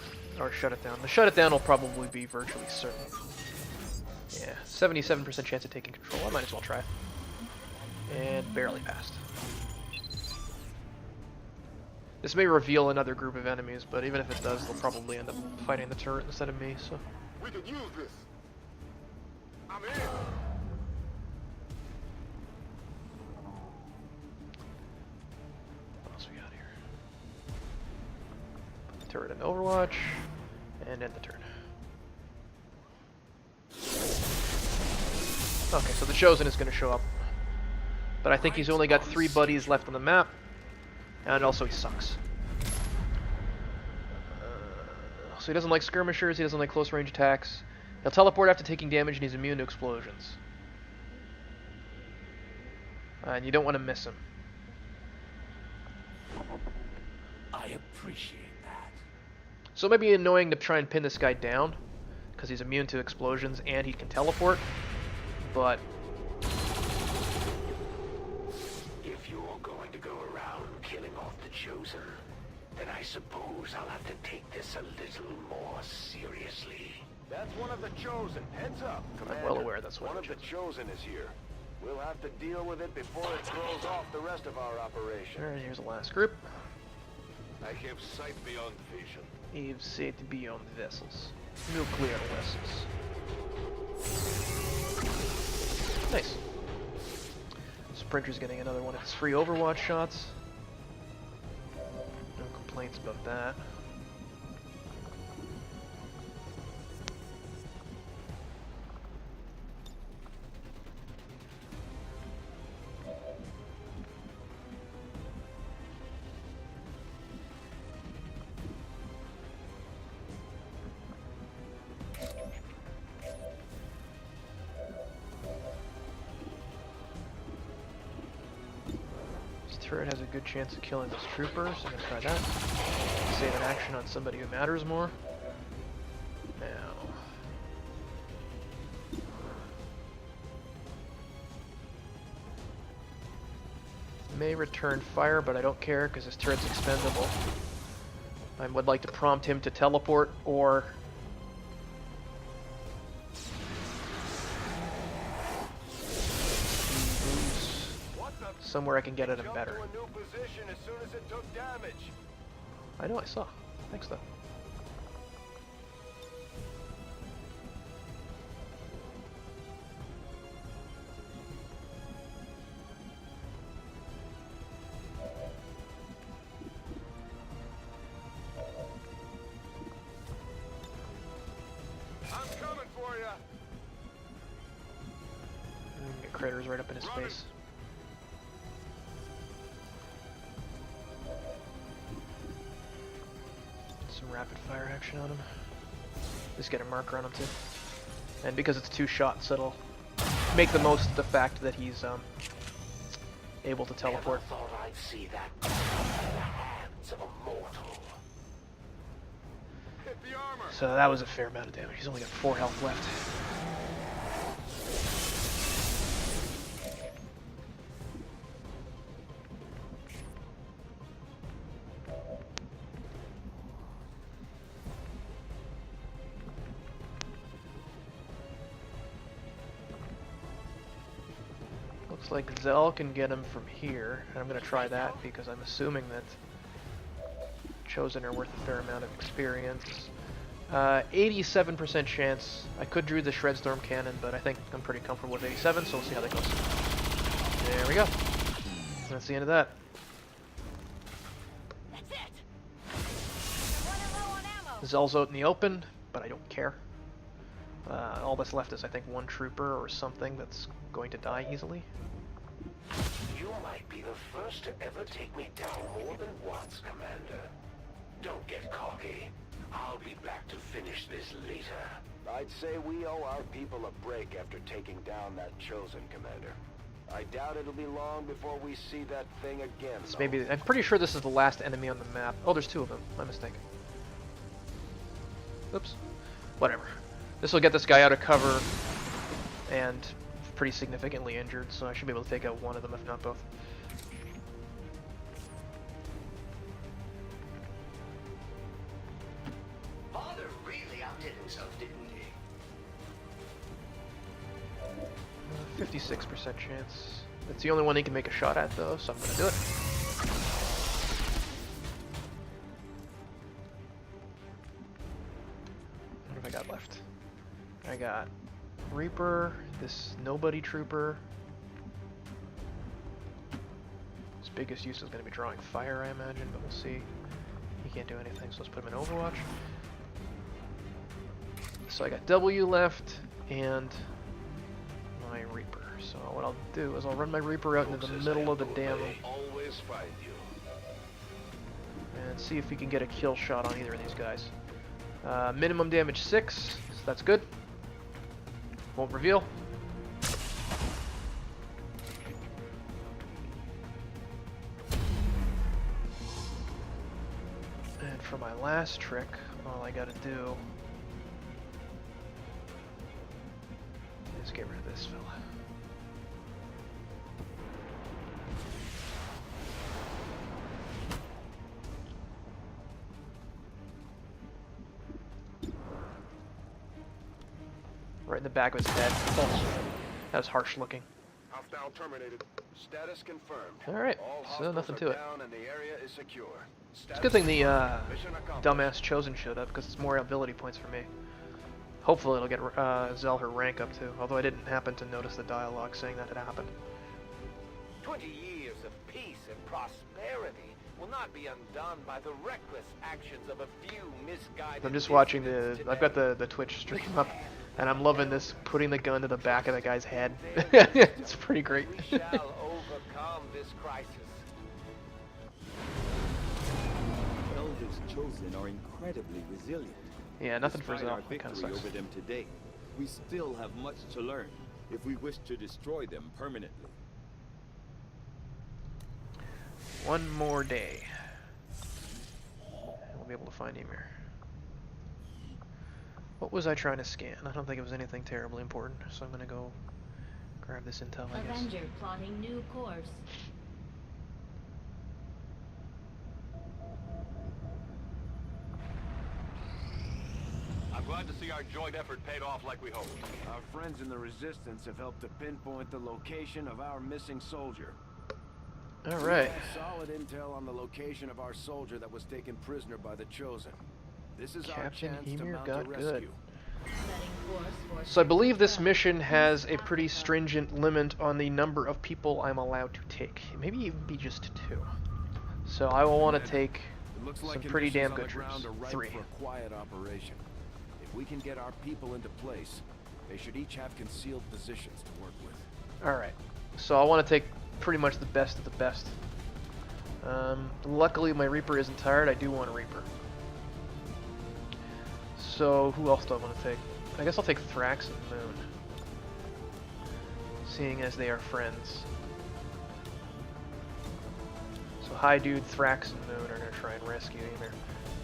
A: shut it down. The shut it down will probably be virtually certain. Yeah, 77% chance of taking control. I might as well try it. And barely passed. This may reveal another group of enemies, but even if it does, they'll probably end up fighting the turret instead of me, so...
E: We could use this. I'm in.
A: What else we got here? Put the turret in Overwatch, and end the turn. Okay, so the Chosen is going to show up. But I think he's only got 3 buddies left on the map. And also he sucks. So he doesn't like skirmishers, he doesn't like close range attacks. He'll teleport after taking damage and he's immune to explosions. And you don't want to miss him.
I: I appreciate that.
A: So it might be annoying to try and pin this guy down, because he's immune to explosions and he can teleport. But
I: If you're going to go around killing off the Chosen, then I suppose I'll have to take this a little more seriously.
E: That's one of the Chosen. Heads up, Commander.
A: well aware that's
E: one of the Chosen is here. We'll have to deal with it before it throws off the rest of our operation.
A: alright, here's the last group.
E: I have sight beyond vision.
A: You've set beyond vessels. Nuclear vessels. Nice. Sprinter's getting another one of his free Overwatch shots. No complaints about that. Turret has a good chance of killing this trooper, so I'm gonna try that. Save an action on somebody who matters more. Now. May return fire, but I don't care because this turret's expendable. I would like to prompt him to teleport or somewhere I can get at him better.
E: Jump to a new position as soon as it took damage.
A: I know, I saw. Thanks, though.
E: I'm coming for you.
A: Get critters right up in his face. Some rapid fire action on him. Just get a marker on him too. And because it's 2 shots, it'll make the most of the fact that he's able to teleport.
I: Never thought I'd see that in the hands of a mortal.
E: Hit the armor.
A: So that was a fair amount of damage. He's only got 4 health left. Looks like Zell can get him from here, and I'm going to try that because I'm assuming that Chosen are worth a fair amount of experience. 87% chance. I could do the Shredstorm Cannon, but I think I'm pretty comfortable with 87, so we'll see how that goes. There we go. That's the end of that.
C: That's it. I'm running low on ammo.
A: Zell's out in the open, but I don't care. All that's left is, I think, 1 trooper or something that's going to die easily.
I: You might be the first to ever take me down more than once, Commander. Don't get cocky. I'll be back to finish this later.
E: I'd say we owe our people a break after taking down that Chosen, Commander. I doubt it'll be long before we see that thing again.
A: So maybe I'm pretty sure this is the last enemy on the map. Oh, there's 2 of them. My mistake. Oops. Whatever. This will get this guy out of cover and pretty significantly injured, so I should be able to take out one of them, if not both.
I: Father really outdid himself, didn't he?
A: 56% chance. It's the only one he can make a shot at, though, so I'm gonna do it. What have I got left? I got Reaper, this Nobody Trooper. His biggest use is going to be drawing fire, I imagine, but we'll see. He can't do anything, so let's put him in Overwatch. So I got W left, and my Reaper. So what I'll do is I'll run my Reaper out into the middle of the damn...
I: Always find you.
A: and see if we can get a kill shot on either of these guys. Minimum damage 6, so that's good. Won't reveal. And for my last trick, all I gotta do is get rid of this fella. Right in the back of his head. Oh, that was harsh looking.
E: Hostile terminated. Status confirmed.
A: Alright,
E: All
A: so
E: hostiles
A: nothing
E: are
A: to it.
E: down and the area is secure.
A: It's a good thing the
E: Mission accomplished.
A: dumbass Chosen showed up, because it's more ability points for me. Hopefully it'll get Zell her rank up too, although I didn't happen to notice the dialogue saying that had happened.
F: 20 years of peace and prosperity will not be undone by the reckless actions of a few misguided...
A: I'm just watching the...
F: dissidents
A: I've got
F: today.
A: the Twitch stream up, and I'm loving this, putting the gun to the back of the guy's head. It's pretty great.
F: We shall overcome this crisis.
J: Elders chosen are incredibly resilient.
A: Yeah, nothing for
J: Despite
A: Zell.
J: our
A: That kind of
J: victory
A: sucks.
J: over them today, we still have much to learn if we wish to destroy them permanently.
A: One more day. And we'll be able to find Ymir. What was I trying to scan? I don't think it was anything terribly important, so I'm gonna go grab this intel, I guess.
C: Avenger plotting new course.
J: I'm glad to see our joint effort paid off like we hoped.
H: Our friends in the Resistance have helped to pinpoint the location of our missing soldier.
A: Alright.
H: We have solid intel on the location of our soldier that was taken prisoner by the Chosen. This is our
A: Captain
H: chance to
A: Ymir
H: mount
A: got
H: a
A: good.
H: rescue.
C: Setting course for
A: So I believe this mission has a pretty stringent limit on the number of people I'm allowed to take. Maybe even be just 2. So I will want to take
H: It looks
A: some
H: like
A: pretty damn
H: conditions
A: good
H: on the
A: troops.
H: ground are
A: 3.
H: ripe for a quiet operation. If we can get our people into place, they should each have concealed positions to work with.
A: Alright. So I want to take pretty much the best of the best. Luckily my Reaper isn't tired. I do want a Reaper. So who else do I want to take? I guess I'll take Thrax and Moon, seeing as they are friends. So High Dude, Thrax, and Moon are going to try and rescue Ymir.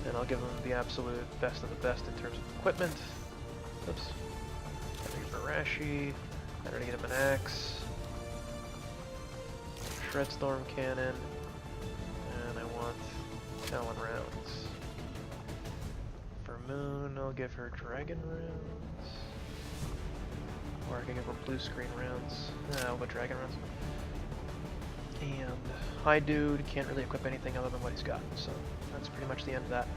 A: And I'll give them the absolute best of the best in terms of equipment. Oops. Gotta get Barashi. Gotta get him an axe. Shredstorm cannon. And I want Talon rounds. For Moon, I'll give her Dragon rounds. Or I can give her blue screen rounds. I'll go Dragon rounds. And High Dude can't really equip anything other than what he's got, so that's pretty much the end of that.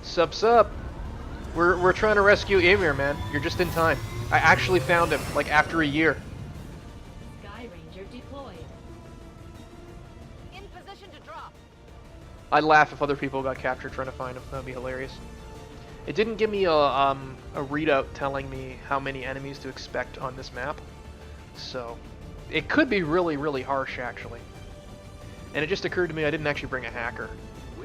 A: Sup. We're trying to rescue Ymir, man. You're just in time. I actually found him, like after a year.
C: Sky Ranger deployed.
D: In position to drop.
A: I'd laugh if other people got captured trying to find him. That'd be hilarious. It didn't give me a readout telling me how many enemies to expect on this map, so it could be really, really harsh actually. And it just occurred to me I didn't actually bring a hacker.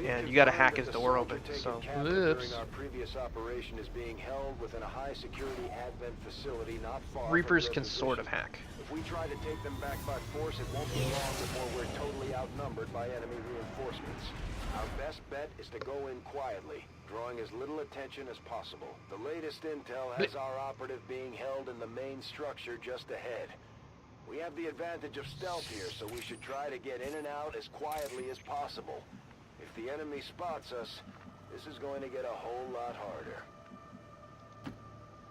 A: And you gotta hack
E: confirmed
A: his
E: that the
A: door
E: soldier
A: open,
E: taken
A: so
E: captive
A: whoops.
E: during our previous operation is being held within a high-security Advent facility not far
A: Reapers
E: from
A: can
E: your
A: sort of
E: position.
A: hack.
E: If we try to take them back by force, it won't be long before we're totally outnumbered by enemy reinforcements. Our best bet is to go in quietly, drawing as little attention as possible. The latest intel has our operative being held in the main structure just ahead. We have the advantage of stealth here, so we should try to get in and out as quietly as possible. If the enemy spots us, this is going to get a whole lot harder.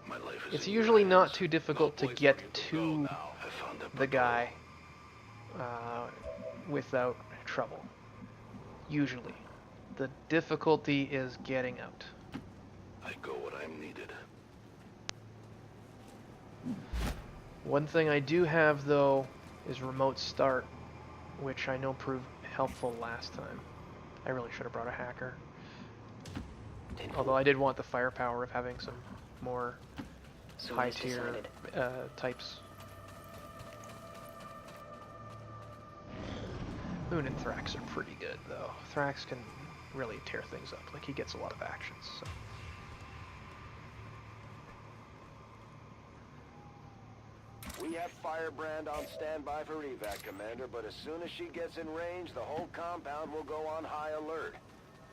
I: My life is
A: It's
I: in your
A: usually not
I: hands.
A: too difficult to get to
I: I found a
A: the guy without trouble. Usually. The difficulty is getting out.
I: I go when I'm needed.
A: One thing I do have, though, is remote start, which I know proved helpful last time. I really should have brought a hacker. Although I did want the firepower of having some more high-tier types. Moon and Thrax are pretty good, though. Thrax can really tear things up. Like, he gets a lot of actions, so.
E: We have Firebrand on standby for evac, Commander, but as soon as she gets in range, the whole compound will go on high alert.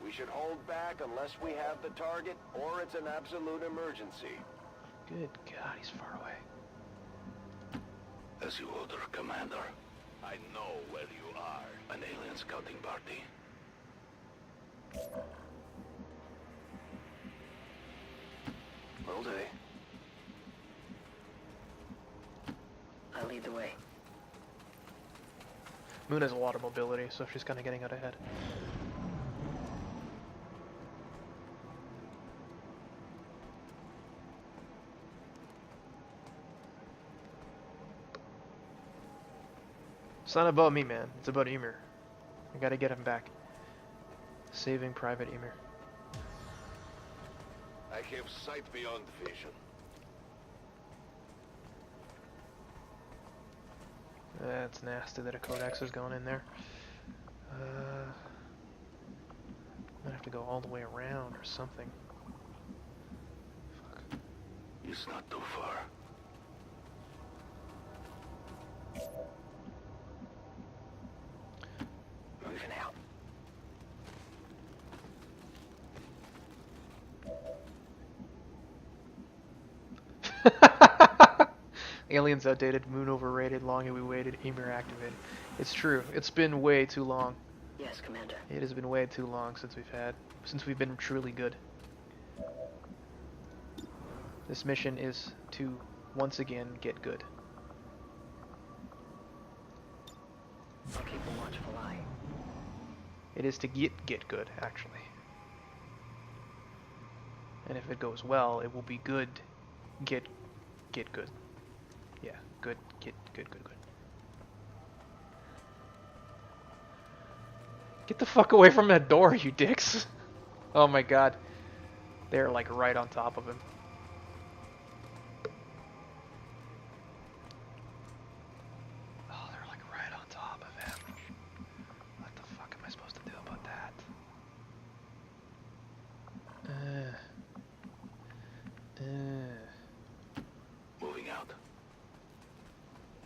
E: We should hold back unless we have the target, or it's an absolute emergency.
A: Good God, he's far away.
I: As you order, Commander. I know where you are. An alien scouting party.
E: All day.
K: I'll lead the way.
A: Moon has a lot of mobility, so she's kind of getting out ahead. It's not about me, man. It's about Emir. I gotta get him back. Saving Private Emir.
I: I have sight beyond vision.
A: That's nasty that a codex is going in there. Might have to go all the way around or something. Fuck.
I: It's not too far.
K: Moving out.
A: Aliens outdated, Moon overrated, long have we waited, Emir activated. It's true. It's been way too long.
K: Yes, Commander.
A: It has been way too long since we've been truly good. This mission is to once again get good.
K: I'll keep a watchful eye.
A: It is to get good, actually. And if it goes well, it will be good. Get good. Yeah, good. Get good. Get the fuck away from that door, you dicks! Oh my god, they're like right on top of him. Oh, they're like right on top of him. What the fuck am I supposed to do about that?
I: Moving out.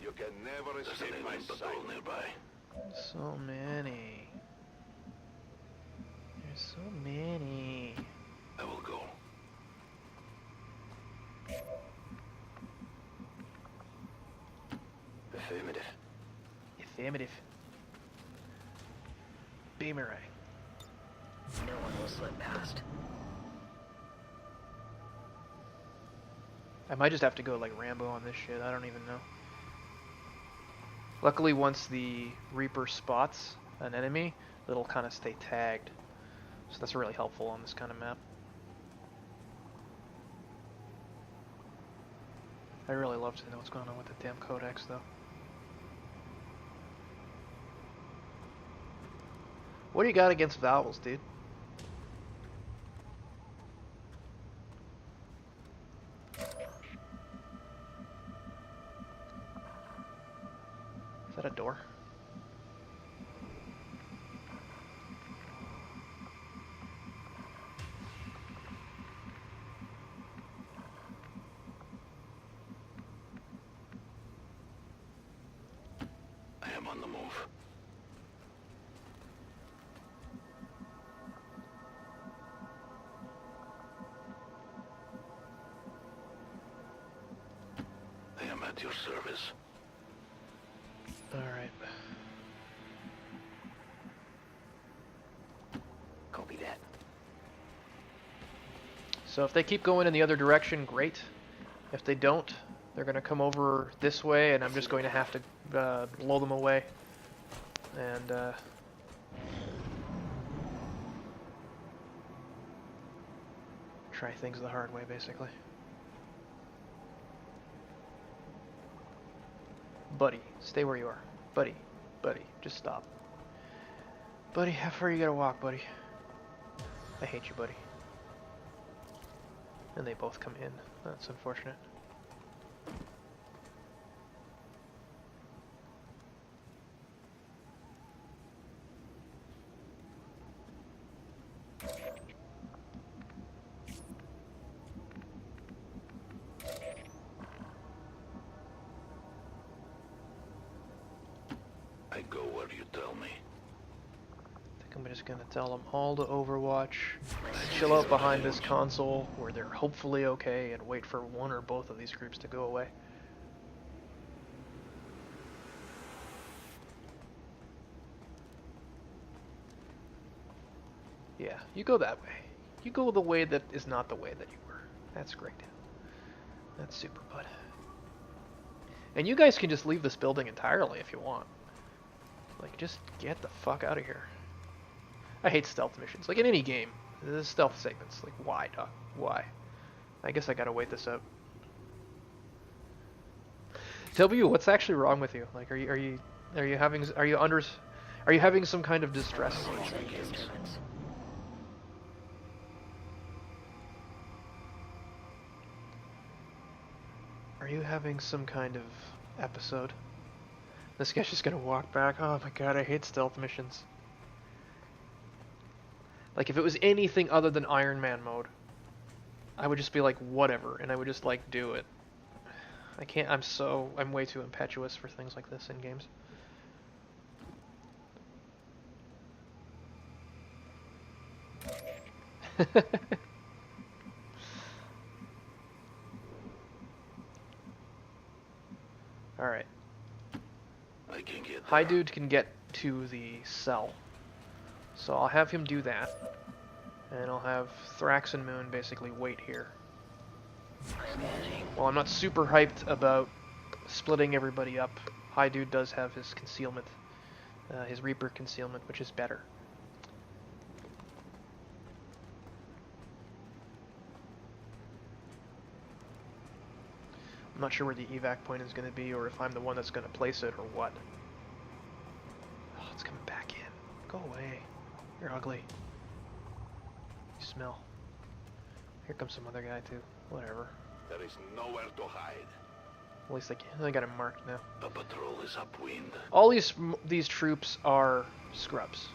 E: You can never
I: There's an
E: escape my
I: alien
E: sight.
I: patrol nearby.
A: So many. There's so many.
I: I will go.
E: Affirmative.
A: Affirmative. Beamerang.
K: No one will slip past.
A: I might just have to go like Rambo on this shit. I don't even know. Luckily, once the Reaper spots an enemy, it'll kind of stay tagged. So that's really helpful on this kind of map. I really love to know what's going on with the damn codex, though. What do you got against vowels, dude? Is that a door?
I: on the move. I am at your service.
A: Alright.
K: Copy that.
A: So if they keep going in the other direction, great. If they don't, they're going to come over this way, and I'm just going to have to blow them away. And try things the hard way, basically. Buddy, stay where you are. Buddy, just stop. Buddy, how far you gotta walk, buddy? I hate you, buddy. And they both come in. That's unfortunate.
I: I go where you tell me.
A: I think I'm just gonna tell them all to Overwatch, chill out behind this console where they're hopefully okay, and wait for one or both of these groups to go away. Yeah, you go that way. You go the way that is not the way that you were. That's great. That's super, bud. And you guys can just leave this building entirely if you want. Like, just get the fuck out of here. I hate stealth missions. Like, in any game, there's stealth segments. Like, why, Doc? Why? I guess I gotta wait this out. W, what's actually wrong with you? Like, are you having some kind of distress? Are you having some kind of episode? This guy's just gonna walk back. Oh my god, I hate stealth missions. Like, if it was anything other than Iron Man mode, I would just be like, whatever, and I would just, like, do it. I can't, I'm way too impetuous for things like this in games. Alright.
I: I can get
A: High Dude can get to the cell. So I'll have him do that. And I'll have Thrax and Moon basically wait here. Well, I'm not super hyped about splitting everybody up. High Dude does have his concealment. His Reaper concealment, which is better. I'm not sure where the evac point is going to be, or if I'm the one that's going to place it, or what. Oh, it's coming back in. Go away. You're ugly. You smell. Here comes some other guy, too. Whatever.
I: There is nowhere to hide.
A: At least I got him marked now.
I: The patrol is upwind.
A: All these troops are scrubs.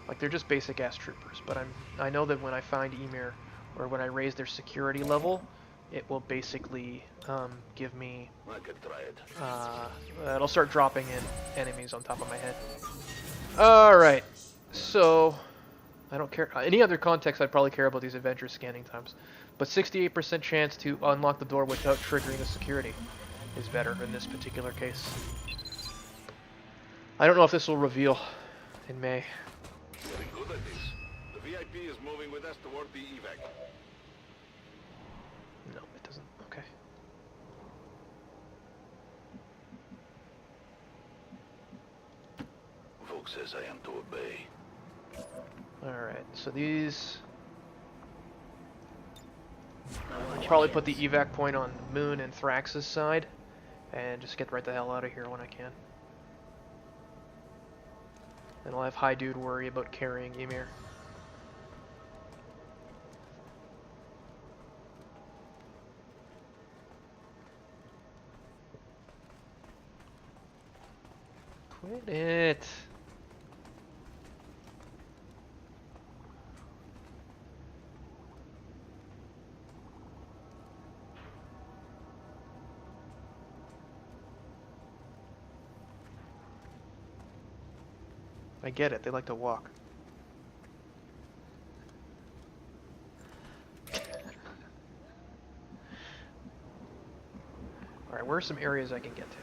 A: Like, they're just basic-ass troopers. But I know that when I find Emir, or when I raise their security level, it will basically give me...
I: I could try it.
A: It'll start dropping in enemies on top of my head. Alright, so... I don't care... any other context, I'd probably care about these Avengers scanning times. But 68% chance to unlock the door without triggering the security is better in this particular case. I don't know if this will reveal in May.
I: Very good at this. The VIP is moving with us toward the evac.
A: No, it doesn't. Okay.
I: Volk says I am to obey.
A: Alright, so these... I'll probably put the evac point on Moon and Thrax's side, and just get right the hell out of here when I can. And I'll have High Dude worry about carrying Emir. Quit it! I get it, they like to walk. Alright, where are some areas I can get to?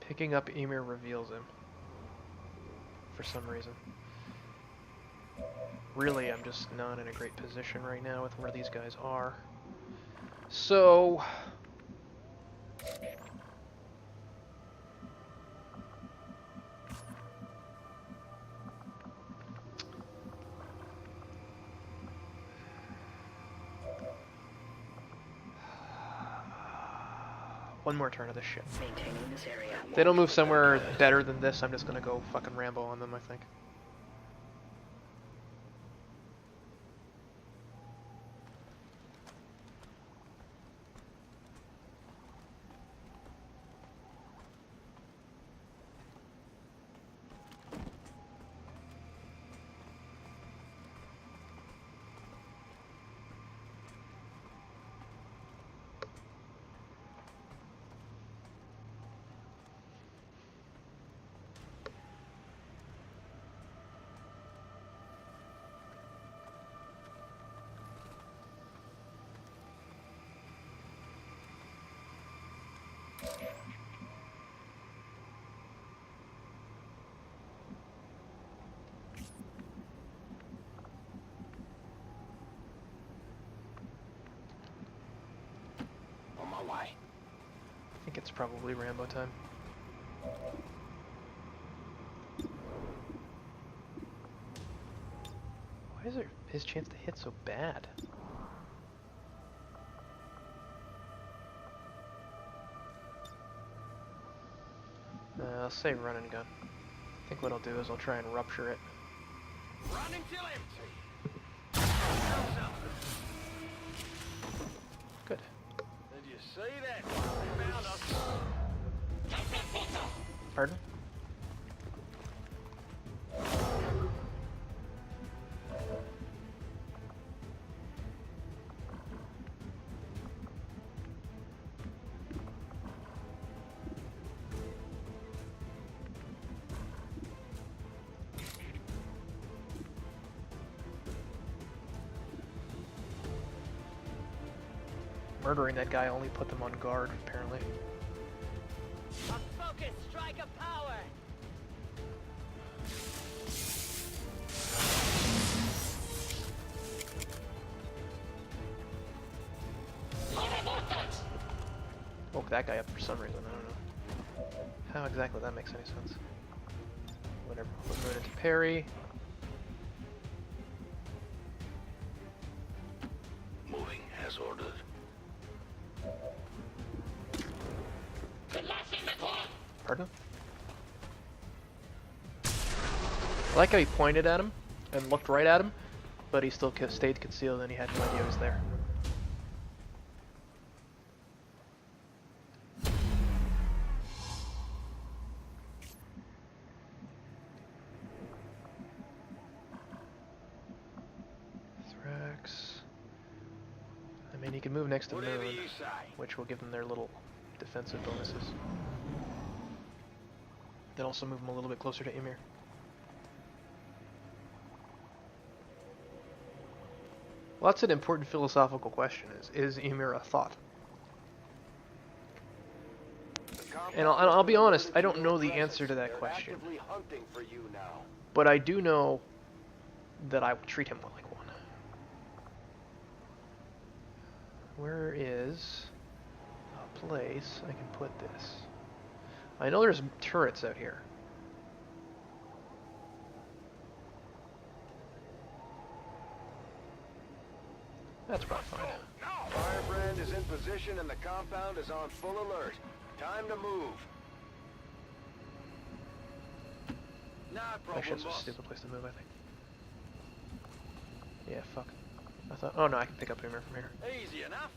A: Picking up Emir reveals him. For some reason. Really, I'm just not in a great position right now with where these guys are. So... one more turn of this shit.
K: Maintaining this area.
A: If they don't move somewhere better than this, I'm just gonna go fucking Rambo on them, I think.
E: On my way.
A: I think it's probably Rambo time. Why is his chance to hit so bad? I'll say run and gun. I think what I'll do is I'll try and rupture it.
F: Running till empty.
A: Good.
F: Did you see that? They found us.
A: Pardon? Murdering that guy only put them on guard, apparently.
F: A focus strike of power.
A: Woke that guy up for some reason, I don't know. How exactly that makes any sense. Whatever, we'll move it into parry.
I: Moving as ordered.
A: Pardon? I like how he pointed at him and looked right at him, but he still stayed concealed and he had no idea he was there. Thrax. I mean, he can move next to
F: Whatever
A: Moon,
F: you say.
A: which will give them their little defensive bonuses. Then also move him a little bit closer to Emir. Well, that's an important philosophical question, is Emir a thought? And I'll be honest, I don't know the answer to that question. But I do know that I would treat him like one. Where is a place I can put this? I know there's turrets out here. That's probably fine.
E: Firebrand is in position and the compound is on full alert. Time to move.
F: No
A: Actually,
F: problem,
A: that's a
F: boss.
A: stupid place to move, I think. Yeah, fuck. I thought, oh no, I can pick up Emir from here.
F: Easy enough.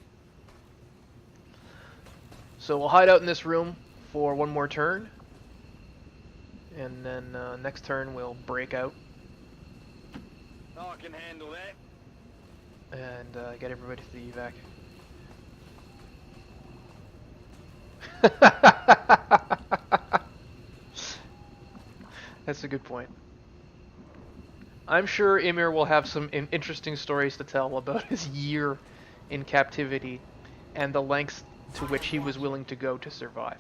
A: So we'll hide out in this room for one more turn. and then next turn we'll break out
J: I can handle that.
A: and get everybody to the evac. That's a good point. I'm sure Ymir will have some interesting stories to tell about his year in captivity and the lengths to which he was willing to go to survive.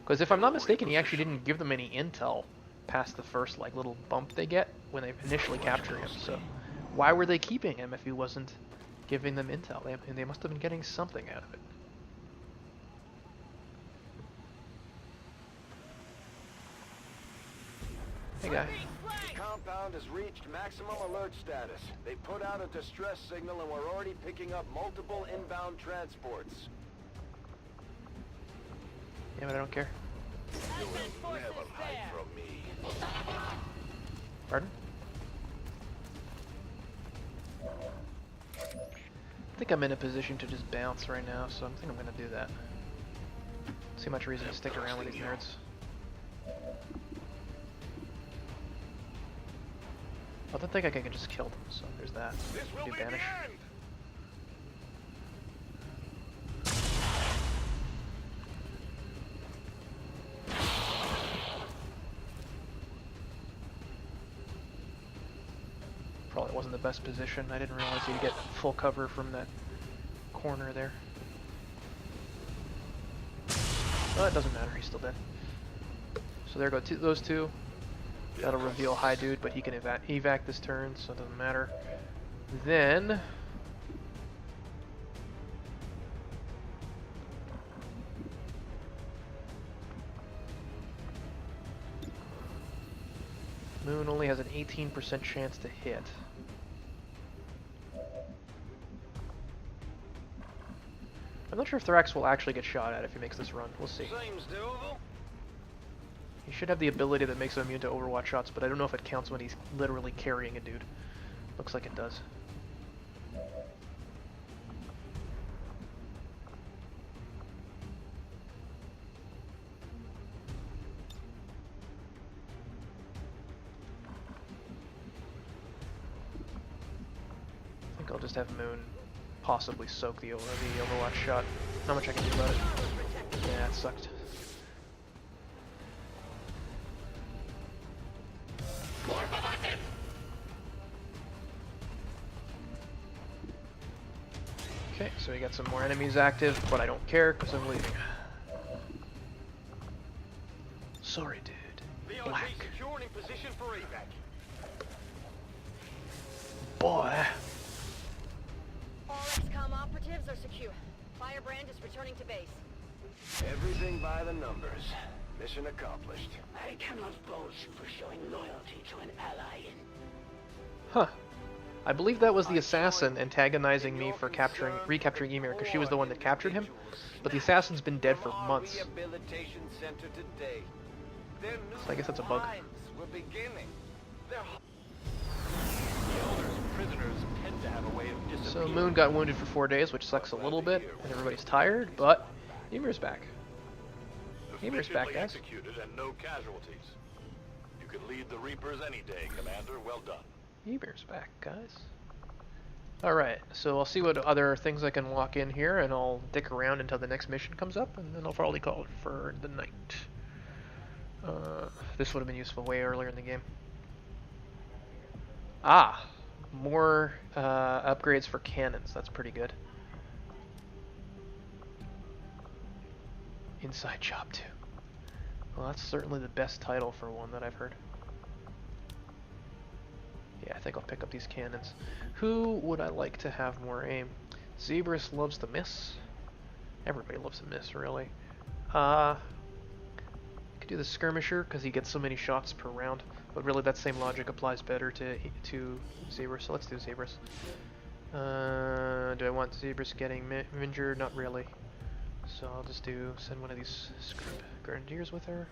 A: Because if I'm not mistaken, he actually didn't give them any intel past the first like little bump they get when they initially capture him. So why were they keeping him if he wasn't giving them intel? They must have been getting something out of it. Hey guy.
E: The compound has reached maximum alert status. They put out a distress signal and we're already picking up multiple inbound transports.
A: Yeah, but I don't care.
E: Never hide from me.
A: Pardon? I think I'm in a position to just bounce right now, so I think I'm gonna do that. Too much reason to stick around with these nerds. I don't think I can just kill them, so there's that. Do banish. Probably wasn't the best position. I didn't realize you'd get full cover from that corner there. Well, it doesn't matter. He's still dead. So there go those two. That'll reveal Hi Dude, but he can evac this turn, so it doesn't matter. Then Moon only has an 18% chance to hit. I'm not sure if Thrax will actually get shot at if he makes this run. We'll see.
J: Seems doable.
A: He should have the ability that makes him immune to Overwatch shots, but I don't know if it counts when he's literally carrying a dude. Looks like it does. I think I'll just have Moon possibly soak the Overwatch shot. Not much I can do about it. Yeah, it sucked. Okay, so we got some more enemies active, but I don't care because I'm leaving. Sorry, dude. Black.
J: Secured in position for evac.
A: Boy.
C: All SCOM operatives are secure. Firebrand is returning to base.
E: Everything by the numbers. Mission accomplished.
I: I cannot fault you for showing loyalty to an ally in...
A: Huh. I believe that was the assassin antagonizing me for recapturing Ymir, because she was the one that captured him. But the assassin's been dead for months.
F: Rehabilitation center today. Their new
A: So I guess that's a bug.
F: lives were beginning. Their elders and prisoners tend to have a way of
A: So
F: disappearing.
A: Moon got wounded for 4 days, which sucks a little bit, and everybody's tired, but Ymir's back. Ymir's back, guys.
L: Executed and no casualties. You can lead the Reapers any day, Commander. Well done.
A: Ymir's back, guys. Alright, so I'll see what other things I can walk in here, and I'll dick around until the next mission comes up, and then I'll probably call it for the night. This would have been useful way earlier in the game. Ah! More upgrades for cannons. That's pretty good. Inside Job 2. Well, that's certainly the best title for one that I've heard. Yeah, I think I'll pick up these cannons. Who would I like to have more aim? Zebras loves to miss. Everybody loves to miss, really. Could do the Skirmisher, because he gets so many shots per round. But really, that same logic applies better to Zebras, so let's do Zebras. Do I want Zebras getting injured? Not really. So I'll just send one of these Grenadiers with her.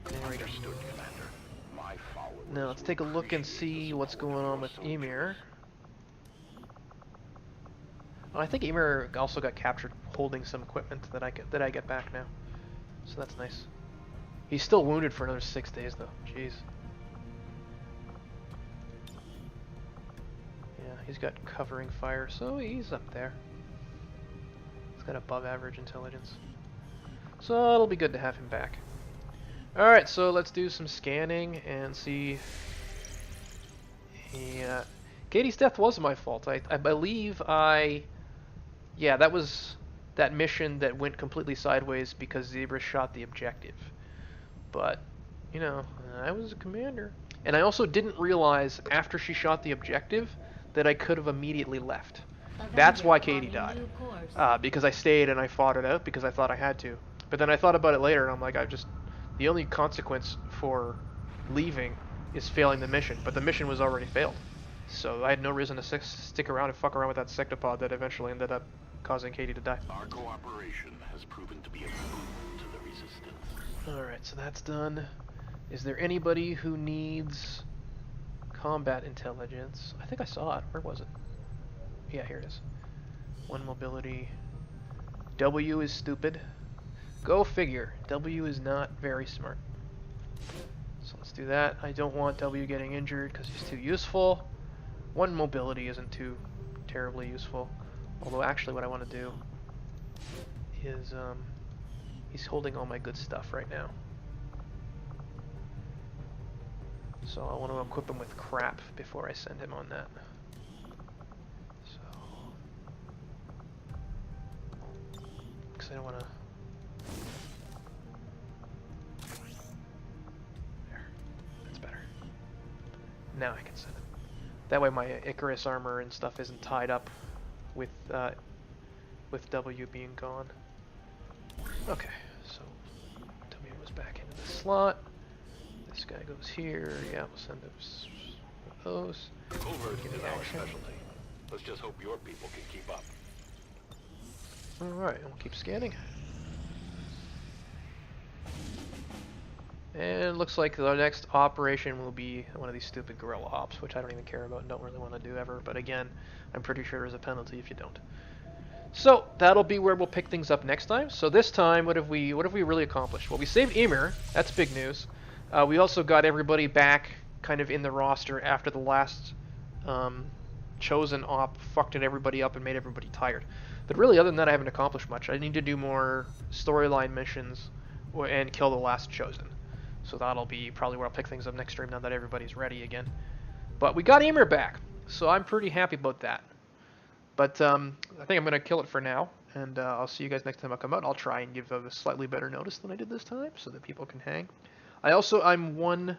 A: There we go.
L: Understood, Commander. My followers.
A: Now let's take a look and see what's going on with Ymir. Oh, I think Ymir also got captured holding some equipment that I get back now. So that's nice. He's still wounded for another 6 days, though. Jeez. Yeah, he's got covering fire, so he's up there. He's got above average intelligence. So it'll be good to have him back. Alright, so let's do some scanning and see. Yeah. Katie's death was my fault. I believe yeah, that was that mission that went completely sideways because Zebra shot the objective. But, you know, I was a commander. And I also didn't realize after she shot the objective that I could have immediately left. That's why Katie died. Because I stayed and I fought it out because I thought I had to. But then I thought about it later and I'm like, the only consequence for leaving is failing the mission. But the mission was already failed. So I had no reason to stick around and fuck around with that sectopod that eventually ended up causing Katie to die.
L: Our cooperation has proven to be a boon to the Resistance.
A: Alright, so that's done. Is there anybody who needs combat intelligence? I think I saw it. Where was it? Yeah, here it is. 1 mobility. W is stupid. Go figure. W is not very smart. So let's do that. I don't want W getting injured because he's too useful. 1 mobility isn't too terribly useful. Although actually what I want to do is, he's holding all my good stuff right now. So I want to equip him with crap before I send him on that. So, because I don't want to. There, that's better. Now I can send him. That way my Icarus armor and stuff isn't tied up with W being gone. Okay, so W was back into the slot. This guy goes here. Yeah, we'll send those.
L: Covert is our specialty. Let's just hope your people can keep up.
A: Alright, we'll keep scanning. And it looks like the next operation will be one of these stupid guerrilla ops, which I don't even care about and don't really want to do ever. But again, I'm pretty sure there's a penalty if you don't. So that'll be where we'll pick things up next time. So this time, what have we really accomplished? Well, we saved Emir. That's big news. We also got everybody back kind of in the roster after the last chosen op fucked everybody up and made everybody tired. But really, other than that, I haven't accomplished much. I need to do more storyline missions and kill the last chosen. So that'll be probably where I'll pick things up next stream now that everybody's ready again. But we got Emir back, so I'm pretty happy about that. But I think I'm going to kill it for now, and I'll see you guys next time I come out. I'll try and give a slightly better notice than I did this time so that people can hang. I'm one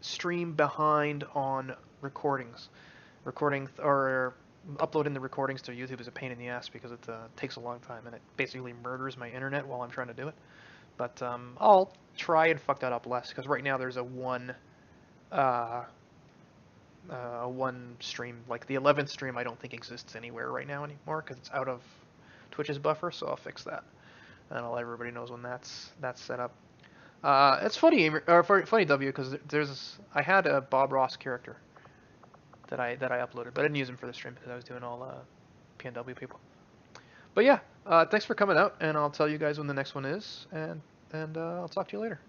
A: stream behind on recordings. Uploading the recordings to YouTube is a pain in the ass because it takes a long time and it basically murders my internet while I'm trying to do it. But I'll try and fuck that up less because right now there's a one stream, like the 11th stream I don't think exists anywhere right now anymore because it's out of Twitch's buffer, so I'll fix that. And I'll let everybody know when that's set up. It's funny, funny W, because I had a Bob Ross character that I uploaded, but I didn't use him for the stream because I was doing all PNW people. But yeah, thanks for coming out, and I'll tell you guys when the next one is, and I'll talk to you later.